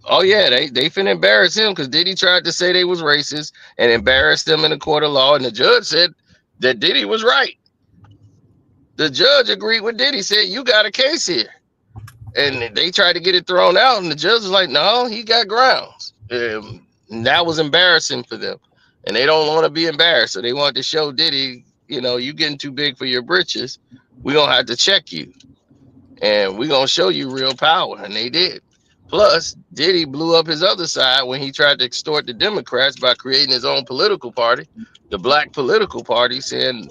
Oh yeah, they finna embarrass him because Diddy tried to say they was racist and embarrassed them in the court of law, and the judge said that Diddy was right. The judge agreed with Diddy, said you got a case here, and they tried to get it thrown out, and the judge was like, no, he got grounds. And that was embarrassing for them, and they don't want to be embarrassed, so they wanted to show Diddy, you getting too big for your britches. We gonna have to check you, and we gonna show you real power, and they did. Plus, Diddy blew up his other side when he tried to extort the Democrats by creating his own political party, the Black Political Party, saying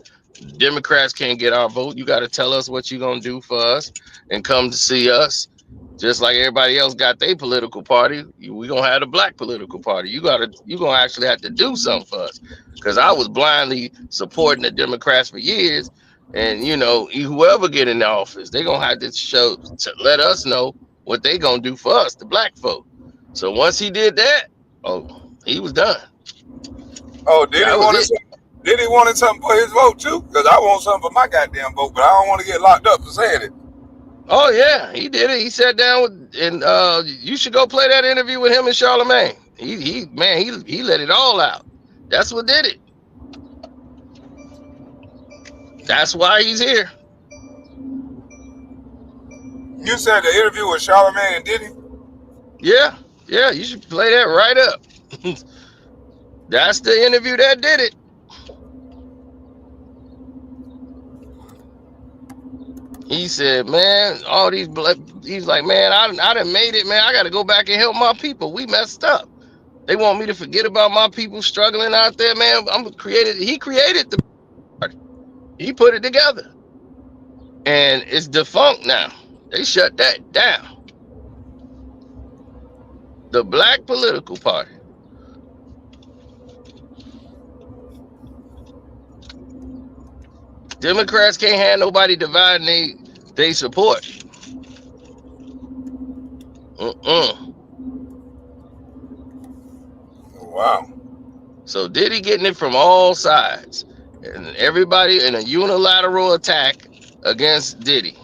Democrats can't get our vote. You got to tell us what you're going to do for us and come to see us. Just like everybody else got their political party, we going to have a Black Political Party. You're going to actually have to do something for us. Because I was blindly supporting the Democrats for years. And, whoever get in the office, they're going to have to let us know what they gonna do for us, the black folk. So once he did that, he was done. Oh, did he That was wanted it. something? Did he wanted something for his vote too? Because I want something for my goddamn vote, but I don't want to get locked up for saying it. Oh yeah, he did it. He sat down with, and you should go play that interview with him and Charlemagne. He let it all out. That's what did it. That's why he's here. You said the interview with Charlemagne and Diddy? Yeah, you should play that right up. That's the interview that did it. He said, man, all these he's like, man, I done made it, man. I got to go back and help my people. We messed up. They want me to forget about my people struggling out there, man. He created the party. He put it together. And it's defunct now. They shut that down. The Black Political Party. Democrats can't have nobody dividing they support. Wow. So Diddy getting it from all sides. And everybody in a unilateral attack against Diddy.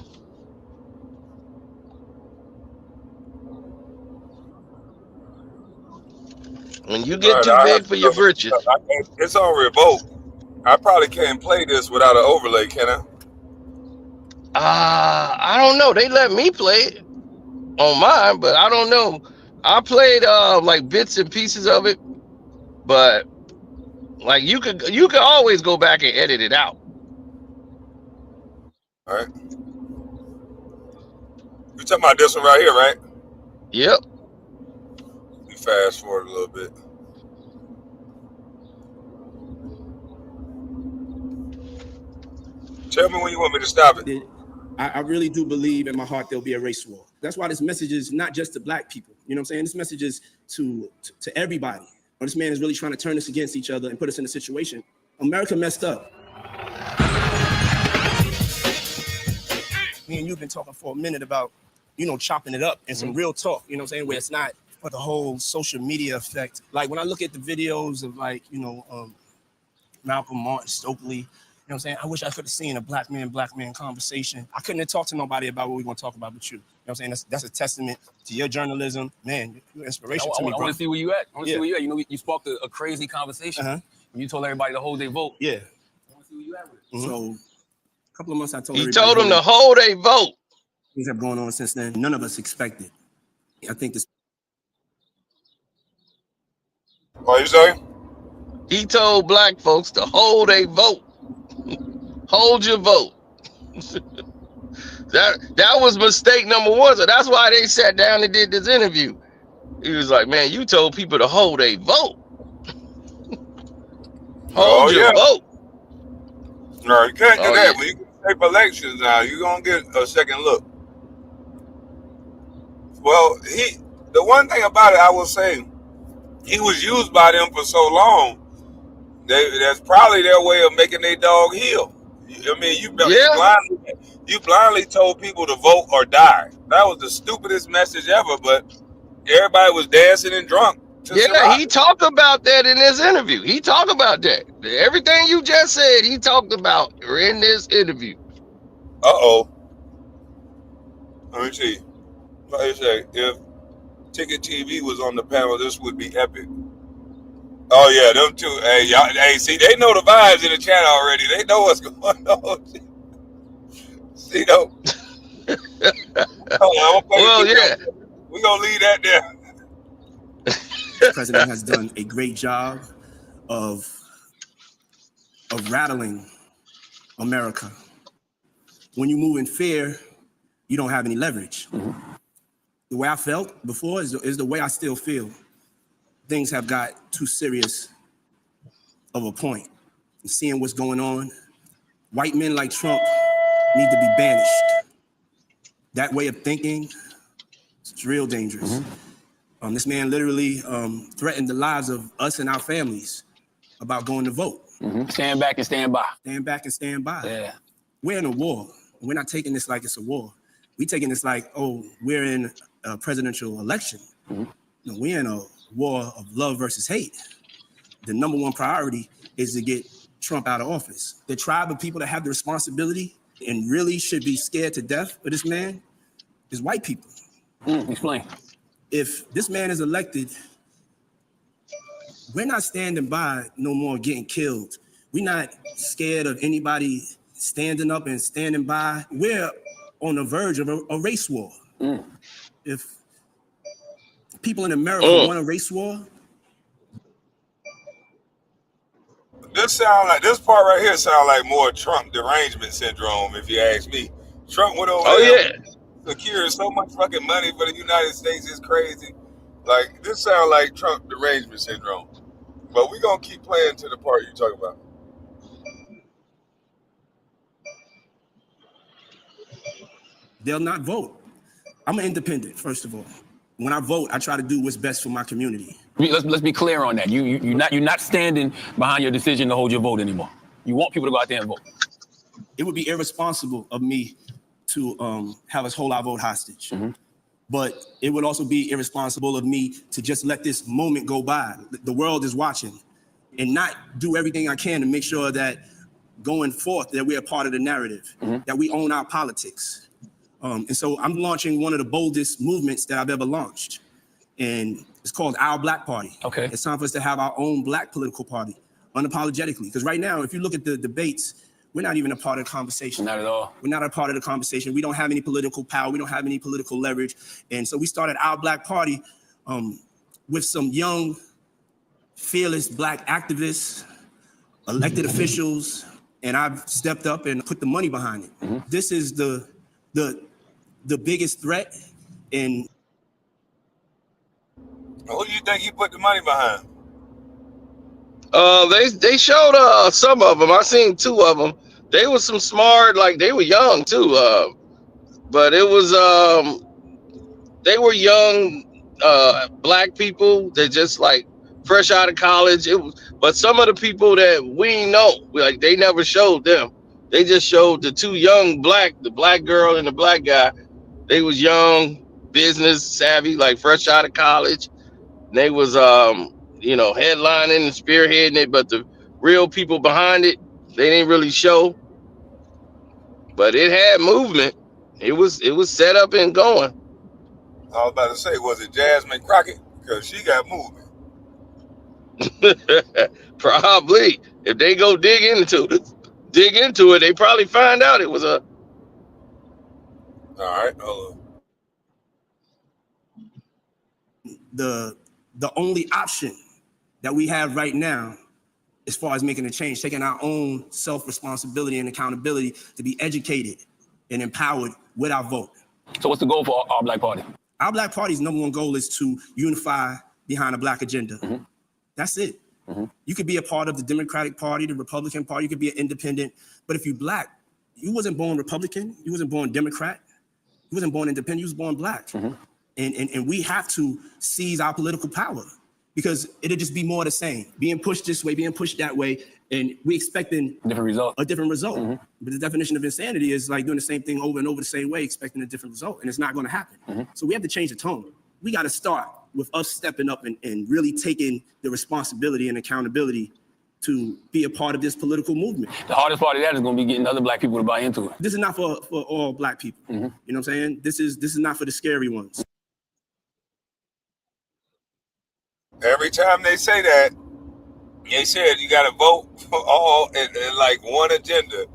When you get All right, too I have big to for your britches. It's on revoke. I probably can't play this without an overlay, can I? I don't know. They let me play it on mine, but I don't know. I played like bits and pieces of it, but like you could always go back and edit it out. All right. You talking about this one right here, right? Yep. You fast forward a little bit. Tell me when you want me to stop it. I really do believe in my heart there'll be a race war. That's why this message is not just to black people. You know what I'm saying? This message is to everybody. Or this man is really trying to turn us against each other and put us in a situation. America messed up. Me and you've been talking for a minute about, chopping it up and some real talk, you know what I'm saying? Where it's not for the whole social media effect. Like when I look at the videos of Malcolm, Martin, Stokely, you know what I'm saying? I wish I could have seen a black man conversation. I couldn't have talked to nobody about what we're going to talk about with you. You know what I'm saying? That's a testament to your journalism. Man, you're inspiration to me, I want to see where you at. You sparked a crazy conversation. When you told everybody to hold their vote. Yeah. I want to see where you at with it. So a couple of months I told He told them to hold their vote. Things have gone on since then. None of us expected. I think this. What are you saying? He told black folks to hold a vote. Hold your vote. That was mistake number one. So that's why they sat down and did this interview. He was like, man, you told people to hold a vote. Hold Oh your yeah. vote. No, you can't do Oh that. yeah. When you tape elections now, you're gonna get a second look. Well, the one thing about it, I will say, he was used by them for so long. That's probably their way of making their dog heal. I mean, Yeah. you blindly told people to vote or die. That was the stupidest message ever. But everybody was dancing and drunk to Yeah, Ciroc. he talked about that in this interview. He talked about that. Everything you just said, he talked about in this interview. Uh-oh. Let me see. Like I say, if Ticket TV was on the panel, this would be epic. Oh yeah, them two. Hey, y'all. Hey, see, they know the vibes in the chat already. They know what's going on. See, though. Hold on, I'm gonna play the Well, video. yeah. We gonna leave that there. The president has done a great job of rattling America. When you move in fear, you don't have any leverage. The way I felt before is the way I still feel. Things have got too serious of a point. Seeing what's going on, white men like Trump need to be banished. That way of thinking, it's real dangerous. This man literally threatened the lives of us and our families about going to vote. Stand back and stand by. Stand back and stand by. Yeah. We're in a war. We're not taking this like it's a war. We're taking this like, oh, we're in a presidential election. No, we're in a war of love versus hate. The number one priority is to get Trump out of office. The tribe of people that have the responsibility and really should be scared to death of this man is white people. Explain. If this man is elected, we're not standing by no more getting killed. We're not scared of anybody standing up and standing by. We're on the verge of a race war. If people in America want a race war, This part right here sound like more Trump derangement syndrome, if you ask me. Trump went over there, secured so much fucking money for the United States, it's crazy. Like, this sound like Trump derangement syndrome. But we gonna keep playing to the part you talking about. they'll not vote. I'm an independent, first of all. When I vote, I try to do what's best for my community. Let's be clear on that. You're not standing behind your decision to hold your vote anymore. You want people to go out there and vote. It would be irresponsible of me to have us hold our vote hostage. But it would also be irresponsible of me to just let this moment go by. The world is watching, and not do everything I can to make sure that going forth that we're a part of the narrative, that we own our politics. And so I'm launching one of the boldest movements that I've ever launched. And it's called Our Black Party. Okay. It's time for us to have our own black political party, unapologetically. Because right now, if you look at the debates, we're not even a part of the conversation. Not at all. We're not a part of the conversation. We don't have any political power. We don't have any political leverage. And so we started Our Black Party with some young, fearless black activists, elected officials, and I've stepped up and put the money behind it. This is the biggest threat. And who do you think you put the money behind? They showed some of them. I seen two of them. They were some smart, like they were young too. But it was they were young black people that just like fresh out of college. But some of the people that we know, like they never showed them. They just showed the two young the black girl and the black guy. They was young, business savvy, like fresh out of college. They was headlining and spearheading it, but the real people behind it, they didn't really show. But it had movement. It was set up and going. I was about to say, was it Jasmine Crockett? Because she got movement. Probably. If they go dig into it, they probably find out it was a. All right, hold on. The only option that we have right now as far as making a change, taking our own self-responsibility and accountability to be educated and empowered with our vote. So what's the goal for our Black Party? Our Black Party's number one goal is to unify behind a Black agenda. Mm-hmm. That's it. Mm-hmm. You could be a part of the Democratic Party, the Republican Party, you could be an independent, but if you're Black, you wasn't born Republican, you wasn't born Democrat, you wasn't born independent, you was born Black. Mm-hmm. And we have to seize our political power because it'll just be more of the same, being pushed this way, being pushed that way, and we expecting a different result. Mm-hmm. But the definition of insanity is like doing the same thing over and over the same way, expecting a different result, and it's not going to happen. Mm-hmm. So we have to change the tone. We got to start with us stepping up and really taking the responsibility and accountability to be a part of this political movement. The hardest part of that is going to be getting other Black people to buy into it. This is not for all Black people. Mm-hmm. You know what I'm saying? This is not for the scary ones. Every time they say that, they said you got to vote for all and like one agenda.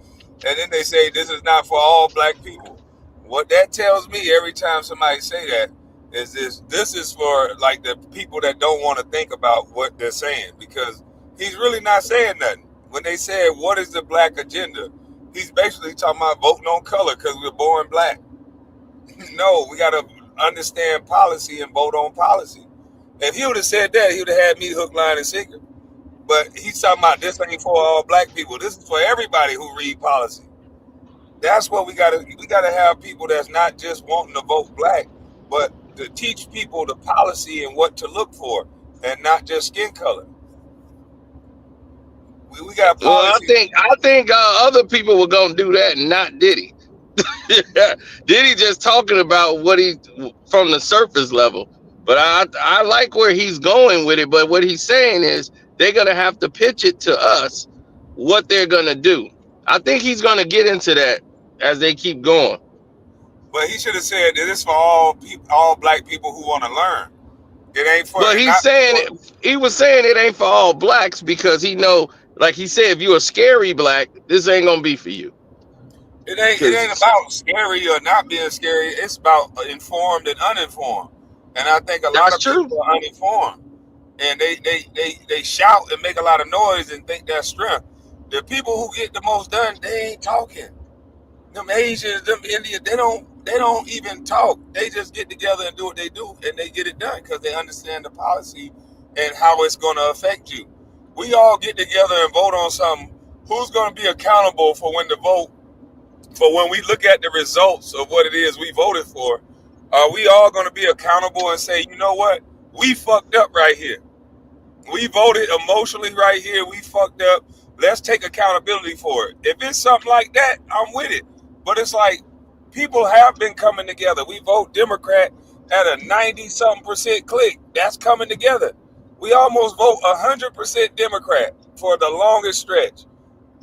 And then they say this is not for all Black people. What that tells me every time somebody say that is this is for like the people that don't want to think about what they're saying, because he's really not saying nothing. When they said, what is the Black agenda? He's basically talking about voting on color because we're born Black. No, we got to understand policy and vote on policy. If he would have said that, he would have had me hook, line, and sinker. But he's talking about this ain't for all Black people. This is for everybody who read policy. That's what we gotta have people that's not just wanting to vote Black, but to teach people the policy and what to look for, and not just skin color. We got policy. Well, I think other people were gonna do that, and not Diddy. Diddy just talking about what he from the surface level. But I like where he's going with it. But what he's saying is they're going to have to pitch it to us what they're going to do. I think he's going to get into that as they keep going. But he should have said that it's for all Black people who want to learn. It ain't for. But he's saying he was saying it ain't for all Blacks because he know, like he said, if you're a scary Black, this ain't going to be for you. It ain't about scary or not being scary. It's about informed and uninformed. And I think a lot of people are uninformed, and they shout and make a lot of noise and think that's strength. The people who get the most done, they ain't talking. Them Asians, them Indians, they don't even talk. They just get together and do what they do, and they get it done because they understand the policy and how it's going to affect you. We all get together and vote on something. Who's going to be accountable for when we look at the results of what it is we voted for? Are we all going to be accountable and say, you know what? We fucked up right here. We voted emotionally right here. We fucked up. Let's take accountability for it. If it's something like that, I'm with it. But it's like people have been coming together. We vote Democrat at a 90-something% click. That's coming together. We almost vote 100% Democrat for the longest stretch.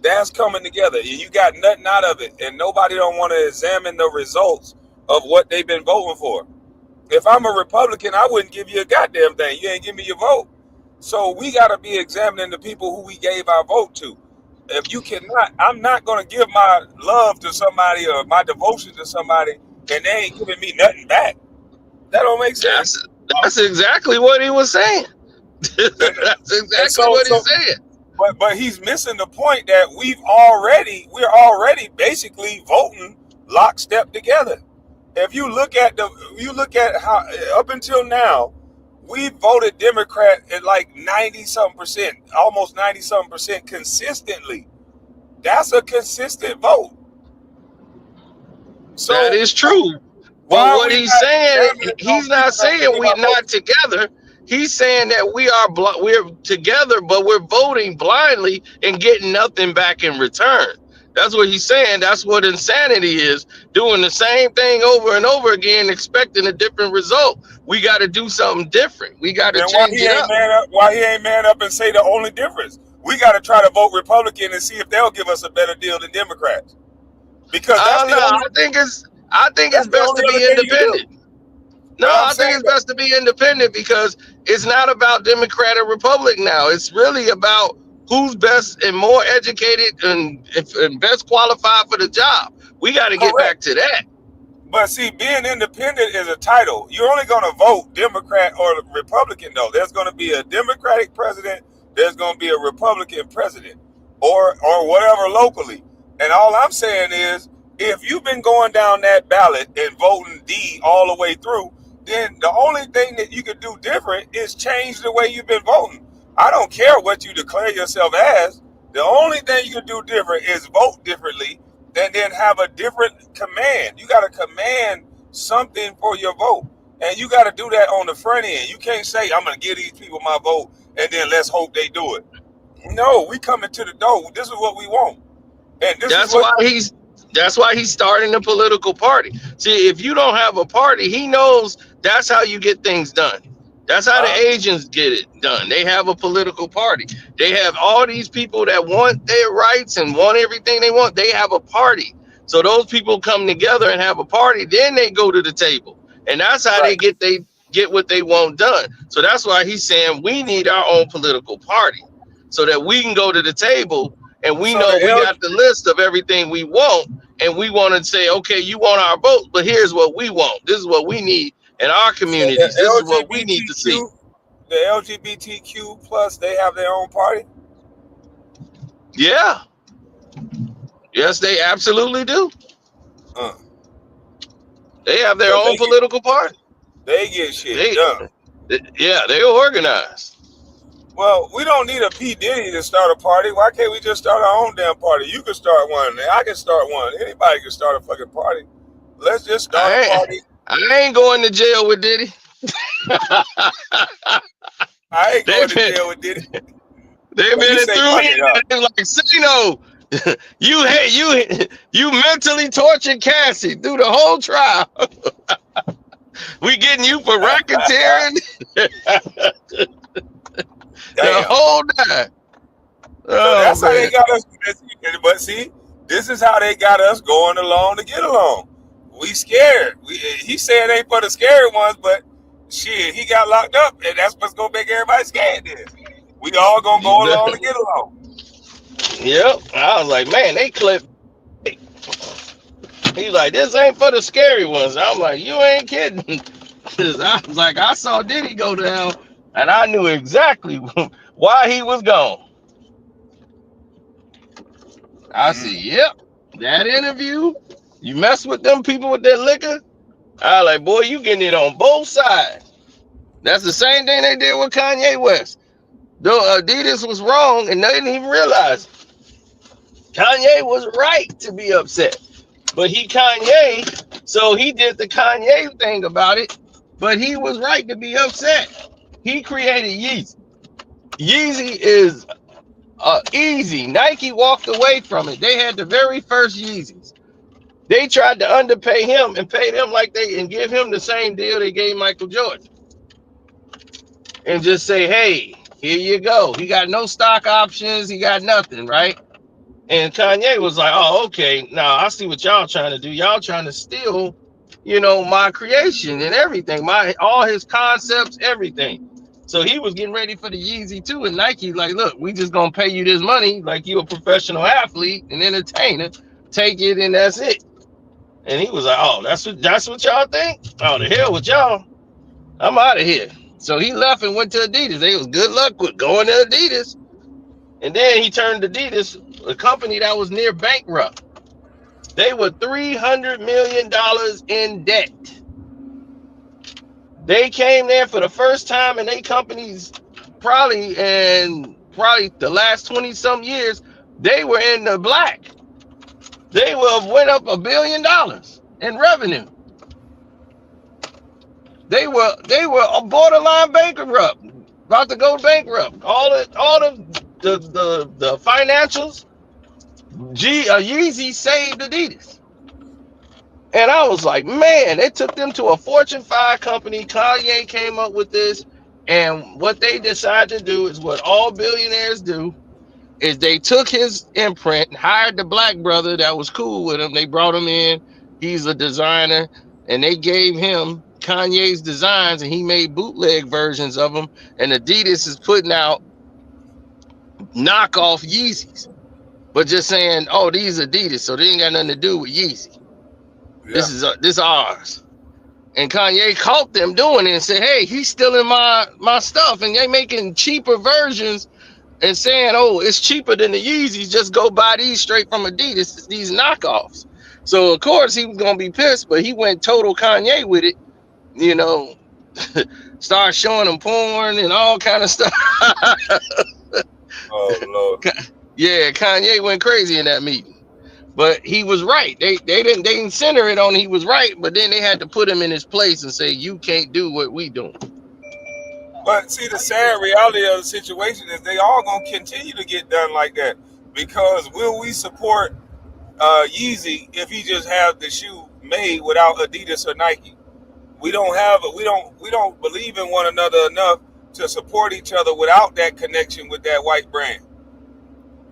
That's coming together. You got nothing out of it. And nobody don't want to examine the results of what they've been voting for. If I'm a Republican, I wouldn't give you a goddamn thing. You ain't give me your vote. So we got to be examining the people who we gave our vote to. If you cannot, I'm not going to give my love to somebody or my devotion to somebody and they ain't giving me nothing back. That don't make sense. That's exactly what he was saying. That's exactly what he's saying. But he's missing the point that we're already basically voting lockstep together. If you look at how up until now, we voted Democrat at like 90-something%, almost 90-something% consistently. That's a consistent vote. So that is true. But what he's saying, he's not saying we're not together. He's saying that we're together, but we're voting blindly and getting nothing back in return. That's what he's saying. That's what insanity is, doing the same thing over and over again, expecting a different result. We got to do something different. We got to change it up. Why he ain't man up and say the only difference? We got to try to vote Republican and see if they'll give us a better deal than Democrats. Because I think it's best to be independent. No, I think it's best to be independent because it's not about Democrat or Republic now. It's really about who's best and more educated and best qualified for the job. We got to get back to that. But see, being independent is a title. You're only going to vote Democrat or Republican, though. There's going to be a Democratic president there's going to be a Republican president or whatever locally. And all I'm saying is, if you've been going down that ballot and voting D all the way through, then the only thing that you could do different is change the way you've been voting. I don't care what you declare yourself as. The only thing you can do different is vote differently and then have a different command. You got to command something for your vote. And you got to do that on the front end. You can't say, I'm going to give these people my vote and then let's hope they do it. No, we coming to the door. This is what we want. And this That's is what why he's starting a political party. See, if you don't have a party, he knows that's how you get things done. That's how the agents get it done. They have a political party. They have all these people that want their rights and want everything they want. They have a party. So those people come together and have a party. Then they go to the table, and that's how they get what they want done. So that's why he's saying we need our own political party so that we can go to the table and we know we got the list of everything we want, and we want to say, okay, you want our vote, but here's what we want. This is what we need in our communities. This is what we need to see. The LGBTQ plus, they have their own party? Yeah. Yes, they absolutely do. They have their own political party. They get shit done. Yeah, they organize. Well, we don't need a P. Diddy to start a party. Why can't we just start our own damn party? You can start one. I can start one. Anybody can start a fucking party. Let's just start a party. I ain't going to jail with Diddy. I ain't going to jail with Diddy. They've been through it. Like, say no. You mentally tortured Cassie through the whole trial. We getting you for racketeering. The whole time. So that's how they got us. But see, this is how they got us going along to get along. We scared. He said it ain't for the scary ones, but shit, he got locked up, and that's what's gonna make everybody scared. Then we all gonna go along to get along. Yep. I was like, man, they clip. He's like, this ain't for the scary ones. I'm like, you ain't kidding. I was like, I saw Diddy go down, and I knew exactly why he was gone. I said, yep, that interview, you mess with them people with that liquor. I was like, boy, you getting it on both sides. That's the same thing they did with Kanye West. Though Adidas was wrong, and they didn't even realize it. Kanye was right to be upset. But he Kanye, so he did the Kanye thing about it, but he was right to be upset. He created Yeezy. Yeezy is easy. Nike walked away from it. They had the very first Yeezys. They tried to underpay him and pay them and give him the same deal they gave Michael Jordan. And just say, hey, here you go. He got no stock options. He got nothing, right? And Kanye was like, oh, okay, now I see what y'all trying to do. Y'all trying to steal, my creation and everything, all his concepts, everything. So he was getting ready for the Yeezy too. And Nike like, look, we just gonna pay you this money like you a professional athlete and entertainer. Take it and that's it. And he was like, oh, that's what y'all think? Oh, the hell with y'all. I'm out of here. So he left and went to Adidas. They was good luck with going to Adidas. And then he turned Adidas, a company that was near bankrupt. They were $300 million in debt. They came there for the first time in their companies, probably the last 20 some years, they were in the black. They went up $1 billion in revenue. They were a borderline bankrupt, about to go bankrupt. All the financials, Yeezy saved Adidas. And I was like, man, they took them to a Fortune 5 company. Kanye came up with this. And what they decided to do is what all billionaires do, is they took his imprint, hired the black brother that was cool with him. They brought him in. He's a designer. And they gave him Kanye's designs, and he made bootleg versions of them. And Adidas is putting out knockoff Yeezys, but just saying, oh, these Adidas, so they ain't got nothing to do with Yeezy. Yeah. This is ours. And Kanye caught them doing it and said, hey, he's stealing my stuff, and they making cheaper versions and saying, "Oh, it's cheaper than the Yeezys. Just go buy these straight from Adidas. It's these knockoffs." So of course he was gonna be pissed, but he went total Kanye with it. You know, started showing them porn and all kind of stuff. Oh Lord. Yeah, Kanye went crazy in that meeting. But he was right. They didn't center it on he was right, but then they had to put him in his place and say you can't do what we doing. But see, the sad reality of the situation is they all gonna continue to get done like that. Because will we support Yeezy if he just have the shoe made without Adidas or Nike? We don't believe in one another enough to support each other without that connection with that white brand.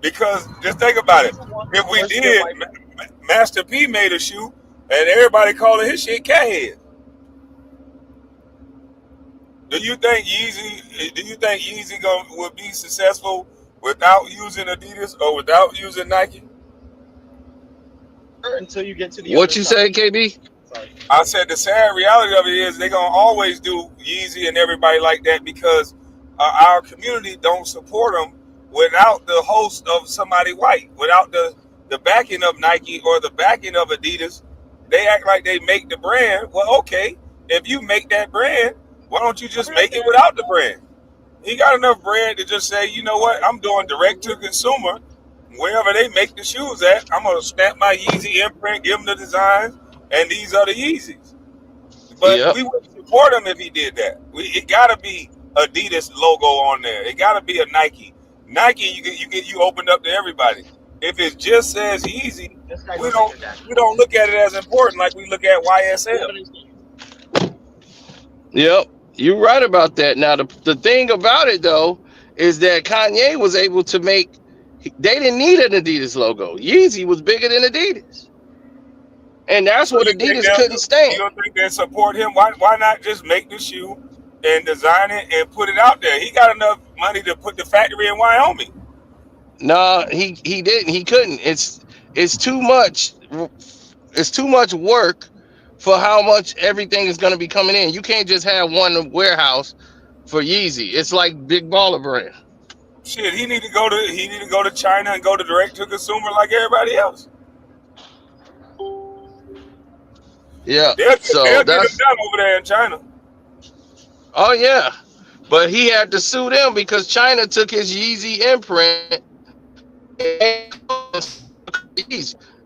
Because just think about it. If we did, Master P made a shoe and everybody calling his shit Cathead. Do you think Yeezy would be successful without using Adidas or without using Nike? Until you get to the What other you side. say, KB? Sorry. I said the sad reality of it is they're gonna always do Yeezy and everybody like that because our community don't support them without the host of somebody white, without the backing of Nike or the backing of Adidas. They act like they make the brand. Well, okay, if you make that brand, why don't you just make it without the brand? He got enough brand to just say, you know what, I'm doing direct to consumer. Wherever they make the shoes at, I'm gonna stamp my Yeezy imprint, give them the designs, and these are the Yeezys. But Yep. we wouldn't support him if he did that. It gotta be Adidas logo on there. It gotta be a Nike. Nike, you opened up to everybody. If it just says Yeezy, we don't look at it as important like we look at YSL. Yep. You're right about that. Now the thing about it though is that Kanye was able to make. They didn't need an Adidas logo. Yeezy was bigger than Adidas, and that's So what Adidas couldn't you stand. don't think they support him? Why not just make the shoe and design it and put it out there? He got enough money to put the factory in Wyoming. No, he didn't. He couldn't. It's too much. It's too much work for how much everything is going to be coming in. You can't just have one warehouse for Yeezy. It's like Big Baller Brand. Shit, he need to go to China and go to direct to consumer like everybody else. Yeah. They'll So get it that's. done over there in China. Oh yeah. But he had to sue them because China took his Yeezy imprint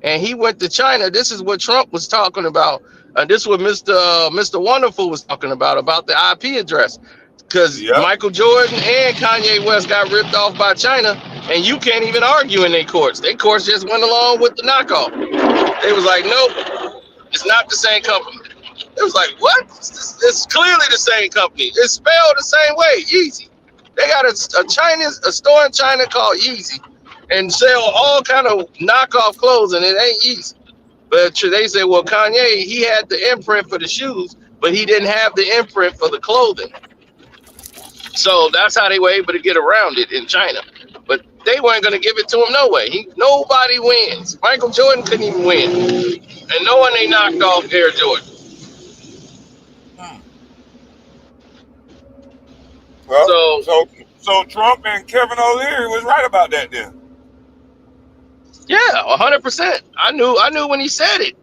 and he went to China. This is what Trump was talking about. And this is what Mr. Wonderful was talking about the IP address. Because Yep. Michael Jordan and Kanye West got ripped off by China, and you can't even argue in their courts. Their courts just went along with the knockoff. They was like, nope, it's not the same company. It was like, what? It's clearly the same company. It's spelled the same way, Yeezy. They got a store in China called Yeezy and sell all kind of knockoff clothes, and it ain't Yeezy. But they say, well, Kanye, he had the imprint for the shoes, but he didn't have the imprint for the clothing. So that's how they were able to get around it in China. But they weren't going to give it to him no way. Nobody wins. Michael Jordan couldn't even win. And no one they knocked off Air Jordan. Well, So, so Trump and Kevin O'Leary was right about that then. yeah, 100%. I knew when he said it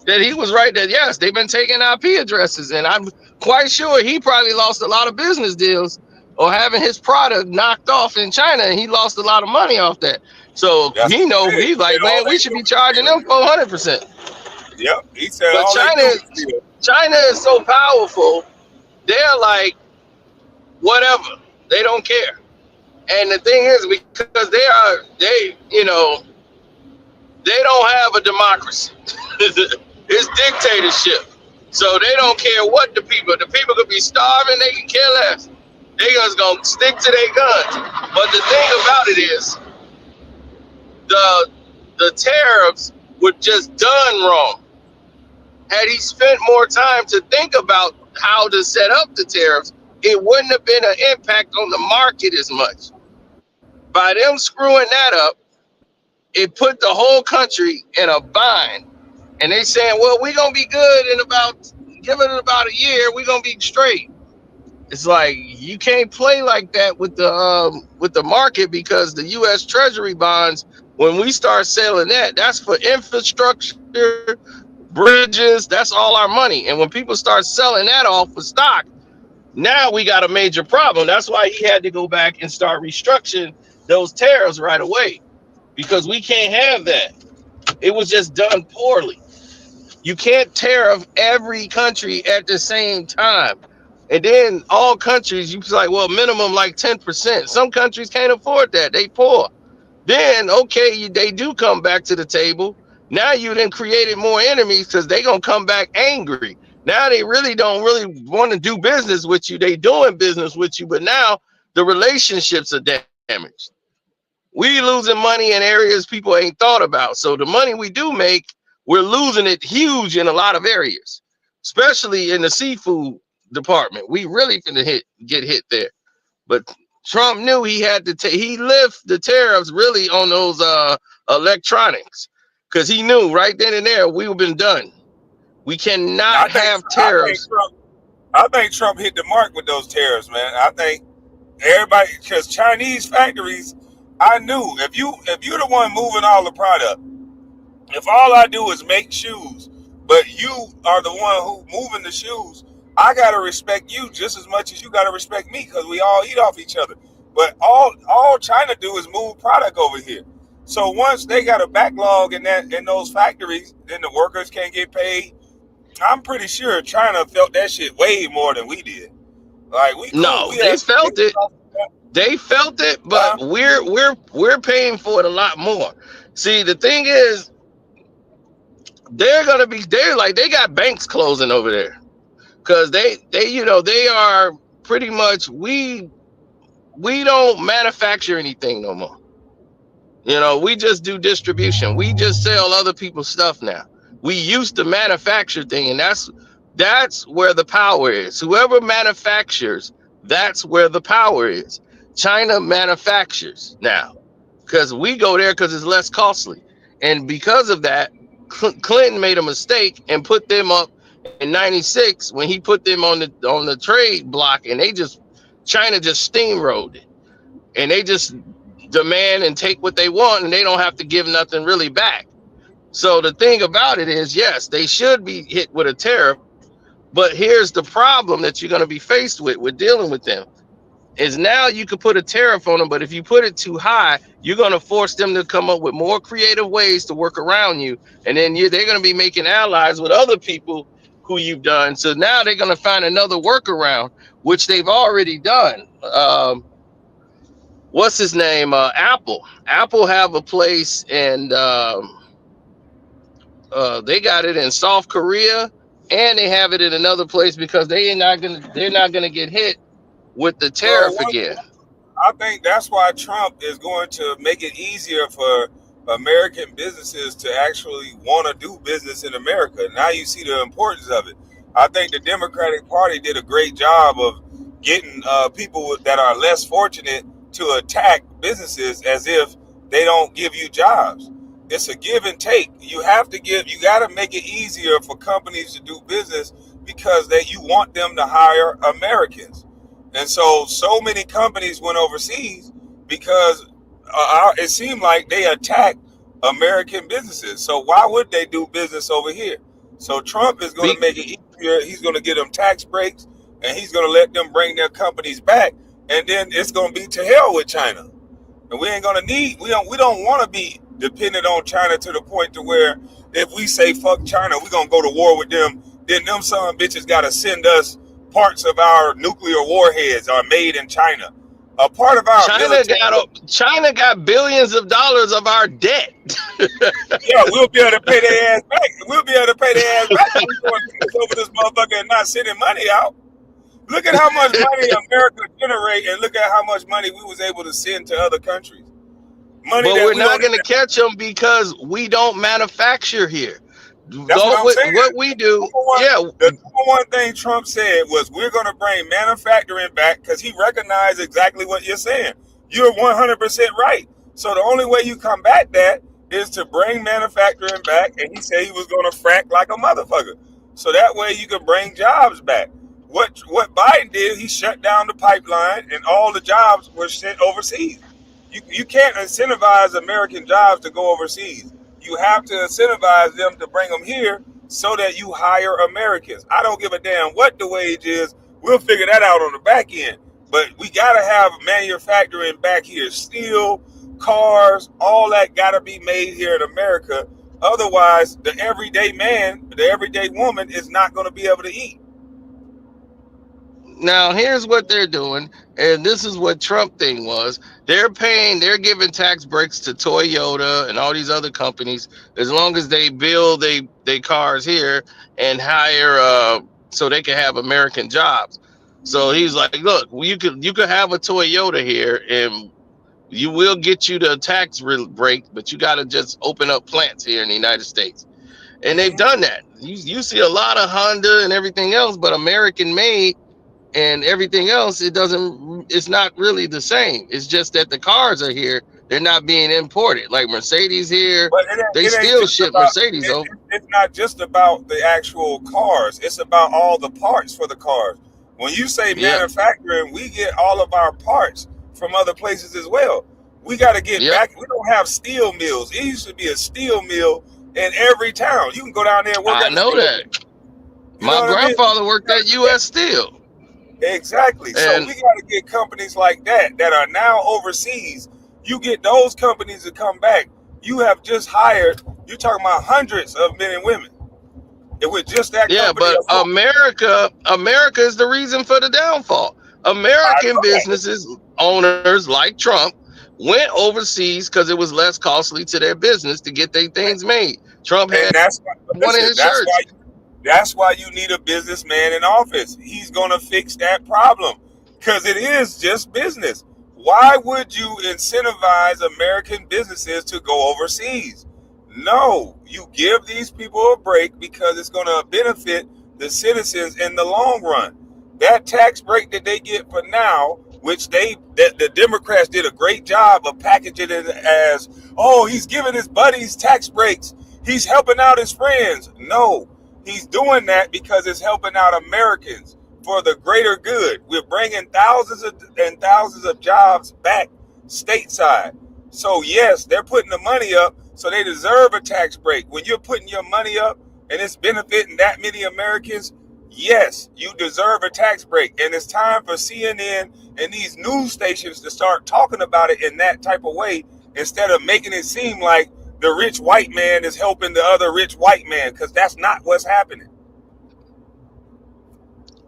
that he was right that, yes, they've been taking IP addresses. And I'm quite sure he probably lost a lot of business deals or having his product knocked off in China, and he lost a lot of money off that. So That's he what know he he's said. like, All man, we they should do be is charging steal. them 400%. Yep. He said But all they do is steal. China is so powerful. They're like, whatever. They don't care. And the thing is, because they don't have a democracy. It's dictatorship. So they don't care what the people could be starving, they can care less. They just gonna stick to their guns. But the thing about it is, the tariffs were just done wrong. Had he spent more time to think about how to set up the tariffs, it wouldn't have been an impact on the market as much. By them screwing that up, it put the whole country in a bind. And they saying, well, we're going to be good in give it about a year, we're going to be straight. It's like you can't play like that with the market, because the U.S. Treasury bonds, when we start selling that, that's for infrastructure, bridges. That's all our money. And when people start selling that off for stock, now we got a major problem. That's why he had to go back and start restructuring those tariffs right away, because we can't have that. It was just done poorly. You can't tariff every country at the same time. And then all countries, you be like, well, minimum like 10%. Some countries can't afford that. They poor. Then, okay, they do come back to the table. Now you then created more enemies, because they going to come back angry. Now they really don't really want to do business with you. They doing business with you, but now the relationships are damaged. We losing money in areas people ain't thought about. So the money we do make, we're losing it huge in a lot of areas, especially in the seafood department. We really finna get hit there. But Trump knew he had to he lift the tariffs really on those electronics, because he knew right then and there we would been done. We cannot have tariffs. I think Trump hit the mark with those tariffs, man. I think everybody, because Chinese factories, I knew if you're the one moving all the product, if all I do is make shoes, but you are the one who moving the shoes, I gotta respect you just as much as you gotta respect me, because we all eat off each other. But all China do is move product over here. So once they got a backlog in those factories, then the workers can't get paid. I'm pretty sure China felt that shit way more than we did. Like we cool. No, We they had felt it. They felt it, but we're paying for it a lot more. See, the thing is, they're like, they got banks closing over there, because they are pretty much, we don't manufacture anything no more. We just do distribution. We just sell other people's stuff now. We used to manufacture thing, and that's where the power is. Whoever manufactures, that's where the power is. China manufactures now, because we go there because it's less costly. And because of that, Clinton made a mistake and put them up in '96 when he put them on the trade block, and China just steamrolled it, and they just demand and take what they want, and they don't have to give nothing really back. So the thing about it is, yes, they should be hit with a tariff, but here's the problem that you're going to be faced with dealing with them, is now you could put a tariff on them, but if you put it too high, you're going to force them to come up with more creative ways to work around you, and then they're going to be making allies with other people who you've done. So now they're going to find another workaround, which they've already done. What's his name? Apple have a place, and they got it in South Korea, and they have it in another place, because they're not gonna get hit with the tariff again. I think that's why Trump is going to make it easier for American businesses to actually want to do business in America. Now you see the importance of it. I think the Democratic Party did a great job of getting people that are less fortunate to attack businesses as if they don't give you jobs. It's a give and take. You got to make it easier for companies to do business, because you want them to hire Americans. And so many companies went overseas because it seemed like they attacked American businesses. So why would they do business over here? So Trump is going to make it easier. He's going to get them tax breaks, and he's going to let them bring their companies back. And then it's going to be to hell with China. And we ain't going to we don't want to be dependent on China to the point to where if we say fuck China, we're going to go to war with them. Then them son of bitches got to send us parts of our nuclear warheads are made in China. A part of our China got billions of dollars of our debt. Yeah, we'll be able to pay their ass back. We'll be able to pay their ass back. We're going over this motherfucker and not sending money out. Look at how much money America generate, and look at how much money we was able to send to other countries. But we're not going to catch them because we don't manufacture here. That's what I'm saying. What we do, The number one thing Trump said was we're going to bring manufacturing back, because he recognized exactly what you're saying. You're 100% right. So the only way you combat that is to bring manufacturing back, and he said he was going to frack like a motherfucker. So that way you can bring jobs back. What Biden did, he shut down the pipeline and all the jobs were sent overseas. You can't incentivize American jobs to go overseas. You have to incentivize them to bring them here so that you hire Americans. I don't give a damn what the wage is. We'll figure that out on the back end. But we gotta have manufacturing back here. Steel, cars, all that gotta be made here in America. Otherwise, the everyday man, the everyday woman is not gonna be able to eat. Now here's what they're doing, and this is what Trump thing was. They're giving tax breaks to Toyota and all these other companies as long as they build they cars here and hire so they can have American jobs. So he's like, look, you could have a Toyota here and you will get you the tax break, but you got to just open up plants here in the United States. And they've done that. You see a lot of Honda and everything else, but American made and everything else, it's not really the same. It's just that the cars are here, they're not being imported. Like Mercedes here, But they it ain't still just ship about Mercedes over. it's not just about the actual cars. It's about all the parts for the cars. When you say Yep, manufacturing, we get all of our parts from other places as well. We got to get yep. back. We don't have steel mills. It used to be a steel mill in every town. You can go down there and work I at the know steel that. mill. You know My what I mean? grandfather worked at US Steel. Exactly. So And we got to get companies like that are now overseas. You get those companies to come back. You have just hired. You're talking about hundreds of men and women. It was just that yeah, company but alone. America is the reason for the downfall. I American know that. businesses owners like Trump went overseas because it was less costly to their business to get their things made. Trump And had that's why, one of listen, his shirts. that's why you need a businessman in office. He's going to fix that problem because it is just business. Why would you incentivize American businesses to go overseas? No, you give these people a break because it's going to benefit the citizens in the long run. That tax break that they get for now, which the Democrats did a great job of packaging it as, oh, he's giving his buddies tax breaks. He's helping out his friends. No, he's doing that because it's helping out Americans for the greater good. We're bringing and thousands of jobs back stateside. So yes, they're putting the money up, so they deserve a tax break. When you're putting your money up and it's benefiting that many Americans, yes, you deserve a tax break. And it's time for CNN and these news stations to start talking about it in that type of way instead of making it seem like the rich white man is helping the other rich white man, because that's not what's happening.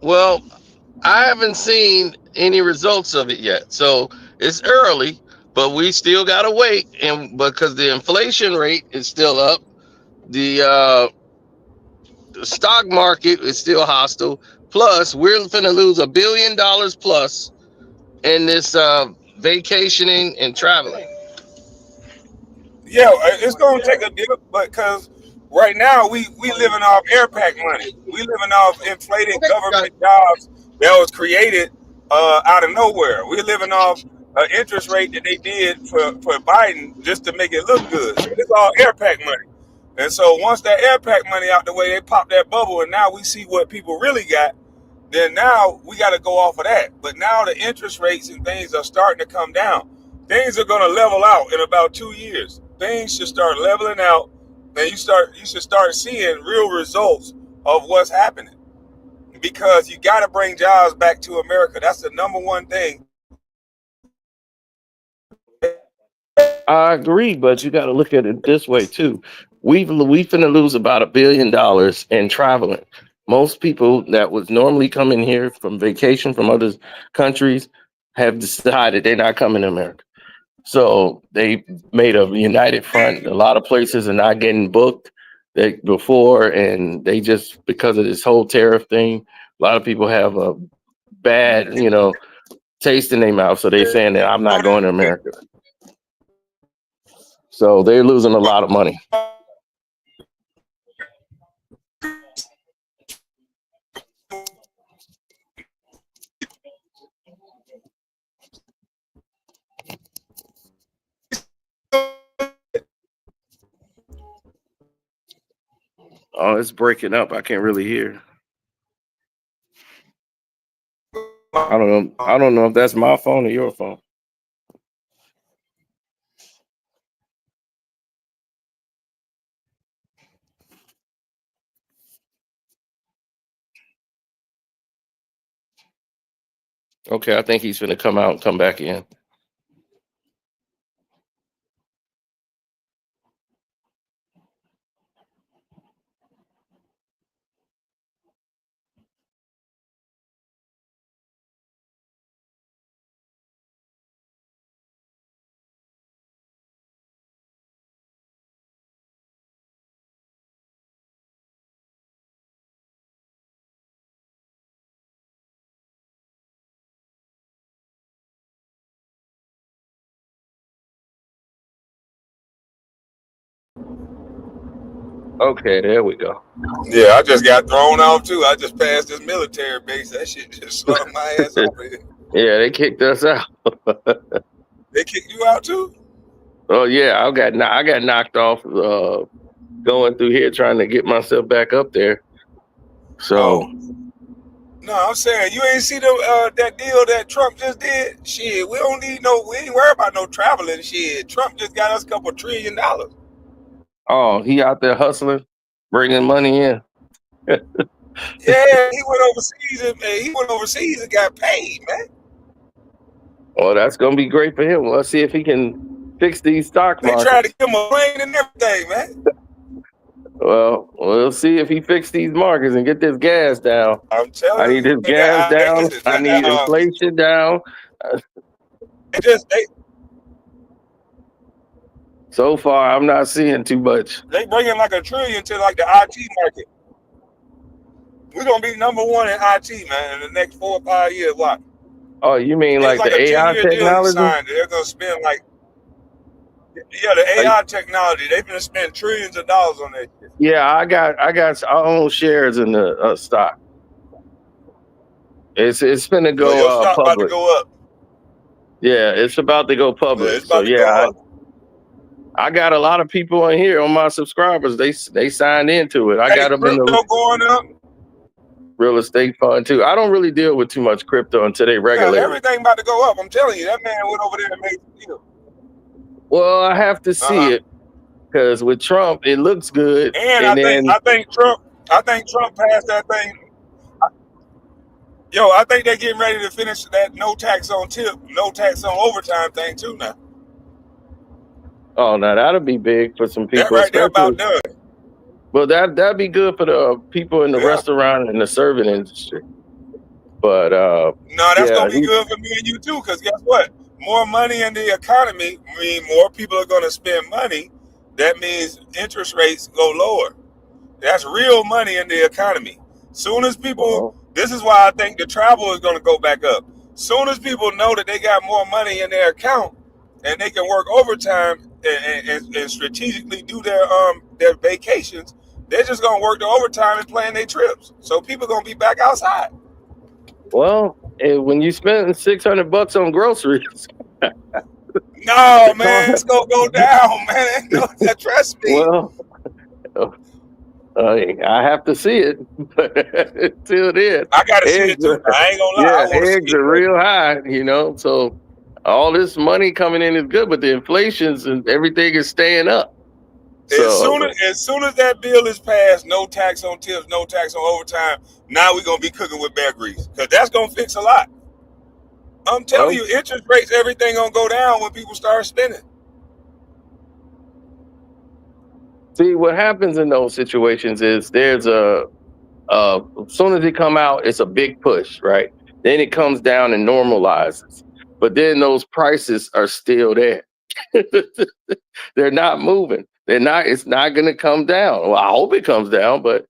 Well, I haven't seen any results of it yet. So it's early, but we still gotta wait. And because the inflation rate is still up, the stock market is still hostile. Plus, we're finna lose $1 billion plus in this vacationing and traveling. Yeah, it's gonna take a dip, but because right now we living off air pack money. We living off inflated government jobs that was created out of nowhere. We're living off an interest rate that they did for Biden just to make it look good. So it's all air pack money. And so once that air pack money out the way, they pop that bubble, and now we see what people really got. Then now we got to go off of that. But now the interest rates and things are starting to come down. Things are going to level out in about 2 years. Things should start leveling out, and you should start seeing real results of what's happening. Because you got to bring jobs back to America. That's the number one thing. I agree, but you got to look at it this way too. We finna lose about $1 billion in traveling. Most people that was normally coming here from vacation from other countries have decided they're not coming to America. So they made a united front. A lot of places are not getting booked that before, and they just because of this whole tariff thing, a lot of people have a bad, taste in their mouth. So they saying that I'm not going to America. So they're losing a lot of money. Oh, it's breaking up. I can't really hear. I don't know. I don't know if that's my phone or your phone. Okay, I think he's gonna come out and come back in. Okay, there we go. Yeah, I just got thrown off too. I just passed this military base. That shit just slung my ass off of here. Yeah, they kicked us out. They kicked you out too? Oh yeah, I got knocked off going through here trying to get myself back up there. So no, I'm saying you ain't see that deal that Trump just did. Shit, we ain't worried about no traveling. Shit, Trump just got us $2 trillion. oh, he out there hustling, bringing money in. Yeah, he went overseas and got paid, man. Well, that's gonna be great for him. Let's see if he can fix these stock markets. They tried to give him a plane and everything, man. Well, we'll see if he fix these markets and get this gas down. I'm telling I need you, this gas down. I need inflation down. So far, I'm not seeing too much. They bringing like $1 trillion to like the IT market. We're gonna be number one in IT, man, in the next 4 or 5 years. What? Oh, you mean like the AI technology? They're gonna spend the AI technology. They're gonna spend trillions of dollars on that shit. Yeah, I own shares in the stock. It's gonna go your stock public. about to go up. Yeah, it's about to go public. Yeah, it's about to go up. I got a lot of people in here on my subscribers. They signed into it. I got them in the going up. Real estate fund too. I don't really deal with too much crypto until they regulate. Yeah, everything about to go up. I'm telling you, that man went over there and made the deal. Well, I have to see it because with Trump, it looks good. And I think Trump passed that thing. I think they're getting ready to finish that no tax on tip, no tax on overtime thing too now. Oh, now that'll be big for some people. That right there about done. Well, that'd be good for the people in the restaurant and the serving industry. But no, that's gonna be good for me and you too. Because guess what? More money in the economy mean more people are gonna spend money. That means interest rates go lower. That's real money in the economy. Soon as people, this is why I think the travel is gonna go back up. Soon as people know that they got more money in their account and they can work overtime and strategically do their vacations, they're just gonna work the overtime and plan their trips. So people gonna be back outside. Well, when you spend $600 on groceries, no man, it's gonna go down, man. No, trust me. Well, I have to see it. Till then, I gotta see it too. I ain't gonna lie. Yeah, eggs are real high, so all this money coming in is good, but the inflations and everything is staying up. As soon as that bill is passed, no tax on tips, no tax on overtime, now we're gonna be cooking with bear grease. Because that's gonna fix a lot. I'm telling you, interest rates, everything gonna go down when people start spending. See, what happens in those situations is there's as soon as it come out, it's a big push, right? Then it comes down and normalizes. But then those prices are still there. They're not moving. It's not going to come down. Well, I hope it comes down, but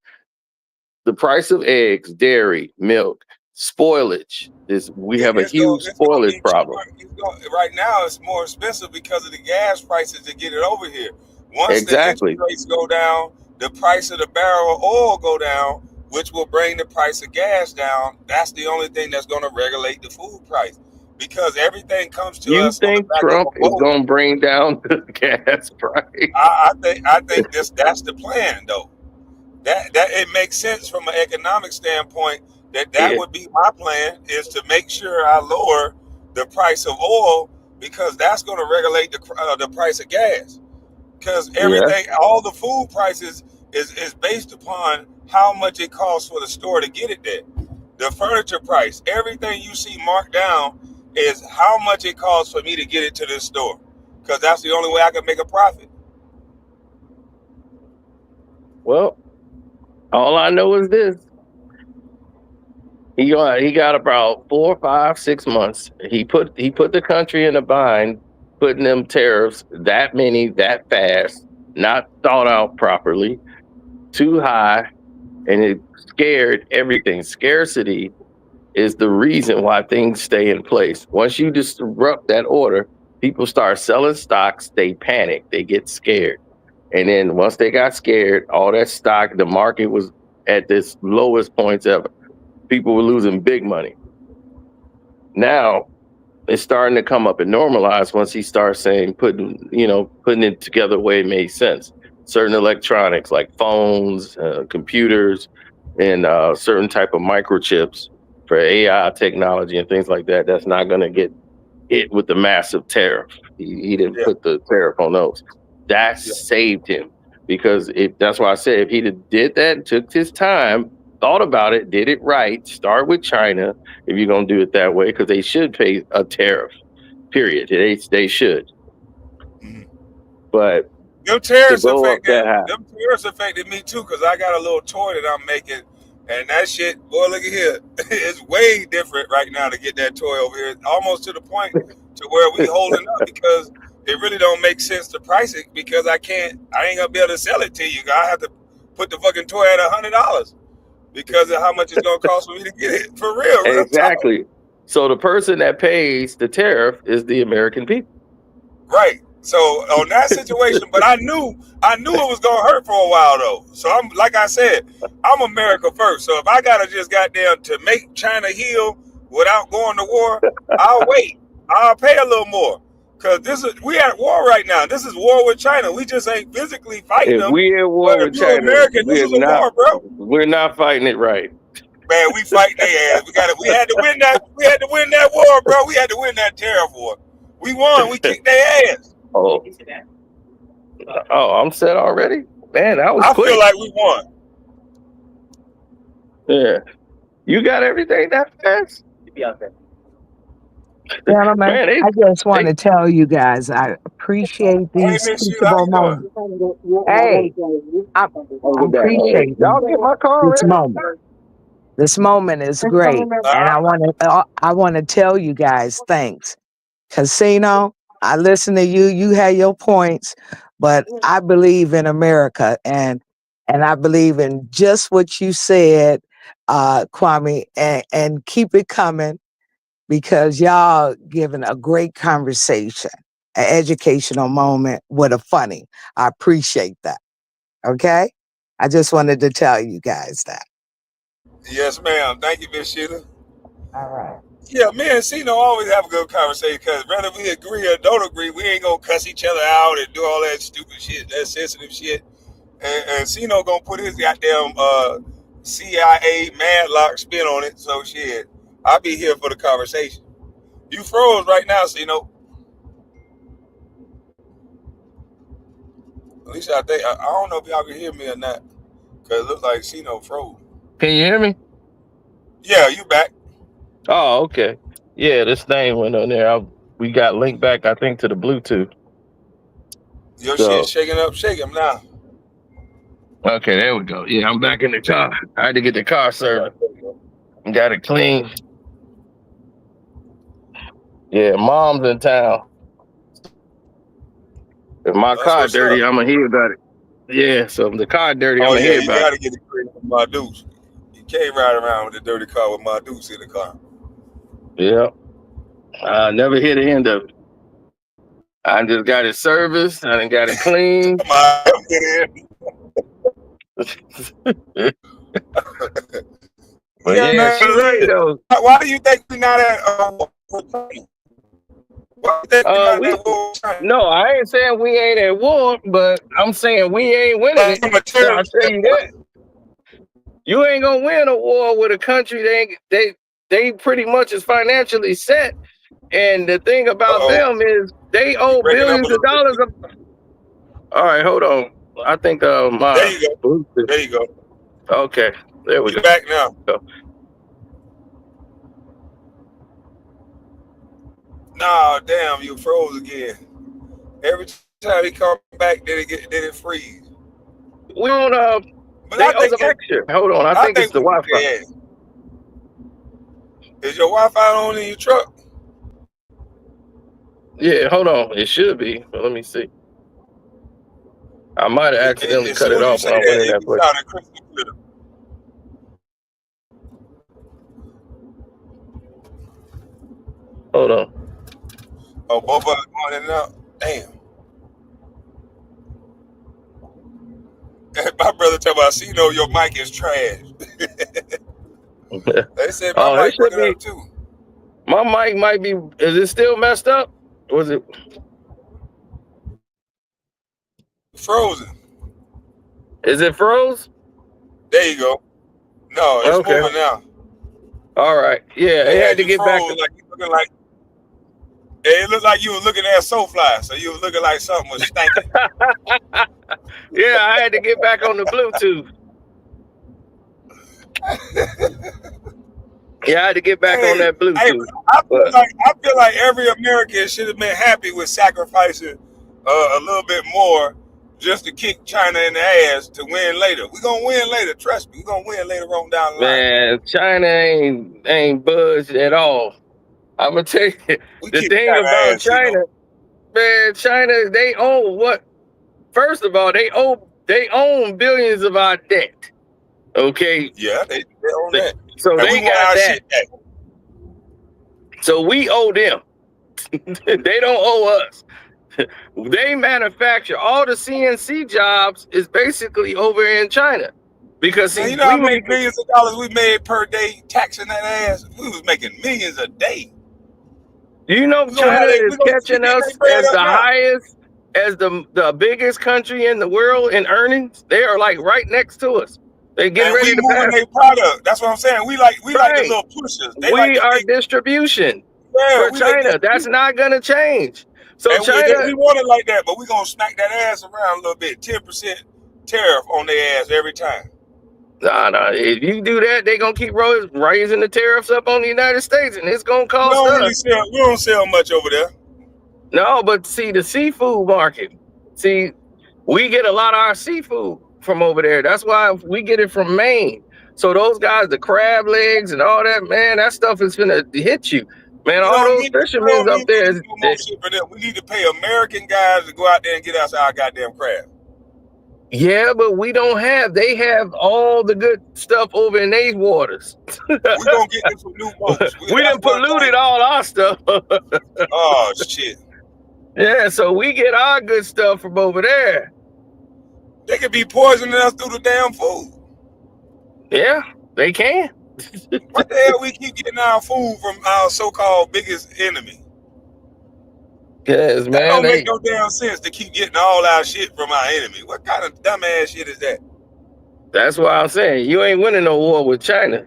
the price of eggs, dairy, milk, spoilage we have a huge spoilage problem. Right now, it's more expensive because of the gas prices to get it over here. Once the interest rates go down, the price of the barrel of oil go down, which will bring the price of gas down. That's the only thing that's going to regulate the food price. Because everything comes to us. You think Trump is going to bring down the gas price? I think that's the plan, though. That it makes sense from an economic standpoint That would be my plan, is to make sure I lower the price of oil, because that's going to regulate the price of gas. Because everything, all the food prices is based upon how much it costs for the store to get it there. The furniture price, everything you see marked down is how much it costs for me to get it to this store. Because that's the only way I can make a profit. Well, all I know is this. He got about 4, 5, 6 months. He put the country in a bind, putting them tariffs that many, that fast, not thought out properly, too high, and it scared everything. Scarcity is the reason why things stay in place. Once you disrupt that order, people start selling stocks, they panic, they get scared. And then once they got scared, all that stock, the market was at this lowest points ever. People were losing big money. Now it's starting to come up and normalize once he starts saying, putting it together the way it made sense. Certain electronics like phones, computers, and certain type of microchips for AI technology and things like that. That's not going to get hit with the massive tariff. He didn't put the tariff on those. That saved him, because that's why I said if he did that, took his time, thought about it, did it right, start with China if you're going to do it that way, because they should pay a tariff, period. They should. But them tariffs affected me too, because I got a little toy that I'm making, and that shit, boy, look at here. It's way different right now to get that toy over here, almost to the point to where we holding up, because it really don't make sense to price it, because I ain't gonna be able to sell it to you. I have to put the fucking toy at $100 because of how much it's gonna cost for me to get it. For real. Exactly. So the person that pays the tariff is the American people. Right. So on that situation, but I knew it was gonna hurt for a while though. So I'm, like I said, I'm America first. So if I gotta just goddamn to make China heal without going to war, I'll wait. I'll pay a little more. Because we at war right now. This is war with China. We just ain't physically fighting them. We at war with China. American, this is a war, bro. We're not fighting it right. Man, we fighting their ass. We had to win that. We had to win that war, bro. We had to win that tariff war. We won. We kicked their ass. Oh, I'm set already? Man, that was quick. I feel like we won. Yeah. You got everything that fast? Gentlemen, I just want to tell you guys, I appreciate these teachable moments. Hey, I appreciate this moment. This moment is great, and I want to tell you guys thanks. Casino, I listen to you. You have your points, but I believe in America, and I believe in just what you said, Kwame, and keep it coming, because y'all giving a great conversation, an educational moment with a funny. I appreciate that. Okay, I just wanted to tell you guys that. Yes, ma'am. Thank you, Miss Sheila. All right. Yeah, me and Cino always have a good conversation, because whether we agree or don't agree, we ain't gonna cuss each other out and do all that stupid shit, that sensitive shit. And Cino gonna put his goddamn CIA madlock spin on it. So shit, I'll be here for the conversation. You froze right now, Cino. At least I think. I don't know if y'all can hear me or not, because it looks like Cino froze. Can you hear me? Yeah, you back. Oh, okay. Yeah, this thing went on there. We got linked back, I think, to the Bluetooth. Your shit shaking up, shaking now. Okay, there we go. Yeah, I'm back in the car. I had to get the car serviced. Got it clean. Yeah, mom's in town. If my car dirty, I'm going to hear about it. Yeah, so if the car dirty, I'm going to hear about it. You got to get it clean with my deuce. You can't ride around with a dirty car with my deuce in the car. Yeah. I never hit the end of it. I just got it serviced. I done got it clean. But yeah, she's right though. Why do you think we're not at war? No, I ain't saying we ain't at war, but I'm saying we ain't winning it. I'll tell you that. You ain't gonna win a war with a country they pretty much is financially set. And the thing about them is they owe billions of dollars. All right, hold on. I think my there you go. There you go. Okay, there we You go. back now. Nah, damn, you froze again. Every time he come back, did it freeze? We on But they I owe think the lecture. Hold on, I think it's the Wi-Fi. Is your Wi-Fi on in your truck? Yeah, hold on. It should be. But let me see. I might have accidentally cut it off when I went in that place. Hold on. Oh, both of them going in and out? Damn. My brother tell me, I see, your mic is trash. They said my mic went up too. My mic might be, is it still messed up? Or was it frozen? Is it froze? There you go. No, it's moving now. All right. Yeah, it had to get back to like you looking like it looked like you were looking at SoFly, so you were looking like something was stinking. Yeah, I had to get back on the Bluetooth. Yeah, I had to get back on that Bluetooth. I feel like every American should have been happy with sacrificing a little bit more just to kick China in the ass to win later. We're gonna win later, trust me. We're gonna win later on down the line. Man, China ain't budged at all. I'm gonna tell you the thing about China, man, China, they own what? First of all, they own billions of our debt. Okay. Yeah, they own that. So and they got that. Shit back. So we owe them. They don't owe us. They manufacture all the CNC jobs is basically over in China. Because you know how many millions of dollars we made per day taxing that ass? We was making millions a day. You know China is catching us as the highest, as the biggest country in the world in earnings. They are like right next to us. They getting ready to pass their product. That's what I'm saying. We like the little pushers. We are distribution for China. That's not gonna change. So and China, we want it like that, but we're gonna smack that ass around a little bit. 10% tariff on their ass every time. Nah. If you do that, they gonna keep raising the tariffs up on the United States, and it's gonna cost us. We don't sell much over there. No, but see the seafood market. See, we get a lot of our seafood from over there. That's why we get it from Maine. So those guys, the crab legs and all that, man, that stuff is gonna hit you. Man, all those fishermen up there. We need to pay American guys to go out there and get us our goddamn crab. Yeah, but we don't have. They have all the good stuff over in these waters. We're gonna get them some new boats. We done polluted all our stuff. Oh shit. Yeah, so we get our good stuff from over there. They could be poisoning us through the damn food. Yeah, they can. What the hell we keep getting our food from our so-called biggest enemy? Yes, man. That don't make no damn sense to keep getting all our shit from our enemy. What kind of dumbass shit is that? That's why I'm saying you ain't winning no war with China.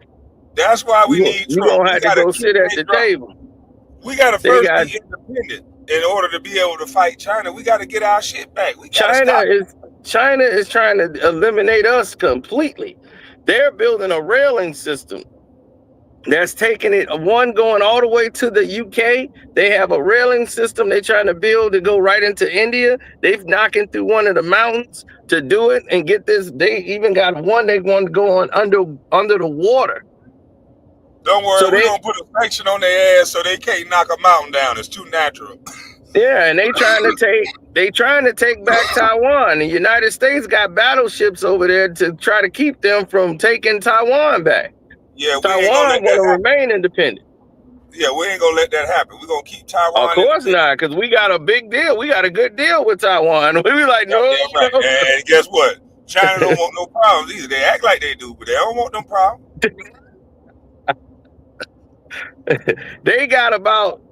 That's why we need Trump. You don't have to go sit at the table. We gotta first be independent in order to be able to fight China. We gotta get our shit back. China is trying to eliminate us completely. They're building a railing system that's taking it, one going all the way to the UK. They have a railing system they're trying to build to go right into India. They've knocking through one of the mountains to do it and get this. They even got one they want to go on under the water. Don't worry, we're gonna put a sanction on their ass so they can't knock a mountain down. It's too natural. Yeah, and they trying to take back Taiwan. The United States got battleships over there to try to keep them from taking Taiwan back. Yeah, Taiwan want to remain independent. Yeah, we ain't gonna let that happen. We're gonna keep Taiwan. Of course not, because we got a big deal. We got a good deal with Taiwan. We be like, no. Right. And guess what? China don't want no problems either. They act like they do, but they don't want no problems. They got about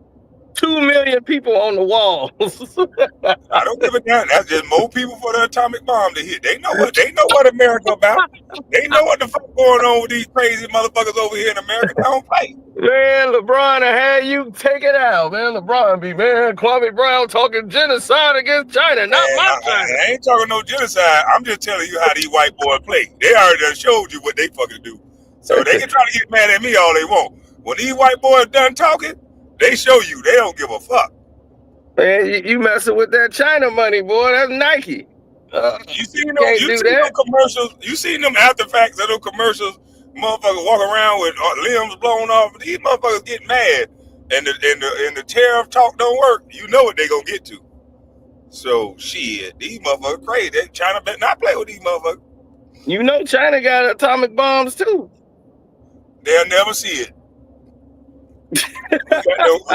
2 million people on the walls. I don't give a damn. That's just more people for the atomic bomb to hit. They know what America about. They know what the fuck going on with these crazy motherfuckers over here in America. They don't play. Man, LeBron, I had you take it out, man. LeBron be, man, Kwame Brown talking genocide against China, not my China. I ain't talking no genocide. I'm just telling you how these white boys play. They already done showed you what they fucking do. So they can try to get mad at me all they want. When these white boys done talking, they show you they don't give a fuck. Man, you messing with that China money, boy. That's Nike. You seen them commercials? You seen them after facts of them commercials? Motherfuckers walk around with limbs blown off. These motherfuckers get mad, and the tariff talk don't work. You know what they gonna get to. So shit, these motherfuckers crazy. China better not play with these motherfuckers. You know China got atomic bombs too. They'll never see it. we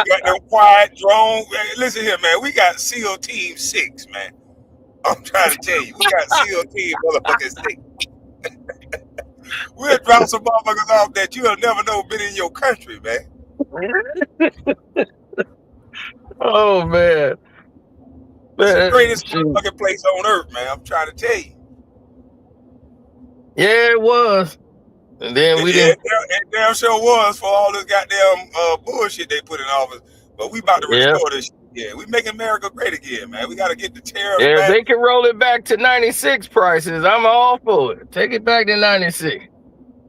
got them quiet drone. Listen here, man. We got SEAL Team 6, man. I'm trying to tell you, we got SEAL Team motherfucking 6. We'll drop some motherfuckers off that you'll never know been in your country, man. Oh man. It's the greatest motherfucking place on earth, man. I'm trying to tell you. Yeah, it was. And then we didn't. It damn sure was for all this goddamn bullshit they put in office. But we about to restore this shit. Yeah, we make America great again, man. We got to get the tariffs back. If they can roll it back to 96 prices, I'm all for it. Take it back to 96.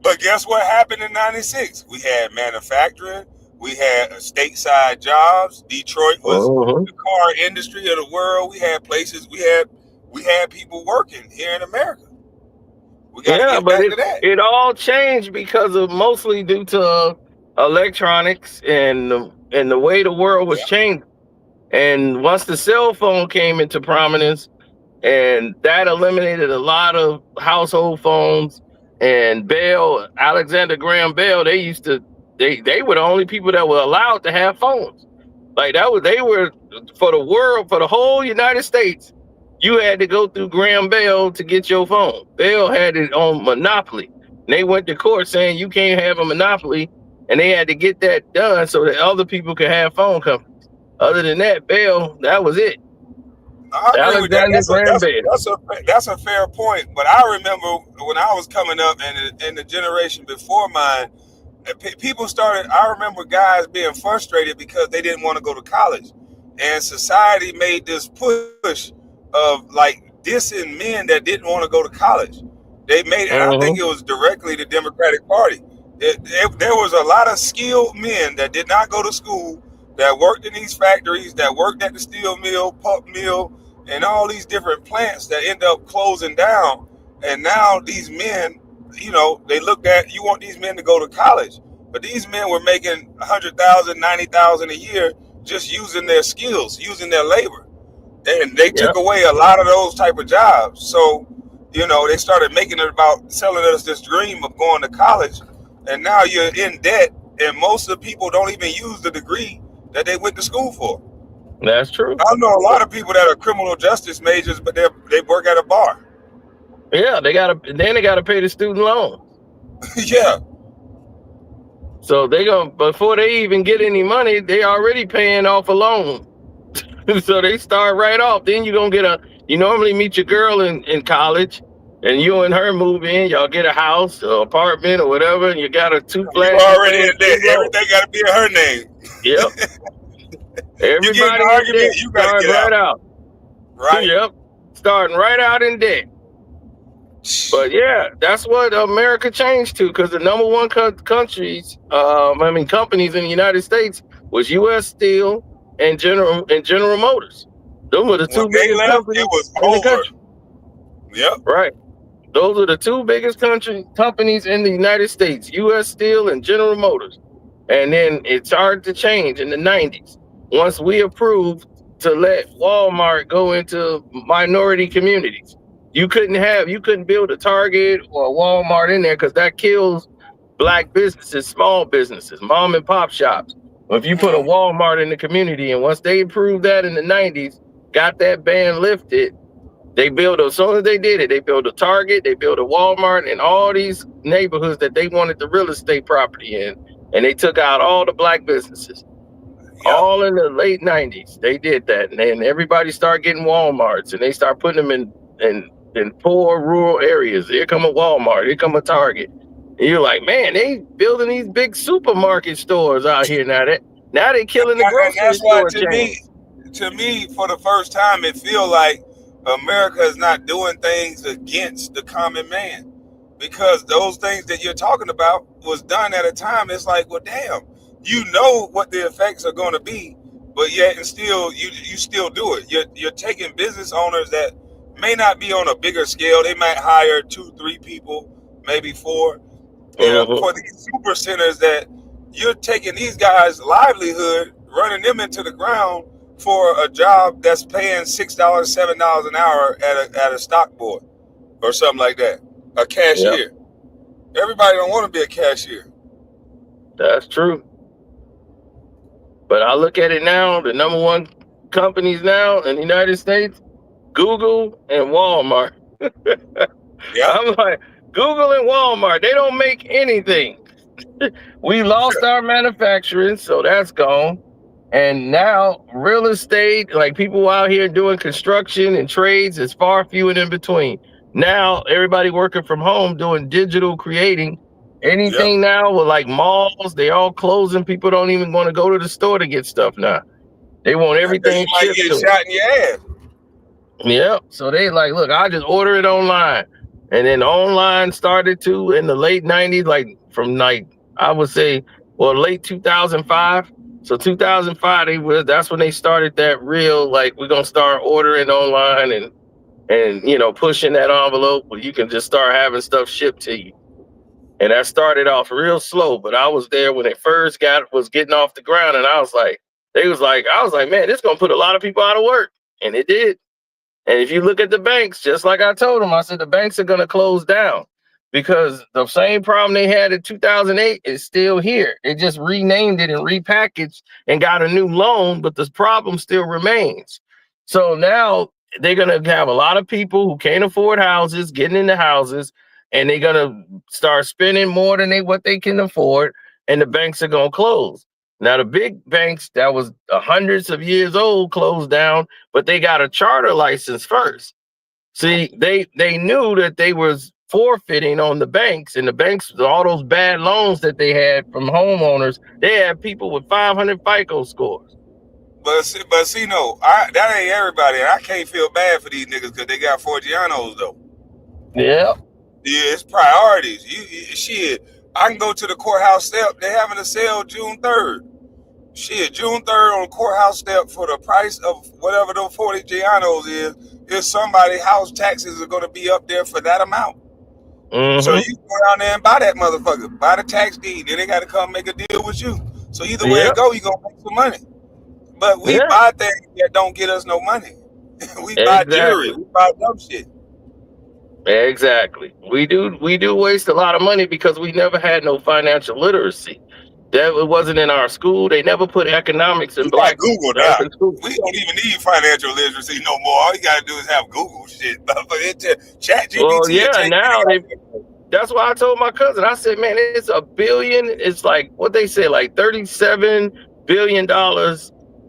But guess what happened in 96? We had manufacturing. We had stateside jobs. Detroit was the car industry of the world. We had places. We had people working here in America. We got to get back to that. It all changed because of mostly due to electronics and the way the world was changing. And once the cell phone came into prominence, and that eliminated a lot of household phones. And Alexander Graham Bell, they were the only people that were allowed to have phones. Like they were for the world, for the whole United States. You had to go through Graham Bell to get your phone. Bell had it on monopoly. And they went to court saying you can't have a monopoly, and they had to get that done so that other people could have phone companies. Other than that, Bell, that was it. I agree with that. That's a fair point. But I remember when I was coming up and the generation before mine, people started. I remember guys being frustrated because they didn't want to go to college, and society made this push of like dissing men that didn't want to go to college. They made, and I think it was directly the Democratic Party. There was a lot of skilled men that did not go to school, that worked in these factories, that worked at the steel mill, pulp mill, and all these different plants that end up closing down. And now these men, they looked at, you want these men to go to college, but these men were making $100,000, $90,000 a year just using their skills, using their labor. And they took away a lot of those type of jobs. So, they started making it about selling us this dream of going to college. And now you're in debt, and most of the people don't even use the degree that they went to school for. That's true. I know a lot of people that are criminal justice majors, but they work at a bar. Yeah, they gotta pay the student loan. Yeah. So before they even get any money, they already paying off a loan. So they start right off. Then you normally meet your girl in college, and you and her move in, y'all get a house or apartment or whatever, and you got a 2-flat. You already in debt. Everything got to be in her name. Yep. Everybody in debt, you got to get right out. Right. Yep. Starting right out in debt. But yeah, that's what America changed to, because the number one companies in the United States was U.S. Steel and General Motors. Those were the two biggest companies in the country. Yep. Right. Those are the two biggest companies in the United States, U.S. Steel and General Motors. And then it started to change in the 90s. Once we approved to let Walmart go into minority communities. You couldn't build a Target or a Walmart in there, because that kills black businesses, small businesses, mom and pop shops. If you put a Walmart in the community, and once they approved that in the 90s, got that ban lifted, as soon as they did it, they built a Target, they built a Walmart in all these neighborhoods that they wanted the real estate property in, and they took out all the black businesses. All in the late 90s, they did that, and then everybody started getting Walmarts, and they start putting them in poor rural areas. Here come a Walmart, here come a Target, and you're like, man, they building these big supermarket stores out here now. Now they killing the And grocery that's why, store chains. to me, for the first time, it feel like America is not doing things against the common man, because those things that you're talking about was done at a time. It's like, well, damn, you know what the effects are going to be, but yet and still you still do it. You're taking business owners that may not be on a bigger scale. They might hire 2-3 people, maybe 4, for these super centers, that you're taking these guys' livelihood, running them into the ground for a job that's paying $6, $7 an hour at a stock board or something like that, a cashier. Everybody don't want to be a cashier. That's true. But I look at it now, the number one companies now in the United States, Google and Walmart. I'm like, Google and Walmart, they don't make anything. We lost our manufacturing, so that's gone. And now real estate, like people out here doing construction and trades, is far few and in between. Now everybody working from home doing digital creating. Anything now with like malls, they all closing. People don't even want to go to the store to get stuff now. They want everything You might get shot in your ass. Yeah. So they like, look, I just order it online. And then online started to in the late 90s, like from like, I would say, well, late 2005. So 2005, that's when they started that real, like, we're going to start ordering online and, you know, pushing that envelope where you can just start having stuff shipped to you. And that started off real slow, but I was there when it first was getting off the ground. And I was like, man, this is going to put a lot of people out of work. And it did. And if you look at the banks, just like I told them, I said, the banks are going to close down because the same problem they had in 2008 is still here. They just renamed it and repackaged and got a new loan, but the problem still remains. So now they're going to have a lot of people who can't afford houses getting into houses, and they're going to start spending more than what they can afford, and the banks are going to close. Now, the big banks that was hundreds of years old closed down, but they got a charter license first. See, they knew that they was forfeiting on the banks, and the banks, all those bad loans that they had from homeowners, they had people with 500 FICO scores. But see, no, that ain't everybody. And I can't feel bad for these niggas because they got Forgianos, though. Yeah. Yeah, it's priorities. Shit, I can go to the courthouse step. They having a sale June 3rd. Shit, June 3rd on the courthouse step for the price of whatever those 40 Gianos is somebody's house taxes are going to be up there for that amount. So you go down there and buy that motherfucker. Buy the tax deed. Then they got to come make a deal with you. So either way it go, you're going to make some money. But we buy things that don't get us no money. We buy jewelry. We buy dumb shit. Exactly. We do waste a lot of money because we never had no financial literacy. That wasn't in our school. They never put economics in black Google now. We don't even need financial literacy no more. All you gotta do is have Google shit. Chat GPT. Well, yeah, now that's why I told my cousin. I said, man, it's $1 billion. It's like what they say, like $37 billion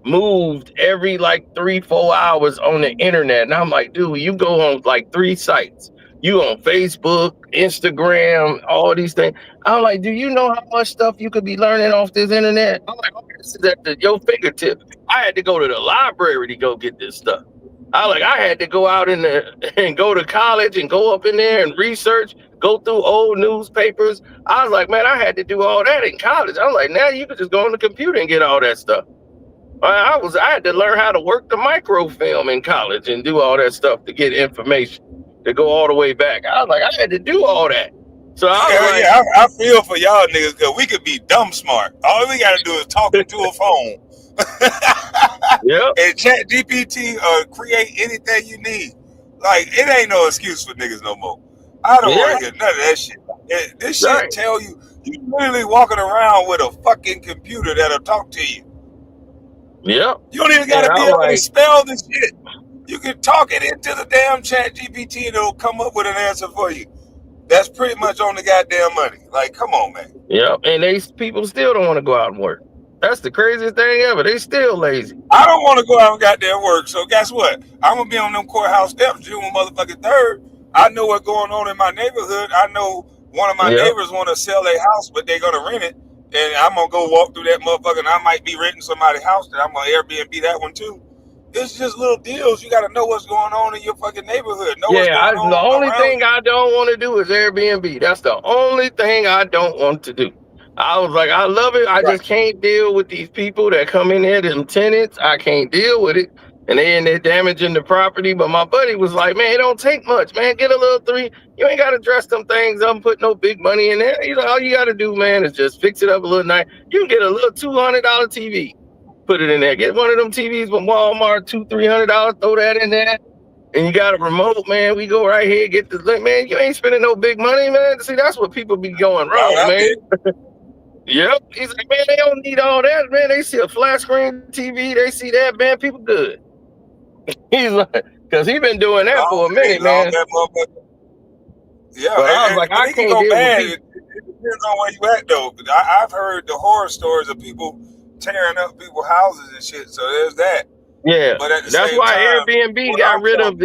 moved every like 3-4 hours on the internet. And I'm like, dude, you go on like 3 sites. You on Facebook, Instagram, all these things. I'm like, do you know how much stuff you could be learning off this internet? I'm like, this is at your fingertips. I had to go to the library to go get this stuff. I had to go out and go to college and go up in there and research, go through old newspapers. I was like, man, I had to do all that in college. I was like, now you could just go on the computer and get all that stuff. I had to learn how to work the microfilm in college and do all that stuff to get information. To go all the way back. I was like, I had to do all that. So I feel for y'all niggas because we could be dumb smart. All we gotta do is talk into a phone. And Chat GPT create anything you need. Like, it ain't no excuse for niggas no more. I don't want to hear none of that shit. This shit tell you literally walking around with a fucking computer that'll talk to you. Yeah. You don't even gotta be able to spell the shit. You can talk it into the damn Chat GPT and it'll come up with an answer for you. That's pretty much on the goddamn money. Like, come on, man. Yeah, and people still don't want to go out and work. That's the craziest thing ever. They still lazy. I don't want to go out and goddamn work. So guess what? I'm gonna be on them courthouse steps June motherfucking 3rd. I know what's going on in my neighborhood. I know one of my Yep. neighbors want to sell their house, but they're gonna rent it, and I'm gonna go walk through that motherfucker. And I might be renting somebody's house that I'm gonna Airbnb that one too. It's just little deals. You got to know what's going on in your fucking neighborhood. Know what's Yeah, going the on only around thing you. I don't want to do is Airbnb. That's the only thing I don't want to do. I was like, I love it. I Right. just can't deal with these people that come in here, them tenants. I can't deal with it. And they in there damaging the property. But my buddy was like, man, it don't take much, man. Get a little 3. You ain't got to dress them things up and put no big money in there. You know, all you got to do, man, is just fix it up a little nice. You can get a little $200 TV. Put it in there. Get one of them TVs from Walmart, $200-$300. Throw that in there. And you got a remote, man. We go right here, get this link, man. You ain't spending no big money, man. See, that's what people be going wrong, man. Yep. He's like, man, they don't need all that, man. They see a flat screen TV, they see that, man. People good. He's like, because he been doing that for a minute, man. Yeah, but I was like, I it can can't go deal bad. with It depends on where you at, though. I've heard the horror stories of people tearing up people's houses and shit. So there's that. Yeah, but at the that's same why time, Airbnb got rid of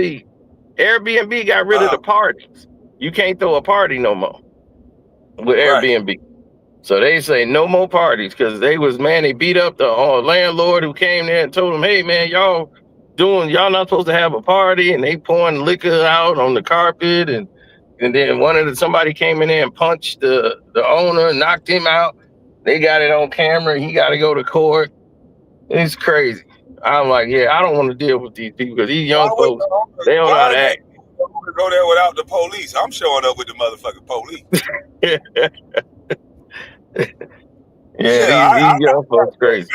the parties. You can't throw a party no more with Airbnb. So they say no more parties because they beat up the landlord who came there and told them, hey man, y'all not supposed to have a party, and they pouring liquor out on the carpet, and then somebody came in there and punched the owner, knocked him out. They got it on camera. He got to go to court. It's crazy. I'm like, yeah, I don't want to deal with these people because these young folks, they don't know how to act. Go there without the police. I'm showing up with the motherfucking police. These young folks crazy.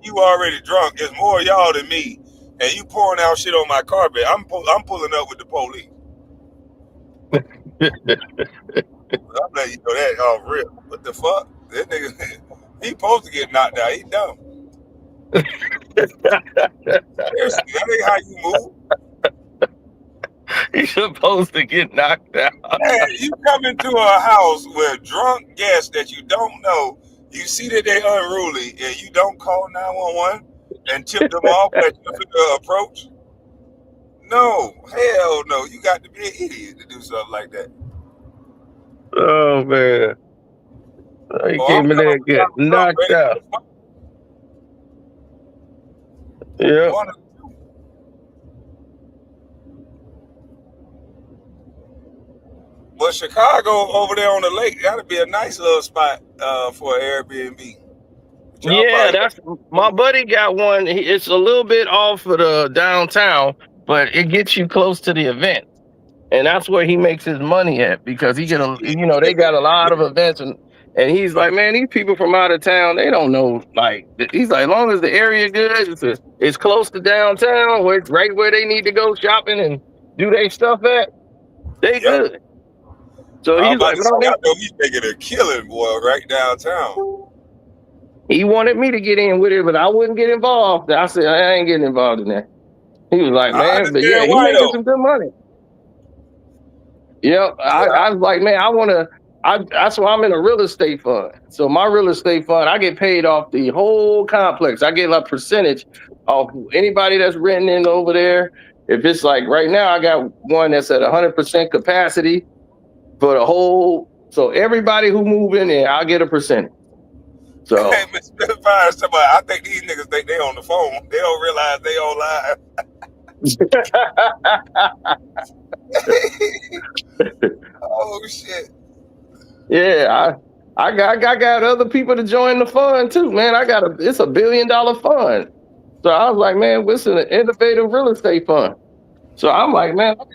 You already drunk. There's more of y'all than me, and you pouring out shit on my carpet. I'm pulling up with the police. I'm letting you know that off real. What the fuck? That nigga, he supposed to get knocked out. He dumb. Seriously, that ain't how you move. He's supposed to get knocked out. Man, you come into a house with drunk guests that you don't know. You see that they unruly, and you don't call 911 and tip them off that you approach. No, hell no. You got to be an idiot to do something like that. Oh man, he came in there and get knocked out. Yeah. But Chicago over there on the lake, that'd be a nice little spot for an Airbnb. Yeah, that's my buddy got one. It's a little bit off of the downtown, but it gets you close to the event, and that's where he makes his money at because they got a lot of events, and he's like, man, these people from out of town, they don't know. Like, he's like, as long as the area good, it's close to downtown, where it's right where they need to go shopping and do their stuff at, they good. So he's like, he's making a killing, boy, right downtown. He wanted me to get in with it, but I wouldn't get involved. I said, I ain't getting involved in that. He was like, man, but yeah, you making some good money. Yep. I was like, man, that's why I'm in a real estate fund. So my real estate fund, I get paid off the whole complex. I get a percentage off anybody that's renting in over there. If it's like right now, I got one that's at 100% capacity for the whole. So everybody who move in there, I'll get a percentage. So hey, I think these niggas think they on the phone. They don't realize they on live. Oh shit. Yeah, I got other people to join the fund too, man. It's $1 billion fund. So I was like, man, it's an innovative real estate fund. So I'm like, man, I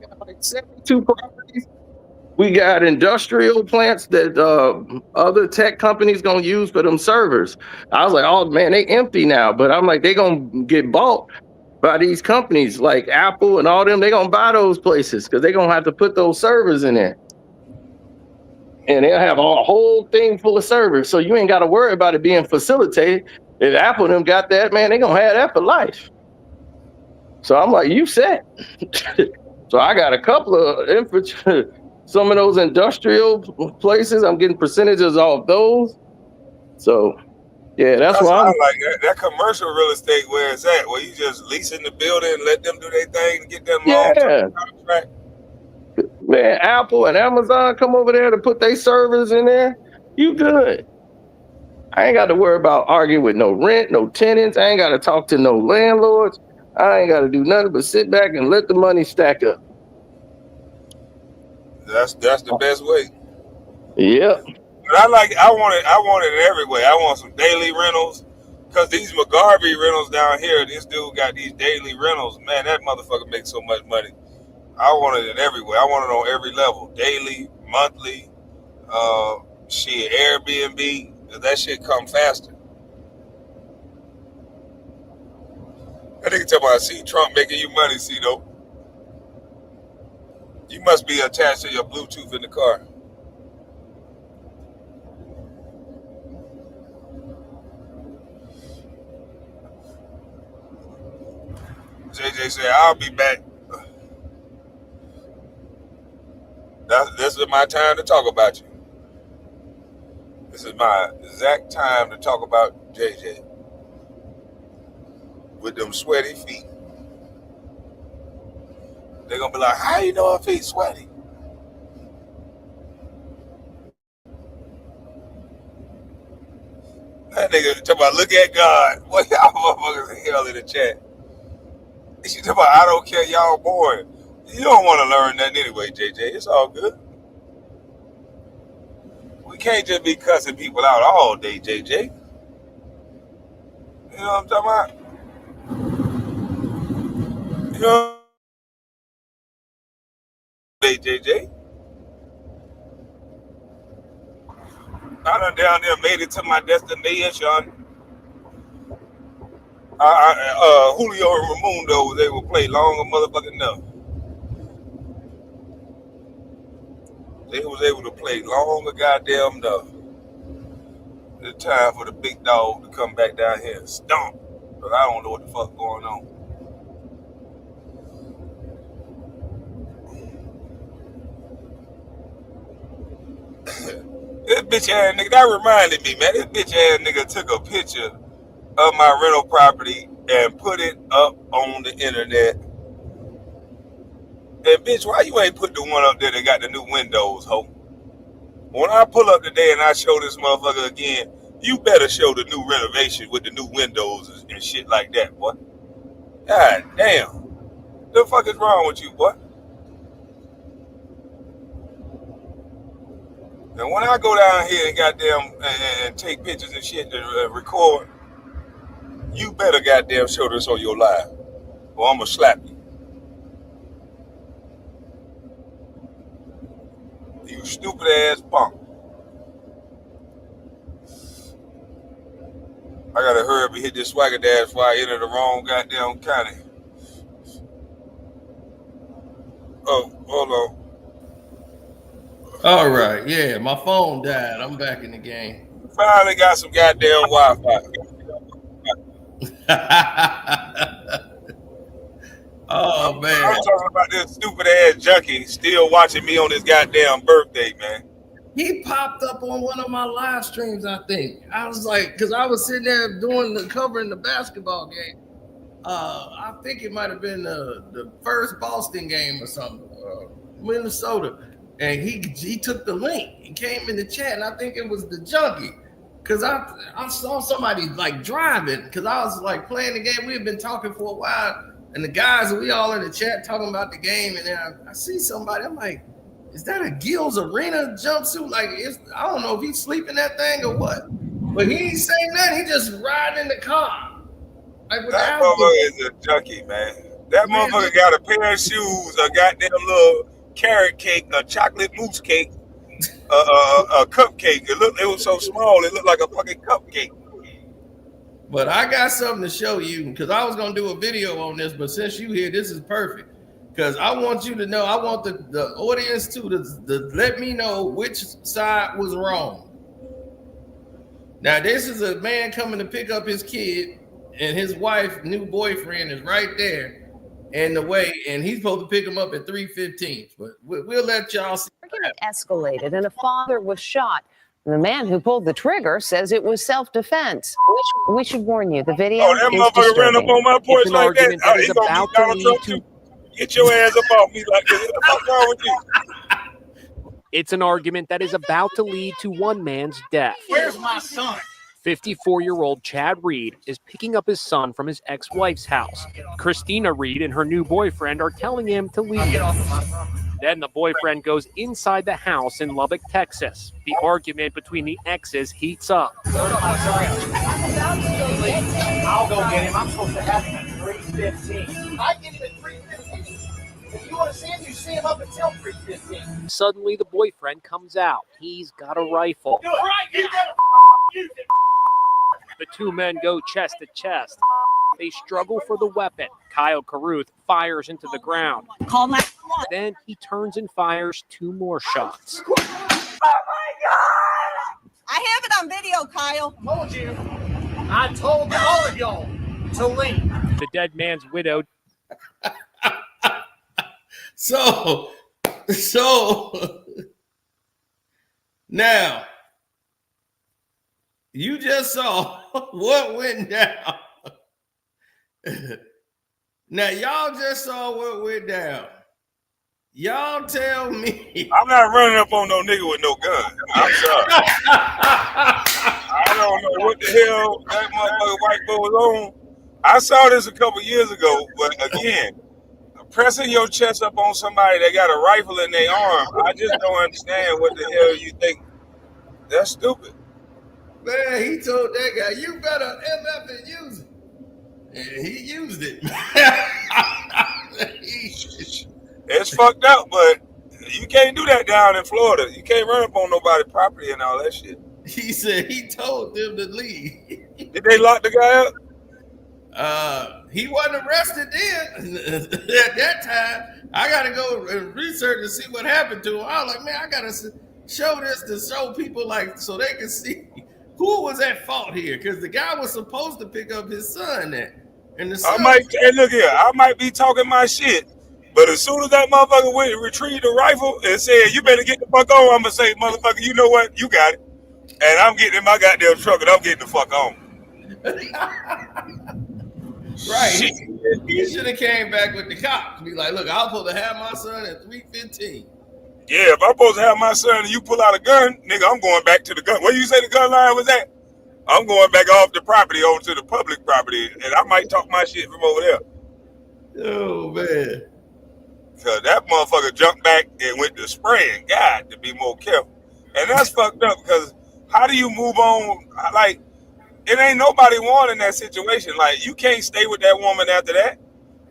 got like 72 properties. We got industrial plants that other tech companies gonna use for them servers. I was like, oh man, they empty now. But I'm like, they gonna get bought by these companies like Apple and all them. They gonna buy those places because they gonna have to put those servers in there. And they'll have a whole thing full of servers. So you ain't got to worry about it being facilitated. If Apple them got that, man, they gonna have that for life. So I'm like, you set. So I got a couple of some of those industrial places. I'm getting percentages off those. So Yeah, that's That's why why I'm. I like that commercial real estate where it's at, where you just leasing the building and let them do their thing and get them long-term Yeah, contract. man. Apple and Amazon come over there to put their servers in there. You good? I ain't got to worry about arguing with no rent, no tenants. I ain't got to talk to no landlords. I ain't got to do nothing but sit back and let the money stack up. That's the best way. Yep. But I want it in every way. I want some daily rentals. Cause these McGarvey rentals down here, this dude got these daily rentals. Man, that motherfucker makes so much money. I want it in every way. I want it on every level. Daily, monthly, shit, Airbnb. That shit come faster. That nigga talking about, see Trump making you money, see though. You must be attached to your Bluetooth in the car. JJ said, I'll be back. This is my time to talk about you. This is my exact time to talk about JJ. With them sweaty feet. They're going to be like, how you know her feet sweaty? That nigga talking about, look at God. What y'all motherfuckers in hell in the chat? She talking about, I don't care, y'all bored. You don't want to learn nothing anyway, JJ. It's all good. We can't just be cussing people out all day, JJ. You know what I'm talking about? You know what I'm saying, JJ? I done down there made it to my destination. Julio and Raimundo was able to play longer motherfucking enough. They was able to play longer goddamn enough. It's time for the big dog to come back down here and stomp. Because I don't know what the fuck going on. This bitch ass nigga, that reminded me, man. This bitch ass nigga took a picture of my rental property and put it up on the internet. And bitch, why you ain't put the one up there that got the new windows, ho? When I pull up today and I show this motherfucker again, you better show the new renovation with the new windows and shit like that, boy. God damn. The fuck is wrong with you, boy? And when I go down here and goddamn and take pictures and shit to record, you better goddamn show this on your live, or I'm gonna slap you. You stupid ass punk. I gotta hurry up and hit this swagger dash before I enter the wrong goddamn county. Oh, hold on. All right, yeah, my phone died. I'm back in the game. Finally got some goddamn Wi-Fi. Oh man, I'm talking about this stupid ass junkie still watching me on his goddamn birthday, man. he popped up on one of my live streams. I think I was like, because I was sitting there covering the basketball game. I think it might have been the first Boston game or something, Minnesota. And he took the link and came in the chat, and I think it was the junkie. Cause I saw somebody like driving, cause I was like playing the game. We had been talking for a while, and the guys, we all in the chat talking about the game, and then I see somebody. I'm like, is that a Gills Arena jumpsuit? Like, I don't know if he's sleeping that thing or what. But he ain't saying nothing. He just riding in the car. Like, that motherfucker is a junkie, man. That motherfucker got a pair of shoes, a goddamn little carrot cake, a chocolate mousse cake, a cupcake. It was so small, it looked like a fucking cupcake. But I got something to show you, because I was gonna do a video on this, but since you here, this is perfect. Because I want you to know, I want the audience to let me know which side was wrong. Now, this is a man coming to pick up his kid, and his wife, new boyfriend, is right there in the way, and he's supposed to pick him up at 3:15. But we'll let y'all see. Argument escalated, and a father was shot The man who pulled the trigger says it was self-defense. We should warn you, the video Oh, that is motherfucker ran up disturbing. on my porch It's an like that. argument that is He gonna meet about to Donald lead Trump to. too. Get your ass up off me like this. What the fuck wrong with you? It's an argument that is about to lead to one man's death. Where's my son? 54-year-old Chad Reed is picking up his son from his ex-wife's house. Christina Reed and her new boyfriend are telling him to leave. Then the boyfriend goes inside the house in Lubbock, Texas. The argument between the exes heats up. I'll go get him. I'm supposed to have him at 3:15. I get him at 3:15. If you want to see him, you see him up until 3:15. Suddenly, the boyfriend comes out. He's got a rifle. Do it right. You gotta use it. The two men go chest to chest. They struggle for the weapon. Kyle Carruth fires into the ground. Call 911. Then he turns and fires 2 more shots. Oh my God! I have it on video, Kyle. Told you. I told all of y'all to leave. The dead man's widow. So now you just saw what went down. Now y'all just saw what went down. Y'all tell me. I'm not running up on no nigga with no gun. I'm sorry. I don't know what the hell that motherfucker white boy was on. I saw this a couple years ago, but again, pressing your chest up on somebody that got a rifle in their arm, I just don't understand what the hell you think. That's stupid. Man, he told that guy, you better MF and use it. And he used it. It's fucked up, but you can't do that down in Florida. You can't run up on nobody's property and all that shit. He said he told them to leave. Did they lock the guy up? He wasn't arrested then. At that time, I got to go and research and see what happened to him. I was like, man, I got to show this to show people like so they can see who was at fault here. Because the guy was supposed to pick up his son there. And the son hey, look here, I might be talking my shit, but as soon as that motherfucker went and retrieved the rifle and said, you better get the fuck on, I'm going to say, motherfucker, you know what? You got it. And I'm getting in my goddamn truck and I'm getting the fuck on. Right. He should have came back with the cops. Be like, look, I'm supposed to have my son at 3:15. Yeah, if I'm supposed to have my son and you pull out a gun, nigga, I'm going back to the gun. Where you say the gun line was at? I'm going back off the property onto the public property, and I might talk my shit from over there. Oh, man. Because that motherfucker jumped back and went to spraying. God, to be more careful. And that's fucked up because how do you move on? Like, it ain't nobody wanting that situation. Like, you can't stay with that woman after that.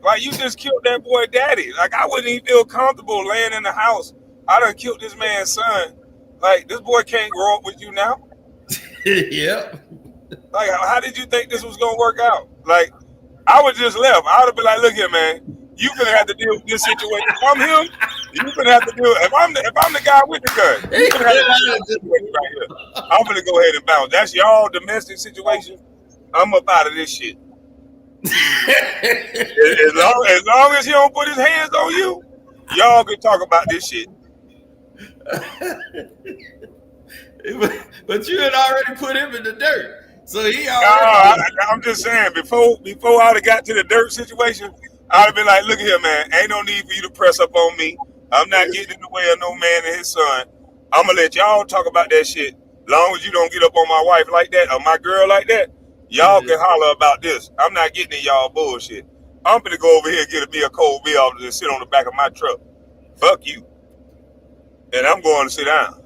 Like, you just killed that boy daddy. Like, I wouldn't even feel comfortable laying in the house. I done killed this man's son. Like, this boy can't grow up with you now. Yep. Like, how did you think this was gonna work out? Like, I would just left. I would have been like, look here, man, you gonna have to deal with this situation. If I'm him, you gonna have to deal. If I'm the guy with the gun, you gonna have to deal with this situation right here. I'm gonna go ahead and bounce. That's y'all domestic situation. I'm up out of this shit. as long as he don't put his hands on you, y'all can talk about this shit. But you had already put him in the dirt. So he already... I'm just saying, before I'd have got to the dirt situation, I'd have been like, look here, man, ain't no need for you to press up on me. I'm not getting in the way of no man and his son. I'm going to let y'all talk about that shit. Long as you don't get up on my wife like that or my girl like that, y'all can holler about this. I'm not getting in y'all bullshit. I'm going to go over here and get me a cold beer and sit on the back of my truck. Fuck you. And I'm going to sit down.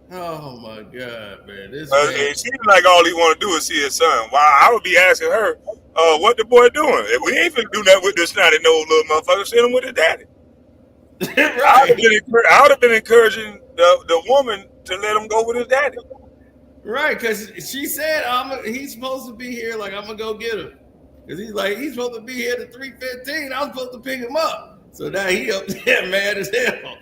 Oh my God, man! It seems like all he want to do is see his son. Wow, I would be asking her, what the boy doing? If we ain't finna do that with this snotty nose little motherfucker, send him with his daddy. Right. I would have been encouraging the woman to let him go with his daddy. Right, because she said he's supposed to be here. Like, I'm gonna go get him, because he's supposed to be here at 3:15. I'm supposed to pick him up. So now he up there mad as hell.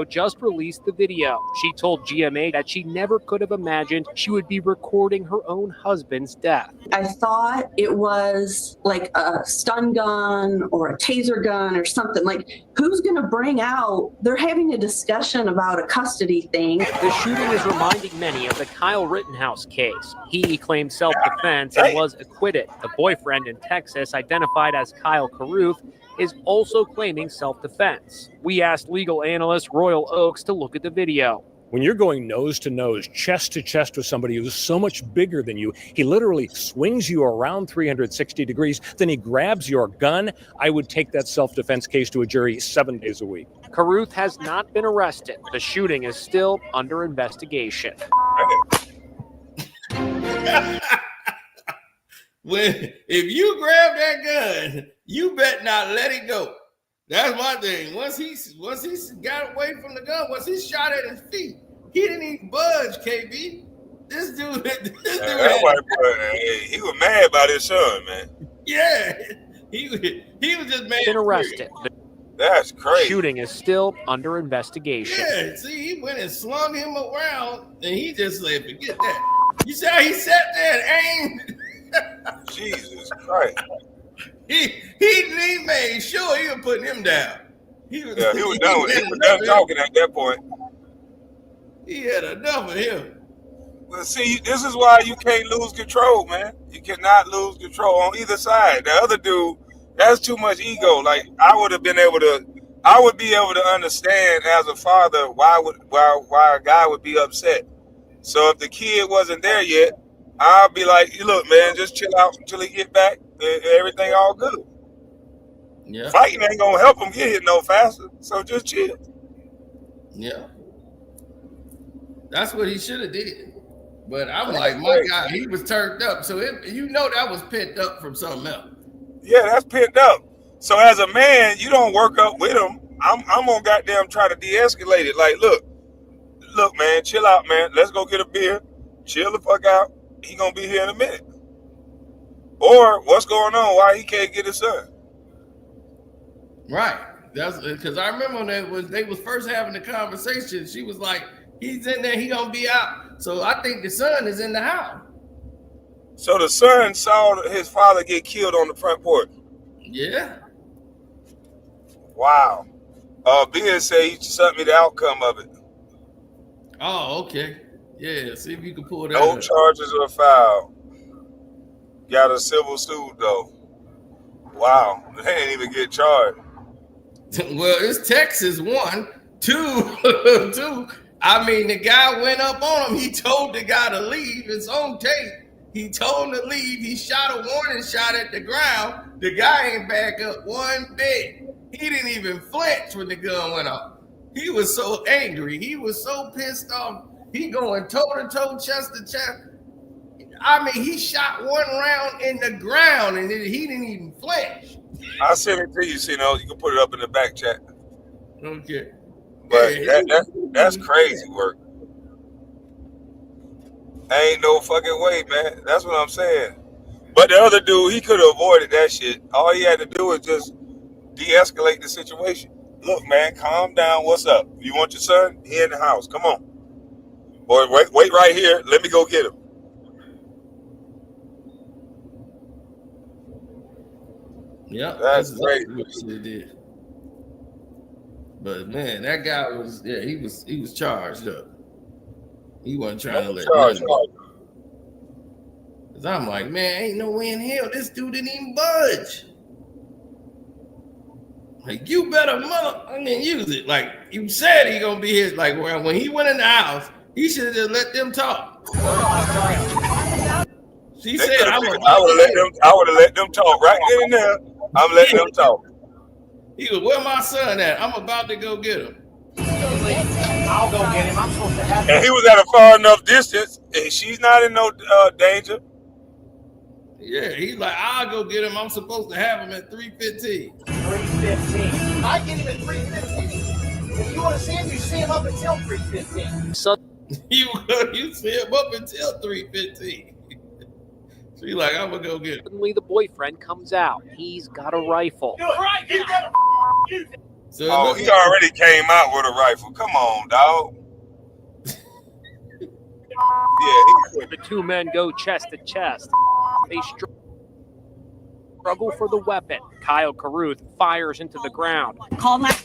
just released the video. She told GMA that she never could have imagined she would be recording her own husband's death. I thought it was like a stun gun or a taser gun or something. Like, who's going to bring out? They're having a discussion about a custody thing. The shooting is reminding many of the Kyle Rittenhouse case. He claimed self-defense and was acquitted. The boyfriend in Texas, identified as Kyle Carruth, is also claiming self-defense. We asked legal analyst Royal Oakes to look at the video. When you're going nose to nose, chest to chest with somebody who's so much bigger than you, he literally swings you around 360 degrees, then he grabs your gun. I would take that self-defense case to a jury 7 days a week. Carruth has not been arrested. The shooting is still under investigation. If you grab that gun, you bet not let it go. That's my thing. Once he got away from the gun, once he shot at his feet, he didn't even budge, KB. This dude, that white boy, he was mad about his son, man. Yeah, he was just mad. Been arrested. That's crazy. Shooting is still under investigation. Yeah, see, he went and slung him around, and he just said, "Forget that." You see how he sat there and aimed? Jesus Christ. He made sure he was putting him down. He was done with it. He was done talking at that point. He had enough of him. Well, see, this is why you can't lose control, man. You cannot lose control on either side. The other dude, that's too much ego. Like, I would be able to understand as a father why a guy would be upset. So if the kid wasn't there yet, I'll be like, look, man, just chill out until he get back. Everything all good. Yeah. Fighting ain't gonna help him get hit no faster. So just chill. Yeah. That's what he should have did. But I'm like, my God, he was turned up. So that was pent up from something else. Yeah, that's pent up. So as a man, you don't work up with him. I'm gonna goddamn try to de-escalate it. Like, look, man, chill out, man. Let's go get a beer. Chill the fuck out. He gonna be here in a minute. Or what's going on? Why he can't get his son? Right. That's because I remember when they was first having the conversation. She was like, "He's in there. He gonna be out." So I think the son is in the house. So the son saw his father get killed on the front porch. Yeah. Wow. Ben said he sent me the outcome of it. Oh, okay. Yeah. See if you can pull that. No charges are filed. Got a civil suit though. Wow, they didn't even get charged. Well, it's Texas 1, 2. I mean, the guy went up on him. He told the guy to leave. It's on tape. He told him to leave. He shot a warning shot at the ground. The guy ain't back up one bit. He didn't even flinch when the gun went off. He was so angry. He was so pissed off. He going toe to toe, chest to chest. I mean, he shot one round in the ground and he didn't even flinch. I'll send it to you, Sino. You can put it up in the back chat. Okay. But that's crazy work. Ain't no fucking way, man. That's what I'm saying. But the other dude, he could have avoided that shit. All he had to do was just de-escalate the situation. Look, man, calm down. What's up? You want your son? He in the house. Come on. Or wait right here. Let me go get him. Yeah, that's great. What he did. But man, that guy was he was charged up. He wasn't trying to let nothing go. Cause I'm like, man, ain't no way in hell this dude didn't even budge. Like, you better use it. Like, you said he gonna be his. Like, when he went in the house, he should have just let them talk. She said, I would have let them talk right then and there. I'm letting them talk. He goes, where my son at? I'm about to go get him. I'll go get him. I'm supposed to have him. And he was at a far enough distance, and she's not in no danger. Yeah, he's like, I'll go get him. I'm supposed to have him at 3:15. 3:15. I get him at 3:15. If you want to see him, you see him up until 3:15. So you see him up until 3:15. She's like, I'm gonna go get him. Suddenly, the boyfriend comes out. He's got a rifle. So Oh, he already came out with a rifle. Come on, dog. The two men go chest to chest. They struggle for the weapon. Kyle Carruth fires into the ground. Call my.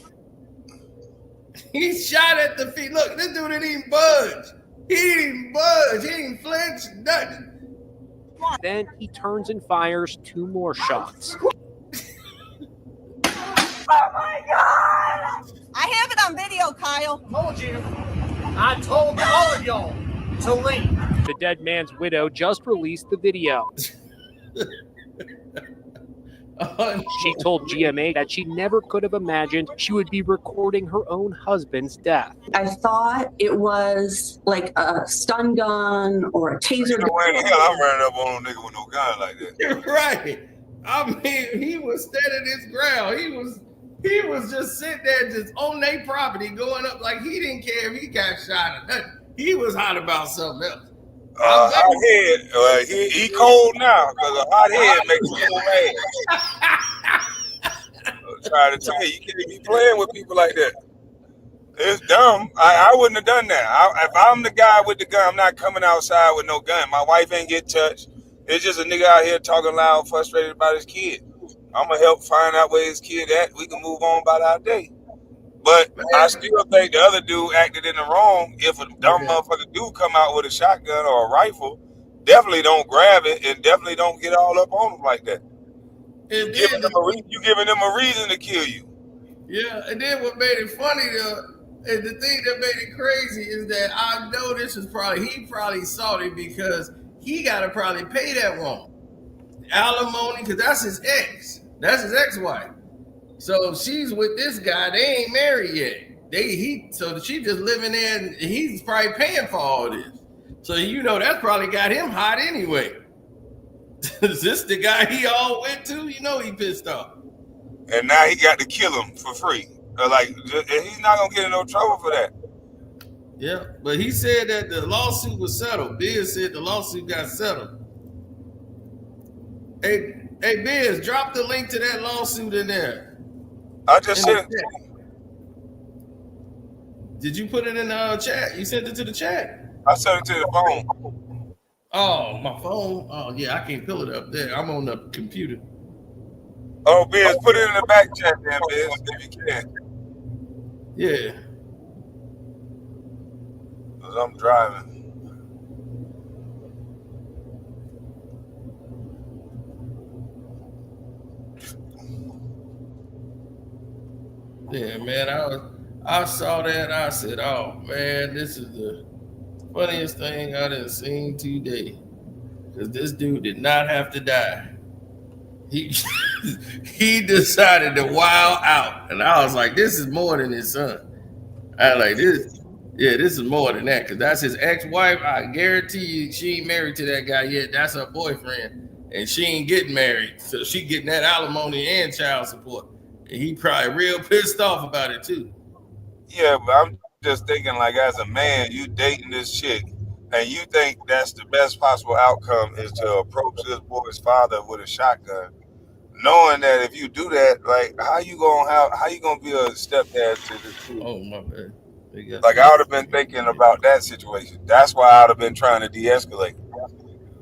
He shot at the feet. Look, this dude didn't even budge. He didn't budge. He didn't flinch. Nothing. Then he turns and fires 2 more shots. Oh my God! I have it on video, Kyle. Told you. I told all of y'all to leave. The dead man's widow just released the video. She told GMA that she never could have imagined she would be recording her own husband's death. I thought it was like a stun gun or a taser gun. I'm running up on a nigga with no gun like that. Right. I mean, he was standing his ground. He was just sitting there just on their property going up like he didn't care if he got shot or nothing. He was hot about something else. Hot head. He cold now because a hot head makes him so mad. I'm trying to tell you, you can't be playing with people like that. It's dumb. I wouldn't have done that. If I'm the guy with the gun, I'm not coming outside with no gun. My wife ain't get touched. It's just a nigga out here talking loud, frustrated about his kid. I'm gonna help find out where his kid at. We can move on about our day. But I still think the other dude acted in the wrong. If a dumb motherfucker do come out with a shotgun or a rifle, definitely don't grab it and definitely don't get all up on them like that. You giving them a reason to kill you. Yeah, and then what made it funny and the thing that made it crazy is that I know this is he probably salty because he gotta probably pay that woman alimony because that's his ex. That's his ex-wife. So she's with this guy. They ain't married yet. So she just living there and he's probably paying for all this. So that's probably got him hot anyway. Is this the guy he all went to? He pissed off. And now he got to kill him for free. And he's not gonna get in no trouble for that. Yeah, but he said that the lawsuit was settled. Biz said the lawsuit got settled. Hey, Biz, drop the link to that lawsuit in there. I just sent it. Did you put it in the chat? You sent it to the chat? I sent it to the phone. Oh, my phone? Oh, yeah, I can't pull it up there. I'm on the computer. Oh, Biz, put it in the back chat there, Biz, if you can. Yeah. Because I'm driving. Yeah, man, I saw that. I said, "Oh man, this is the funniest thing I done seen today." Because this dude did not have to die. He decided to wild out, and I was like, "This is more than his son." I like this. Yeah, this is more than that because that's his ex-wife. I guarantee you, she ain't married to that guy yet. That's her boyfriend, and she ain't getting married, so she getting that alimony and child support. And he probably real pissed off about it too. Yeah, but I'm just thinking, like, as a man, you dating this chick, and you think that's the best possible outcome is to approach this boy's father with a shotgun, knowing that if you do that, like, how you gonna be a stepdad to this kid? Oh my bad. Like, I would have been thinking about that situation. That's why I would have been trying to de-escalate.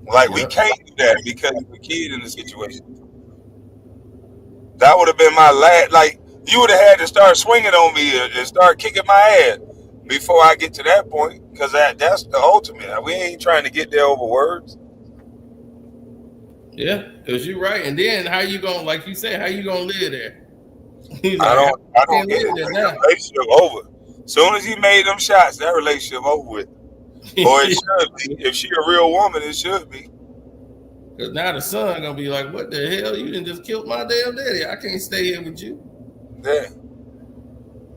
Like, we can't do that because of the kid in the situation. That would have been my last. Like, you would have had to start swinging on me and start kicking my ass before I get to that point, because that's the ultimate. We ain't trying to get there over words. Yeah, because you're right. And then how you gonna, like you said, how you gonna live there? Like, I don't get it. The relationship over. Soon as he made them shots, that relationship over with. Or it should be. If she a real woman, it should be. Because now the son gonna be like, "What the hell? You done just killed my damn daddy. I can't stay here with you." Yeah.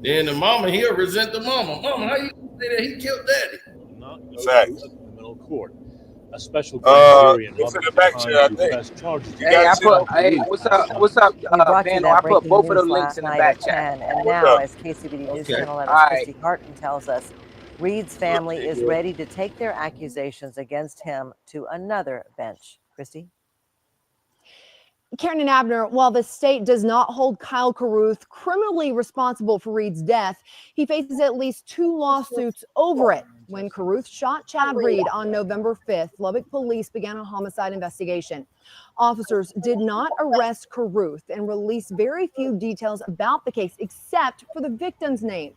Then the mama, he'll resent the mama. Mama, how you say that he killed daddy? Facts. Criminal court. A special grand jury in it's in the back chair, I think. Hey, what's up, Van? I put both of the links in the back chat. And now, as KCBD News Channel 11's Christy Carton tells us, Reed's family is ready to take their accusations against him to another bench. Christy? Karen and Abner, while the state does not hold Kyle Carruth criminally responsible for Reed's death, he faces at least 2 lawsuits over it. When Carruth shot Chad Reed on November 5th, Lubbock police began a homicide investigation. Officers did not arrest Carruth and released very few details about the case except for the victim's name.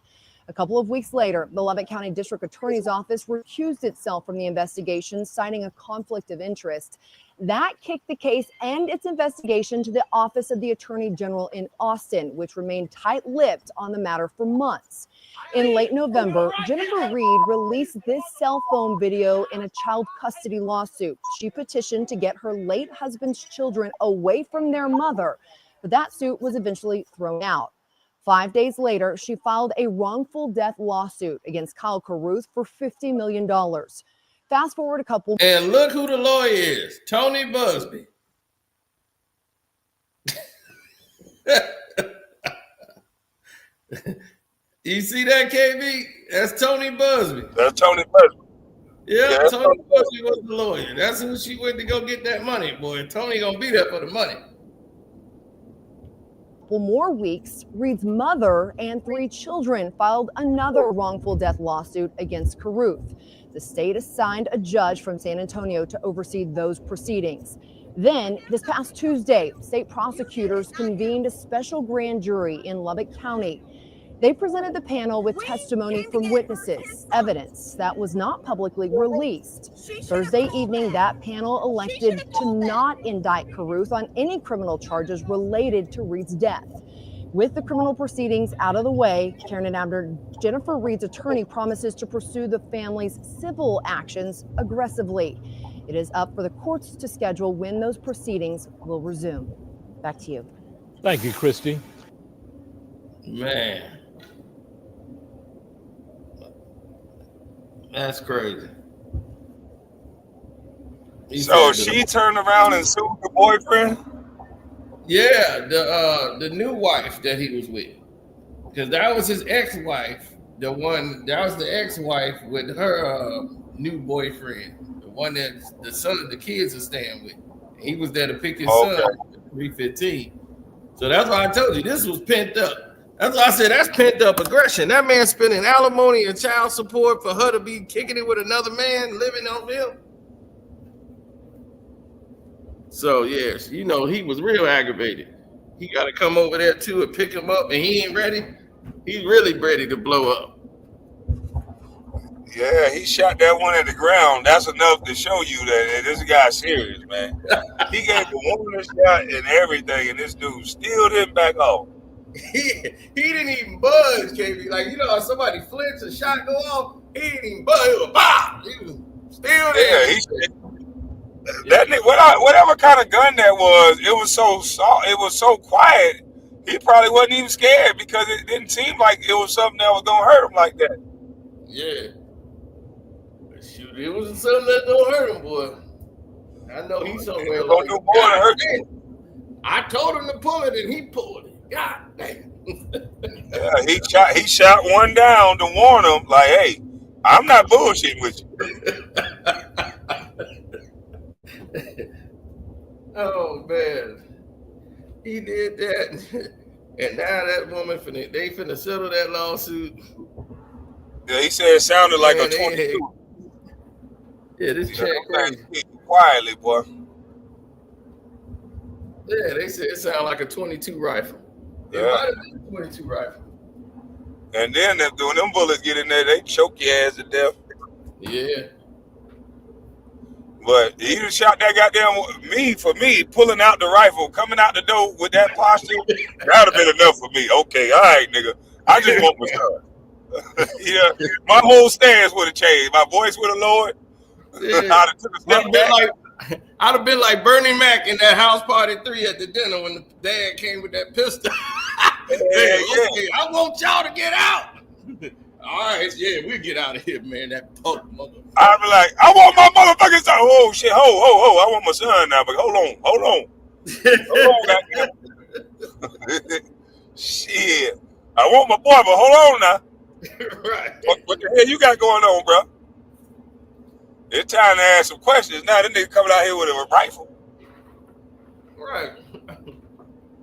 A couple of weeks later, the Lubbock County District Attorney's Office recused itself from the investigation, citing a conflict of interest. That kicked the case and its investigation to the Office of the Attorney General in Austin, which remained tight-lipped on the matter for months. In late November, Jennifer Reed released this cell phone video in a child custody lawsuit. She petitioned to get her late husband's children away from their mother, but that suit was eventually thrown out. 5 days later, she filed a wrongful death lawsuit against Kyle Carruth for $50 million. Fast forward a couple. And look who the lawyer is, Tony Busby. You see that, KB? That's Tony Busby. That's Tony Busby. Yeah, Tony Busby was the lawyer. That's who she went to go get that money, boy. Tony gonna be there for the money. More weeks, Reed's mother and 3 children filed another wrongful death lawsuit against Carruth. The state assigned a judge from San Antonio to oversee those proceedings. Then, this past Tuesday, state prosecutors convened a special grand jury in Lubbock County. They presented the panel with testimony from witnesses, evidence that was not publicly released. Thursday evening, that panel elected to not indict Carruth on any criminal charges related to Reed's death. With the criminal proceedings out of the way, Karen and Abner, Jennifer Reed's attorney promises to pursue the family's civil actions aggressively. It is up for the courts to schedule when those proceedings will resume. Back to you. Thank you, Christy. Man. That's crazy. So she turned around and sued the boyfriend? Yeah, the new wife that he was with. Because that was his ex-wife. That was the ex-wife with her new boyfriend. The one that the kids are staying with. He was there to pick his son at 3:15. So that's why I told you this was pent up. That's why I said that's pent up aggression. That man spending alimony and child support for her to be kicking it with another man living on him. So yes, you know, he was real aggravated. He got to come over there too and pick him up, and he ain't ready. He's really ready to blow up. Yeah, he shot that one at the ground. That's enough to show you that this guy's serious, man. He gave the woman a shot and everything, and this dude still didn't back off. He didn't even budge, KB. Like, you know, how somebody flinch, a shot go off, he didn't even budge. It was bah! He was still there. Yeah, whatever kind of gun that was, it was so quiet. He probably wasn't even scared because it didn't seem like it was something that was gonna hurt him like that. Yeah. Shoot, it was something that don't hurt him, boy. I know he's somewhere like, do more to hurt you. I told him to pull it and he pulled it. God damn. Yeah, he shot one down to warn him, like, hey, I'm not bullshitting with you. Oh man. He did that. And now that woman they finna settle that lawsuit. Yeah, he said it sounded like a 22. Yeah, this check crazy. Quietly, boy. Yeah, they said it sounded like a 22 rifle. It Yeah. might have been a 22 rifle. And then when them bullets get in there, they choke your ass to death. Yeah. But he just shot that goddamn for me, pulling out the rifle, coming out the door with that posture, that would have been enough for me. Okay, all right, nigga. I just want my son. Yeah, my whole stance would have changed. My voice would have lowered. Yeah. I'd have been like Bernie Mac in that house party 3 at the dinner when the dad came with that pistol. Okay, I want y'all to get out. All right, yeah, we get out of here, man. That punk mother. I'd be like, I want my motherfucking son. Oh shit, ho. I want my son now, but hold on. Goddamn. Shit. I want my boy, but hold on now. Right. What the hell you got going on, bro? It's time to ask some questions now. This nigga coming out here with a rifle. Right.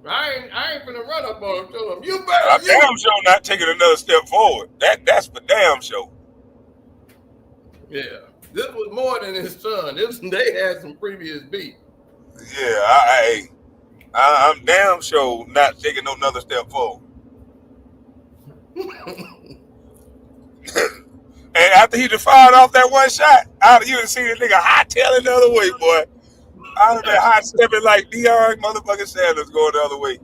I ain't finna run up on him. Tell him, you better. I'm damn sure not taking another step forward. That's for damn sure. Yeah. This was more than his son. They had some previous beef. Yeah, I'm damn sure not taking no another step forward. And after he just fired off that one shot, you done seen the nigga hightailing the other way, boy. I'd have been hot stepping like Deion motherfucking Sanders going the other way.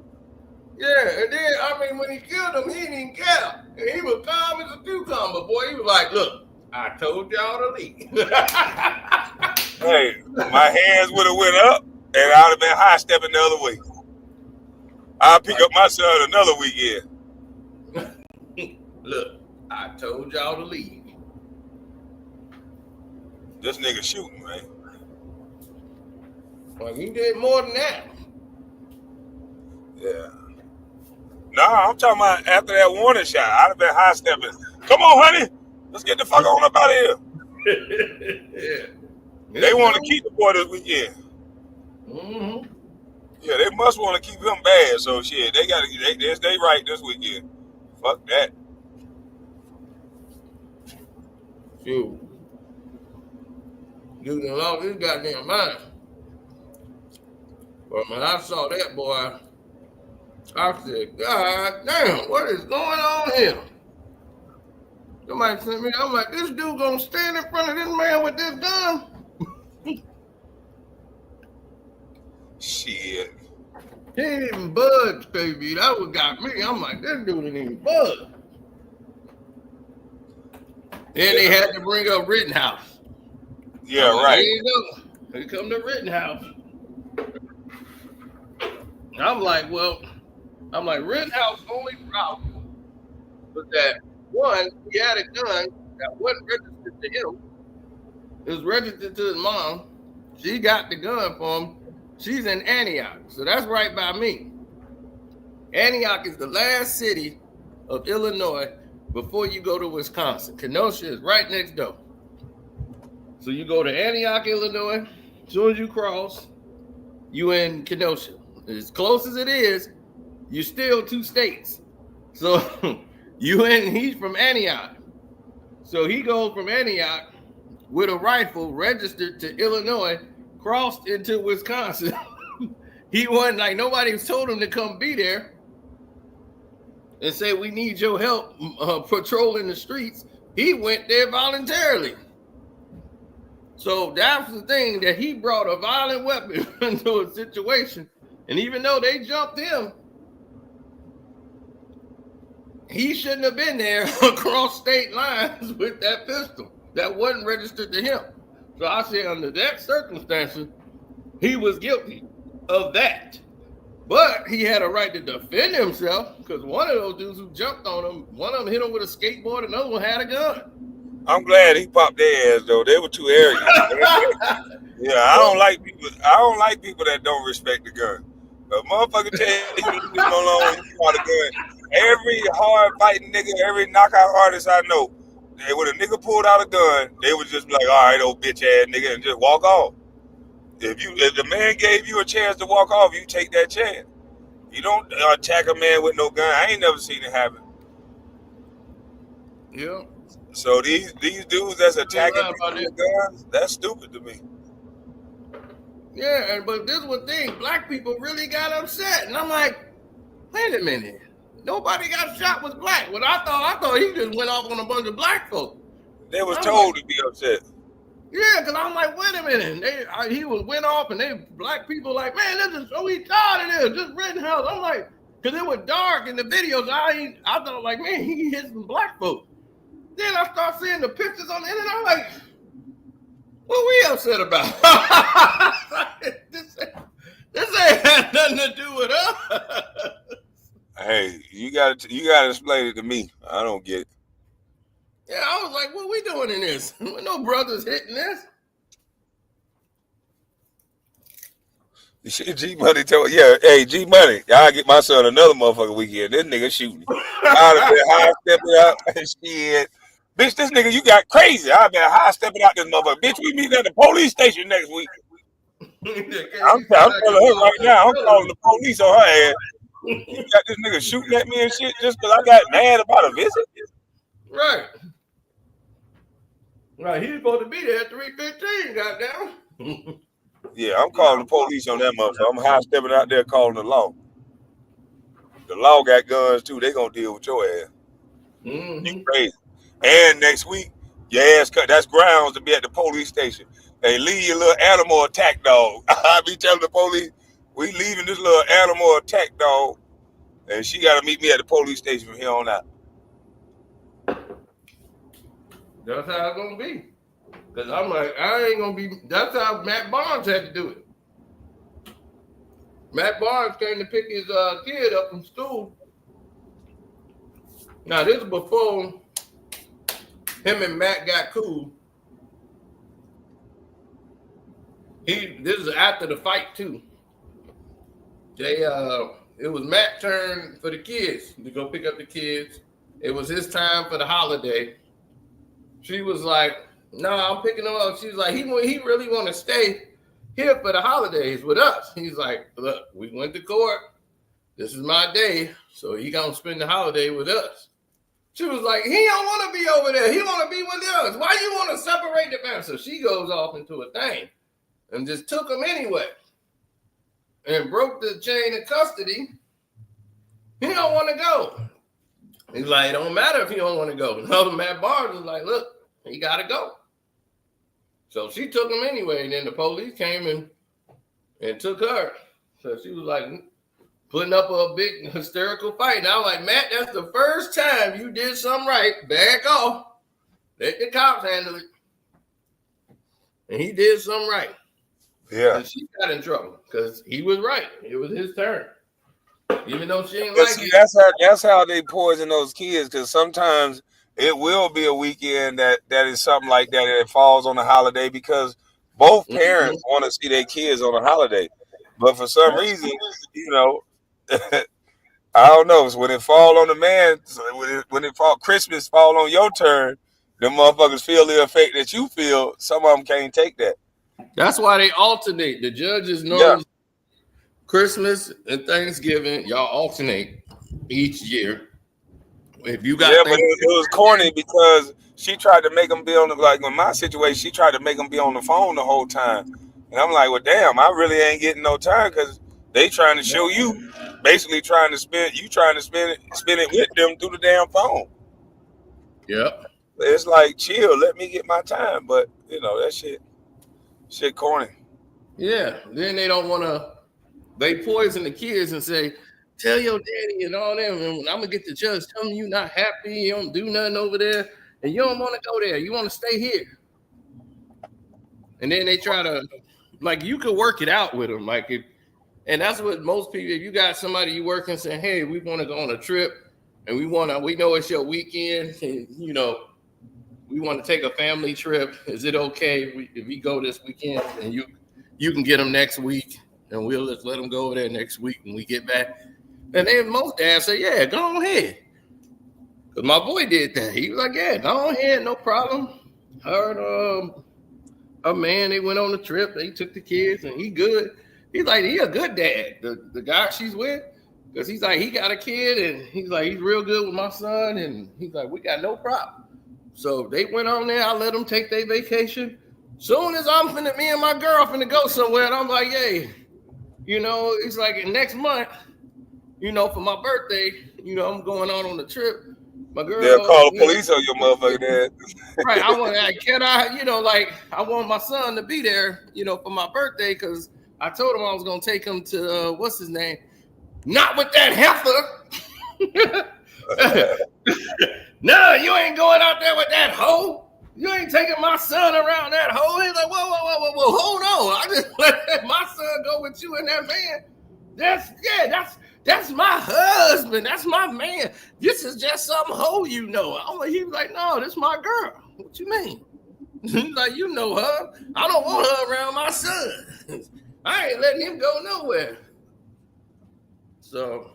Yeah, and then I mean when he killed him, he didn't care. And he was calm as a cucumber, boy. He was like, look, I told y'all to leave. Hey, my hands would have went up and I'd have been high stepping the other way. I'll pick up my son another weekend. Look, I told y'all to leave. This nigga shooting, man. Well, he did more than that. Yeah. No, I'm talking about after that warning shot, I'd have been high stepping. Come on, honey. Let's get the fuck on up out of here. Yeah. They want to keep the boy this weekend. Mm-hmm. Yeah, they must want to keep him bad. So shit, they right this weekend. Fuck that. Shoot. Dude done lost his goddamn mind. But when I saw that boy, I said, God damn, what is going on here? Somebody sent me, I'm like, this dude gonna stand in front of this man with this gun? Shit. He didn't even budge, baby. That what got me. I'm like, this dude didn't even budge. Then they had to bring up Rittenhouse. Yeah, right. There you go. Here come the Rittenhouse. I'm like, Rittenhouse only problem was that one, he had a gun that wasn't registered to him. It was registered to his mom. She got the gun for him. She's in Antioch, so that's right by me. Antioch is the last city of Illinois before you go to Wisconsin. Kenosha is right next door. So you go to Antioch, Illinois. As soon as you cross, you in Kenosha. As close as it is, you're still 2 states. So he's from Antioch. So he goes from Antioch with a rifle registered to Illinois, crossed into Wisconsin. He wasn't like, nobody told him to come be there and say, we need your help patrolling the streets. He went there voluntarily. So that's the thing, that he brought a violent weapon into a situation. And even though they jumped him, he shouldn't have been there across state lines with that pistol that wasn't registered to him. So I say under that circumstances, he was guilty of that. But he had a right to defend himself because one of those dudes who jumped on him, one of them hit him with a skateboard, another one had a gun. I'm glad he popped their ass though. They were too arrogant. Yeah, I don't like people that don't respect the gun. But motherfucker tell you to leave him alone, you got a gun. Every hard fighting nigga, every knockout artist I know, when a nigga pulled out a gun, they would just be like, all right, old bitch ass nigga, and just walk off. If the man gave you a chance to walk off, you take that chance. You don't attack a man with no gun. I ain't never seen it happen. Yeah. So these dudes that's attacking people with guns, that's stupid to me. Yeah, but this was the thing. Black people really got upset. And I'm like, wait a minute. Nobody got shot was black. Well, I thought he just went off on a bunch of black folks. They was told to be upset. Yeah, because I'm like, wait a minute. He went off and they black people like, man, this is so tired of this. Just Rittenhouse. I'm like, because it was dark in the videos. I thought like, man, he hit some black folks. Then I start seeing the pictures on the internet. I'm like, what we upset about? this ain't had nothing to do with us. Hey, you gotta explain it to me. I don't get it. Yeah, I was like, what we doing in this? No brothers hitting this. G Money told, yeah, hey, G Money, I'll get my son another motherfucking weekend. This nigga shooting. I'd have been high stepping out. Shit. Bitch, this nigga, you got crazy. I've been high stepping out this motherfucker. Bitch, we meet at the police station next week. I'm telling her right now, I'm calling the police on her ass. You got this nigga shooting at me and shit just because I got mad about a visit? Right. Right, he's supposed to be there at 3:15, goddamn. Yeah, I'm calling the police on that motherfucker. I'm high stepping out there calling the law. The law got guns too. They gonna deal with your ass. You crazy. And next week, your ass cut. That's grounds to be at the police station. Hey, leave your little animal attack dog. I be telling the police, we leaving this little animal attack dog, and she got to meet me at the police station from here on out. That's how it's gonna be. Cause I'm like, I ain't gonna be. That's how Matt Barnes had to do it. Matt Barnes came to pick his kid up from school. Now this is before him and Matt got cool. This is after the fight too. It was Matt's turn for the kids to go pick up the kids. It was his time for the holiday. She was like, "No, I'm picking him up." She's like, "He really want to stay here for the holidays with us." He's like, "Look, we went to court. This is my day, so he gonna spend the holiday with us." She was like, "He don't want to be over there. He want to be with us. Why you want to separate the family?" So she goes off into a thing and just took him anyway and broke the chain of custody. He don't want to go. He's like, "It don't matter if he don't want to go." No, Matt Barnes was like, "Look, he got to go." So she took him anyway, and then the police came and took her. So she was like putting up a big hysterical fight. And I was like, "Matt, that's the first time you did something right. Back off. Let the cops handle it." And he did something right. Yeah. And she got in trouble because he was right. It was his turn. Even though she ain't like it. That's how they poison those kids, because sometimes it will be a weekend that is something like that, and it falls on a holiday because both parents want to see their kids on a holiday. But for some reason, I don't know. So when it fall on the man, when it fall Christmas fall on your turn, them motherfuckers feel the effect that you feel. Some of them can't take that. That's why they alternate. The judges know Christmas and Thanksgiving, y'all alternate each year. If you got but it was corny because she tried to make them be on the, like in my situation, she tried to make them be on the phone the whole time. And I'm like, well, damn, I really ain't getting no time because they trying to show you, basically trying to spin it with them through the damn phone. Yep. It's like, chill, let me get my time. But, that shit corny. Yeah. Then they don't want to, they poison the kids and say, tell your daddy and all them, and I'm going to get the judge telling you not happy, you don't do nothing over there, and you don't want to go there. You want to stay here. And then they try to, like, you could work it out with them. Like, and that's what most people, if you got somebody you working saying, hey, we want to go on a trip, and we know it's your weekend, and, we want to take a family trip. Is it okay if we go this weekend and you can get them next week, and we'll just let them go over there next week when we get back? And then most dads say, yeah, go ahead. Because my boy did that. He was like, yeah, go ahead, no problem. Her and a man, they went on the trip. They took the kids, and he good. He's like, he a good dad, the guy she's with. Because he's like, he got a kid, and he's like, he's real good with my son. And he's like, we got no problem. So they went on there. I let them take their vacation. Soon as me and my girl finna go somewhere, and I'm like, hey, it's like next month, for my birthday, I'm going on the trip. My girl, they'll call the police on your motherfucking dad. Right. I want my son to be there, for my birthday, because I told him I was gonna take him to what's his name? Not with that heifer. No, you ain't going out there with that hoe. You ain't taking my son around that hoe. He's like, whoa, hold on. I just let my son go with you in that van. That's my husband. That's my man. This is just some hoe, He was like, no, this is my girl. What you mean? He's like, you know her. I don't want her around my son. I ain't letting him go nowhere. So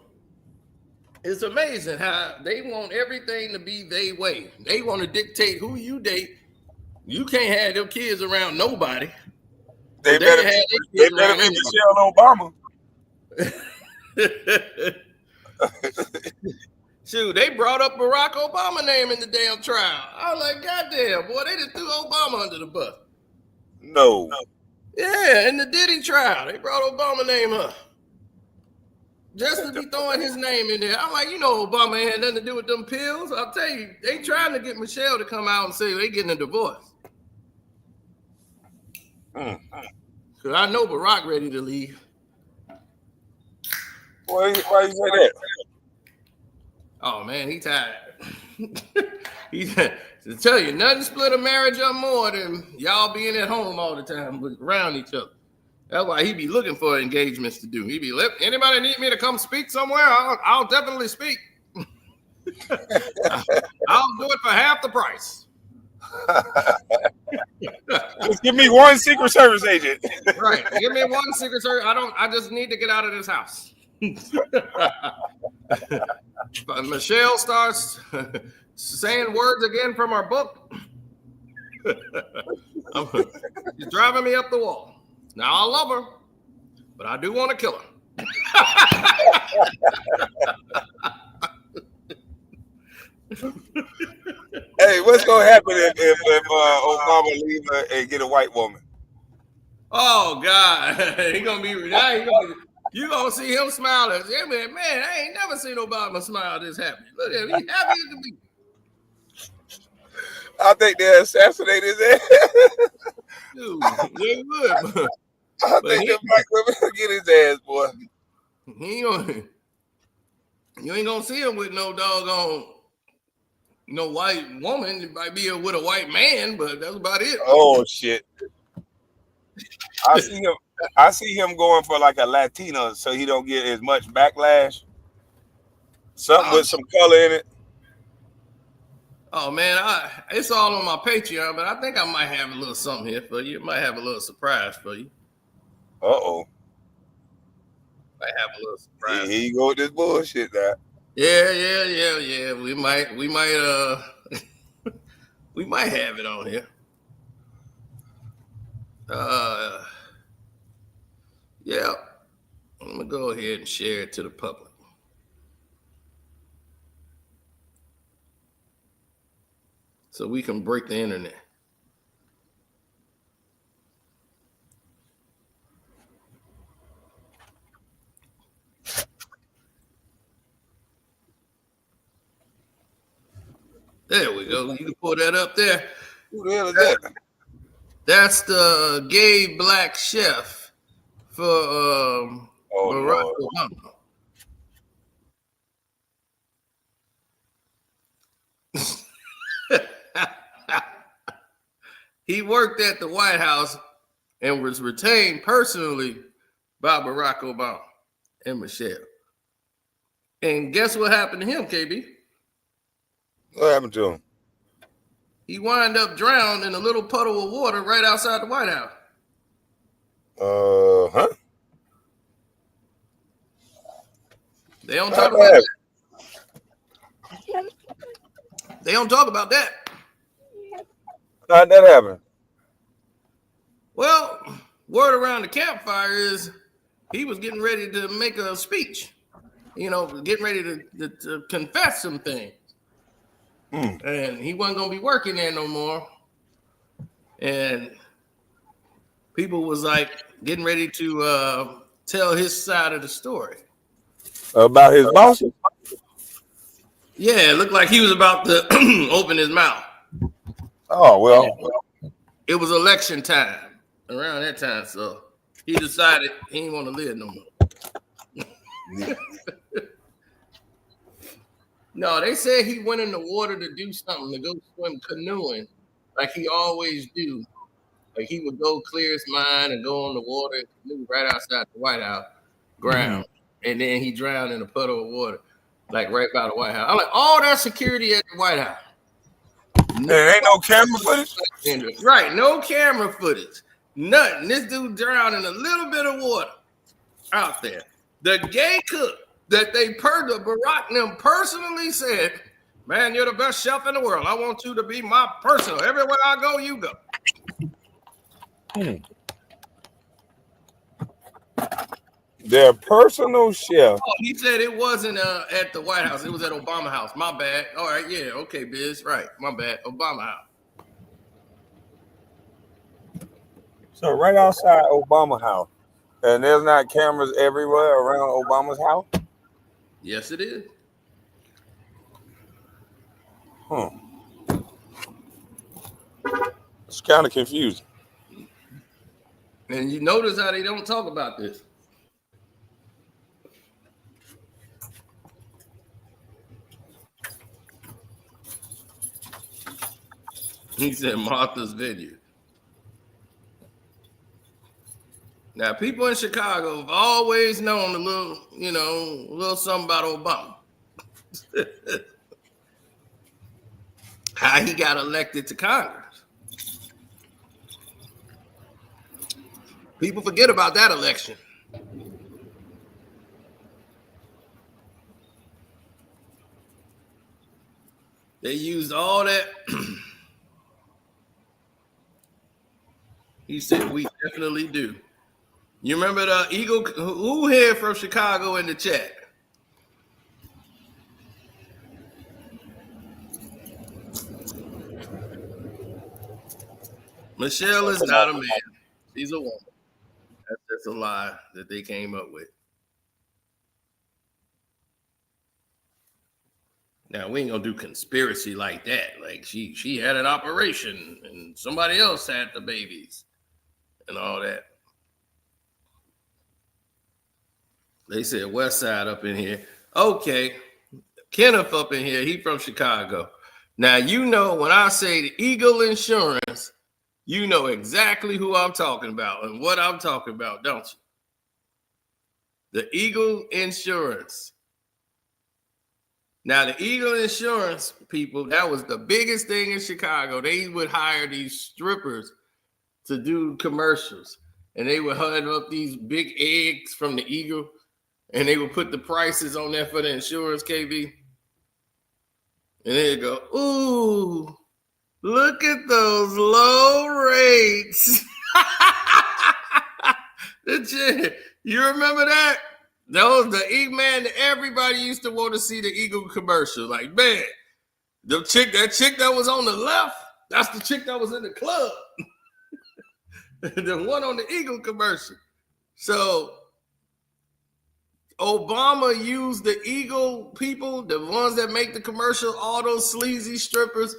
it's amazing how they want everything to be their way. They want to dictate who you date. You can't have them kids around nobody. They better be Michelle Obama. Shoot, they brought up Barack Obama name in the damn trial. I was like, goddamn, boy, they just threw Obama under the bus. No. Yeah, in the Diddy trial, they brought Obama name up. Just to be throwing his name in there. I'm like, you know, Obama ain't had nothing to do with them pills. I'll tell you, they trying to get Michelle to come out and say they getting a divorce. Because I know Barack ready to leave. Why you say that? Oh, man, he tired. To tell you, nothing split a marriage up more than y'all being at home all the time around each other. That's why he be looking for engagements to do. He be, anybody need me to come speak somewhere? I'll definitely speak. I'll do it for half the price. Just give me one Secret Service agent. Right. Give me one Secret Service. I just need to get out of this house. Michelle starts saying words again from our book. She's driving me up the wall. Now I love her, but I do want to kill her. Hey, what's gonna happen if Obama leave and get a white woman? Oh God, you gonna see him smiling. Yeah, man, I ain't never seen Obama smile this happy. Look at him, he's happy as can be. I think they assassinate his ass. Dude, they would. I think the black women get his ass, boy. You ain't gonna see him with no doggone no white woman. It might be with a white man, but that's about it. Oh shit! I see him going for like a Latina, so he don't get as much backlash. Something with some color in it. Oh man, it's all on my Patreon, but I think I might have a little something here for you. Might have a little surprise for you. Uh-oh. Might have a little surprise. Here you go with this bullshit now. Yeah. We might we might have it on here. Yeah. I'm gonna go ahead and share it to the public. So we can break the internet. There we go. You can pull that up there. Who the hell is that? That's the gay black chef for Barack Obama. He worked at the White House and was retained personally by Barack Obama and Michelle. And guess what happened to him, KB? What happened to him? He wound up drowned in a little puddle of water right outside the White House. Huh? They don't talk about that. They don't talk about that. How'd that happen? Well, word around the campfire is he was getting ready to make a speech. You know, getting ready to confess some things. And he wasn't going to be working there no more. And people was like getting ready to tell his side of the story. About his boss? Yeah, it looked like he was about to open his mouth. Oh, well. It was election time around that time, so he decided he didn't want to live no more. No, they said he went in the water to do something, to go swim canoeing, like he always do. Like he would go clear his mind and go on the water and canoe right outside the White House ground. And then he drowned in a puddle of water, like right by the White House. I'm like, all that security at the White House. There ain't no camera footage? Right, no camera footage. Nothing. This dude drowned in a little bit of water out there. The gay cook that Barack and them personally said, man, you're the best chef in the world. I want you to be my personal. Everywhere I go, you go. Their personal chef. Oh, he said it wasn't at the White House. It was at Obama House. My bad. All right, yeah, okay, Biz. Right, my bad. Obama House. So right outside Obama house. And there's not cameras everywhere around Obama's house? Yes, it is. It's kind of confusing. And you notice how they don't talk about this. He said Martha's Vineyard. Now, people in Chicago have always known a little something about Obama. How he got elected to Congress. People forget about that election. They used all that. He said, we definitely do. You remember the Eagle? Who here from Chicago in the chat? Michelle is not a man. She's a woman. That's just a lie that they came up with. Now, we ain't gonna do conspiracy like that. Like she had an operation and somebody else had the babies and all that. They said West Side up in here. Okay. Kenneth up in here. He from Chicago. Now, you know, when I say the Eagle Insurance, you know exactly who I'm talking about and what I'm talking about, don't you? The Eagle Insurance. Now, the Eagle Insurance people, that was the biggest thing in Chicago. They would hire these strippers to do commercials, and they would hunt up these big eggs from the Eagle, and they would put the prices on there for the insurance, KB. And they'd go, ooh, look at those low rates. You remember that? That was the Eagle, man. Everybody used to want to see the Eagle commercial. Like, man, that chick that was on the left, that's the chick that was in the club. The one on the Eagle commercial. So Obama used the Eagle people, the ones that make the commercial, all those sleazy strippers,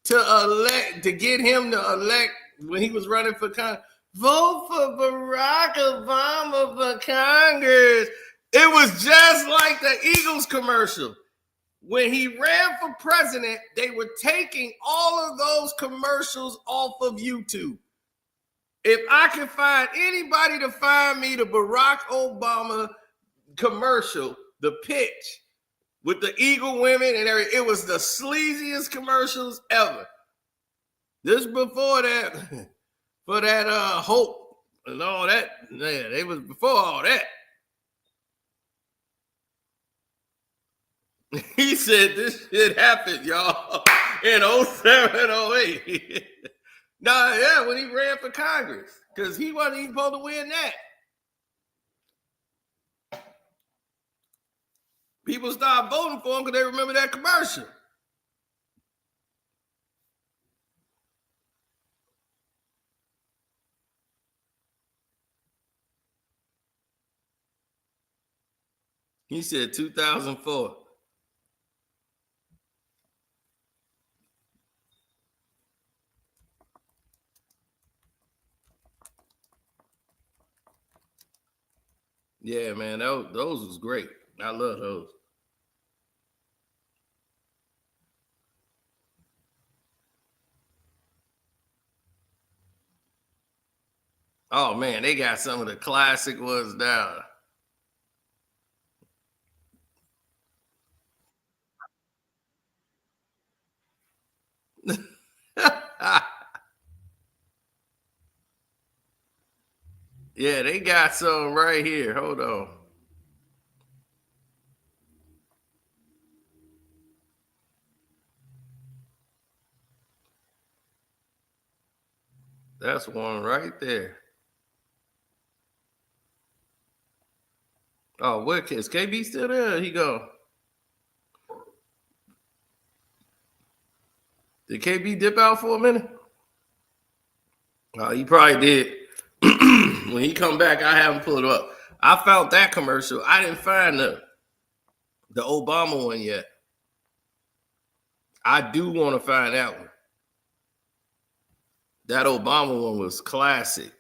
to get him to elect when he was running for Congress. Vote for Barack Obama for Congress. It was just like the Eagles commercial. When he ran for president, they were taking all of those commercials off of YouTube. If I can find anybody to find me the Barack Obama commercial, the pitch with the Eagle women and everything, it was the sleaziest commercials ever. This before that, for that hope and all that. Yeah, they was before all that. He said this shit happened, y'all, in 07, 08. Nah, yeah, when he ran for Congress, because he wasn't even supposed to win that. People started voting for him because they remember that commercial. He said 2004. Yeah, man, those was great. I love those. Oh, man, they got some of the classic ones down. Yeah, they got some right here. Hold on. That's one right there. Oh, where is KB still there? He go. Did KB dip out for a minute? Oh, he probably did. When he come back, I have him pull it up. I found that commercial. I didn't find the Obama one yet. I do want to find that one. That Obama one was classic.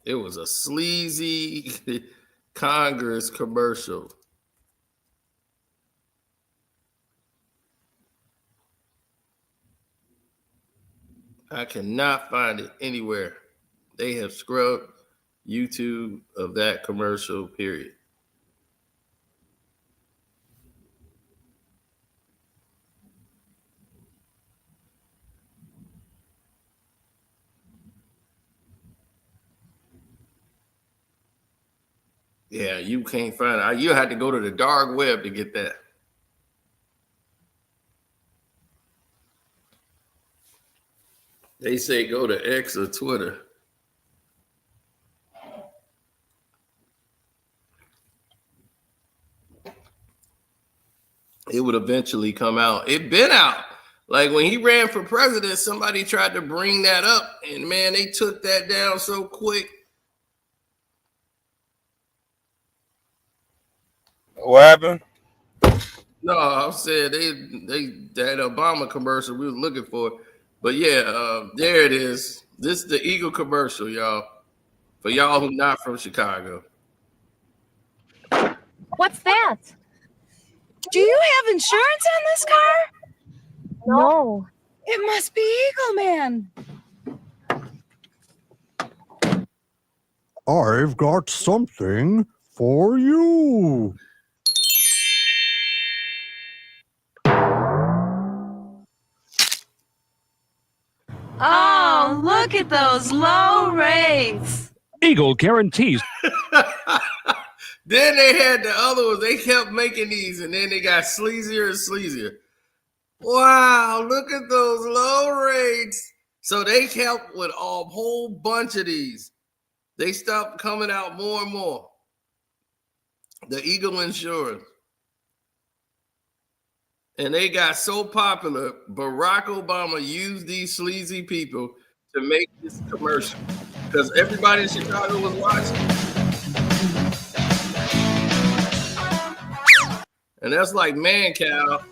It was a sleazy Congress commercial. I cannot find it anywhere. They have scrubbed YouTube of that commercial, period. Yeah, you can't find it. You had to go to the dark web to get that. They say go to X or Twitter. It would eventually come out. It been out. Like when he ran for president, somebody tried to bring that up, and man, they took that down so quick. What happened? No, I said they that Obama commercial we was looking for, but yeah, there it is. This is the Eagle commercial, y'all. For y'all who not from Chicago. What's that? Do you have insurance on this car? No. It must be Eagle Man. I've got something for you. Oh, look at those low rates. Eagle guarantees. Then they had the other ones. They kept making these, and then they got sleazier and sleazier. Wow, look at those low rates. So they kept with a whole bunch of these. They stopped coming out more and more. The Eagle Insurance. And they got so popular, Barack Obama used these sleazy people to make this commercial because everybody in Chicago was watching. And that's like Mancow,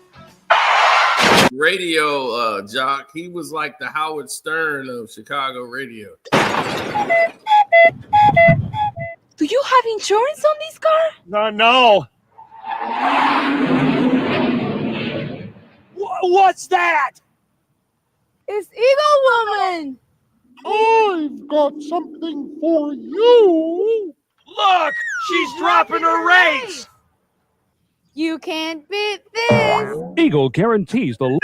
radio jock. He was like the Howard Stern of Chicago radio. Do you have insurance on this car? No. What's that? It's Eagle Woman. I've got something for you. Look, she's dropping her rates. You can't beat this. Eagle guarantees the.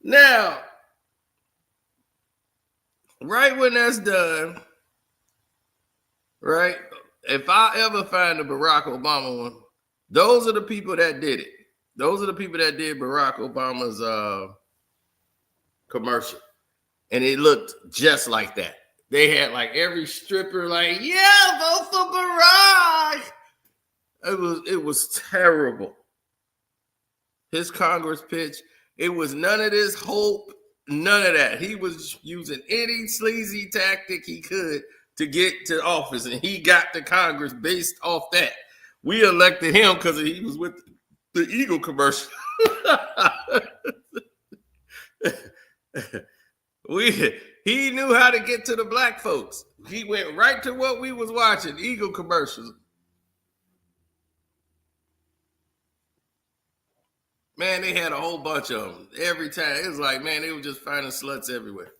Now, right when that's done, right? If I ever find a Barack Obama one, those are the people that did it. Those are the people that did Barack Obama's commercial. And it looked just like that. They had like every stripper like, yeah, vote for Barack. It was terrible. His Congress pitch, it was none of this hope, none of that. He was using any sleazy tactic he could to get to office, and he got to Congress based off that. We elected him because he was with the Eagle commercial. He knew how to get to the black folks. He went right to what we was watching, Eagle commercials. Man, they had a whole bunch of them every time. It was like, man, they were just finding sluts everywhere.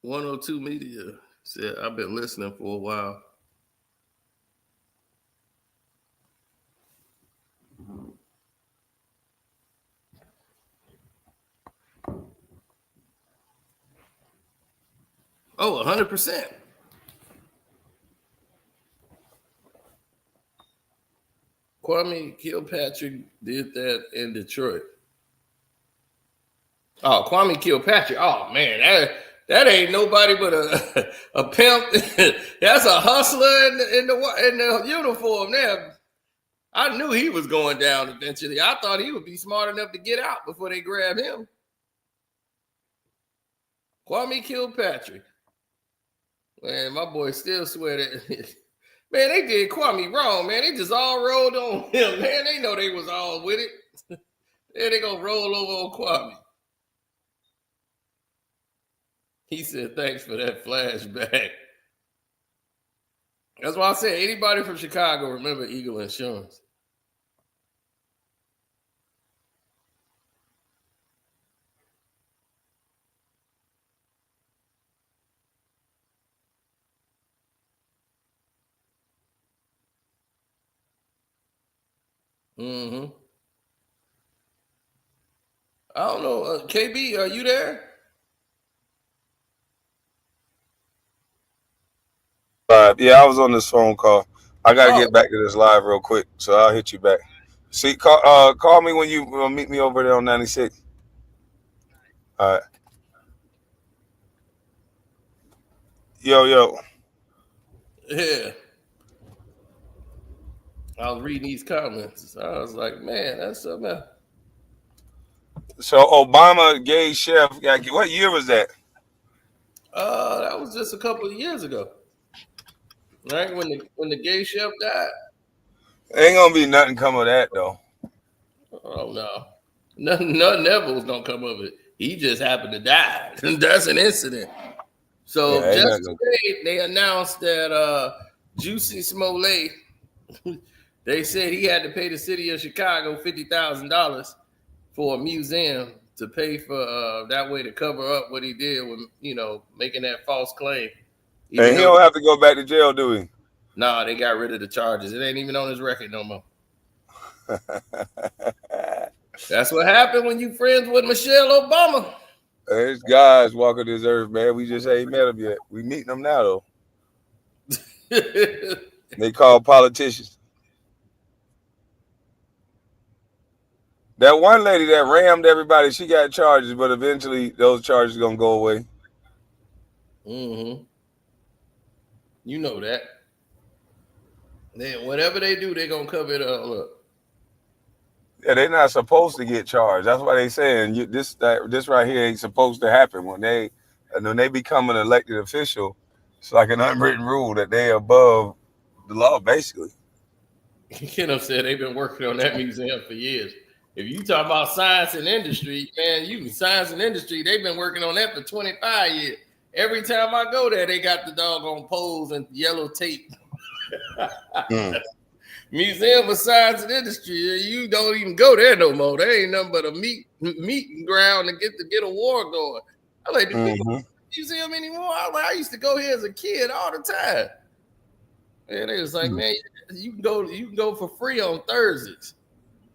"102 Media said, I've been listening for a while. Oh, 100%. Kwame Kilpatrick did that in Detroit. Oh, Kwame Kilpatrick. Oh man, that ain't nobody but a pimp. That's a hustler in the uniform there. I knew he was going down eventually. I thought he would be smart enough to get out before they grab him. Kwame Kilpatrick. Man, my boy still swear that. Man, they did Kwame wrong, man. They just all rolled on him, man. They know they was all with it. Then they gonna roll over on Kwame. He said, thanks for that flashback. That's why I said anybody from Chicago remember Eagle Insurance. Mm-hmm. I don't know. KB, are you there? Yeah, I was on this phone call. I gotta get back to this live real quick, so I'll hit you back. See, call me when you meet me over there on 96. All right. Yo. Yeah. I was reading these comments. I was like, man, that's something else. So Obama gay chef. What year was that? That was just a couple of years ago. Right when the gay chef died. Ain't gonna be nothing come of that though. Oh no. Nothing ever was gonna come of it. He just happened to die. That's an incident. So Yeah, just today they announced that Juicy Smollett, they said he had to pay the city of Chicago $50,000 for a museum to pay for that way to cover up what he did with making that false claim. And he don't have to go back to jail, do he? Nah, they got rid of the charges. It ain't even on his record no more. That's what happened when you friends with Michelle Obama. There's guys walking this earth, man. We just ain't met them yet. We meeting them now, though. They call politicians. That one lady that rammed everybody, she got charges, but eventually those charges gonna go away. Mm-hmm. You know that. Then whatever they do, they're gonna cover it all up. Yeah, they're not supposed to get charged. That's why they saying this right here ain't supposed to happen. When they become an elected official, it's like an unwritten rule that they above the law, basically. Kenneth said they've been working on that museum for years. If you talk about science and industry, man, science and industry, they've been working on that for 25 years. Every time I go there, they got the doggone poles and yellow tape. Museum of Science and Industry, you don't even go there no more. There ain't nothing but a meeting ground to get a war going. I'm like, do people go to the museum anymore? I used to go here as a kid all the time. And they was like, man, you can go for free on Thursdays.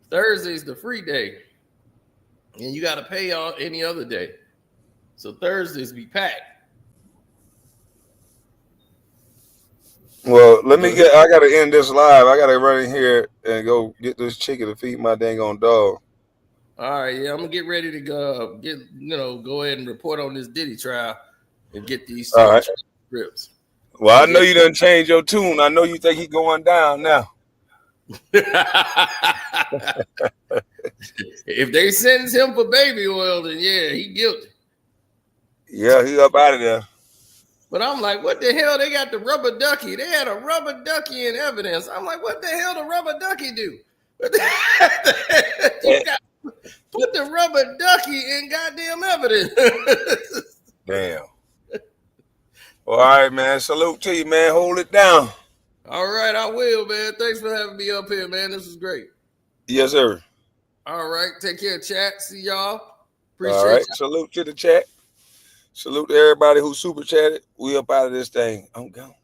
Thursday's the free day. And you got to pay on any other day. So Thursdays be packed. Well, I got to end this live. I got to run in here and go get this chicken to feed my dang on dog. All right, yeah, I'm going to get ready to go ahead and report on this Diddy trial and get these scripts. Well, I know you done changed your tune. I know you think he going down now. If they sentence him for baby oil, then yeah, he guilty. Yeah, he up out of there. But I'm like, what the hell? They got the rubber ducky. They had a rubber ducky in evidence. I'm like, what the hell the rubber ducky do? You got put the rubber ducky in goddamn evidence. Damn. All right, man. Salute to you, man. Hold it down. All right, I will, man. Thanks for having me up here, man. This was great. Yes, sir. All right. Take care, chat. See y'all. Appreciate All right. you. Salute to the chat. Salute to everybody who super chatted. We up out of this thing. I'm gone.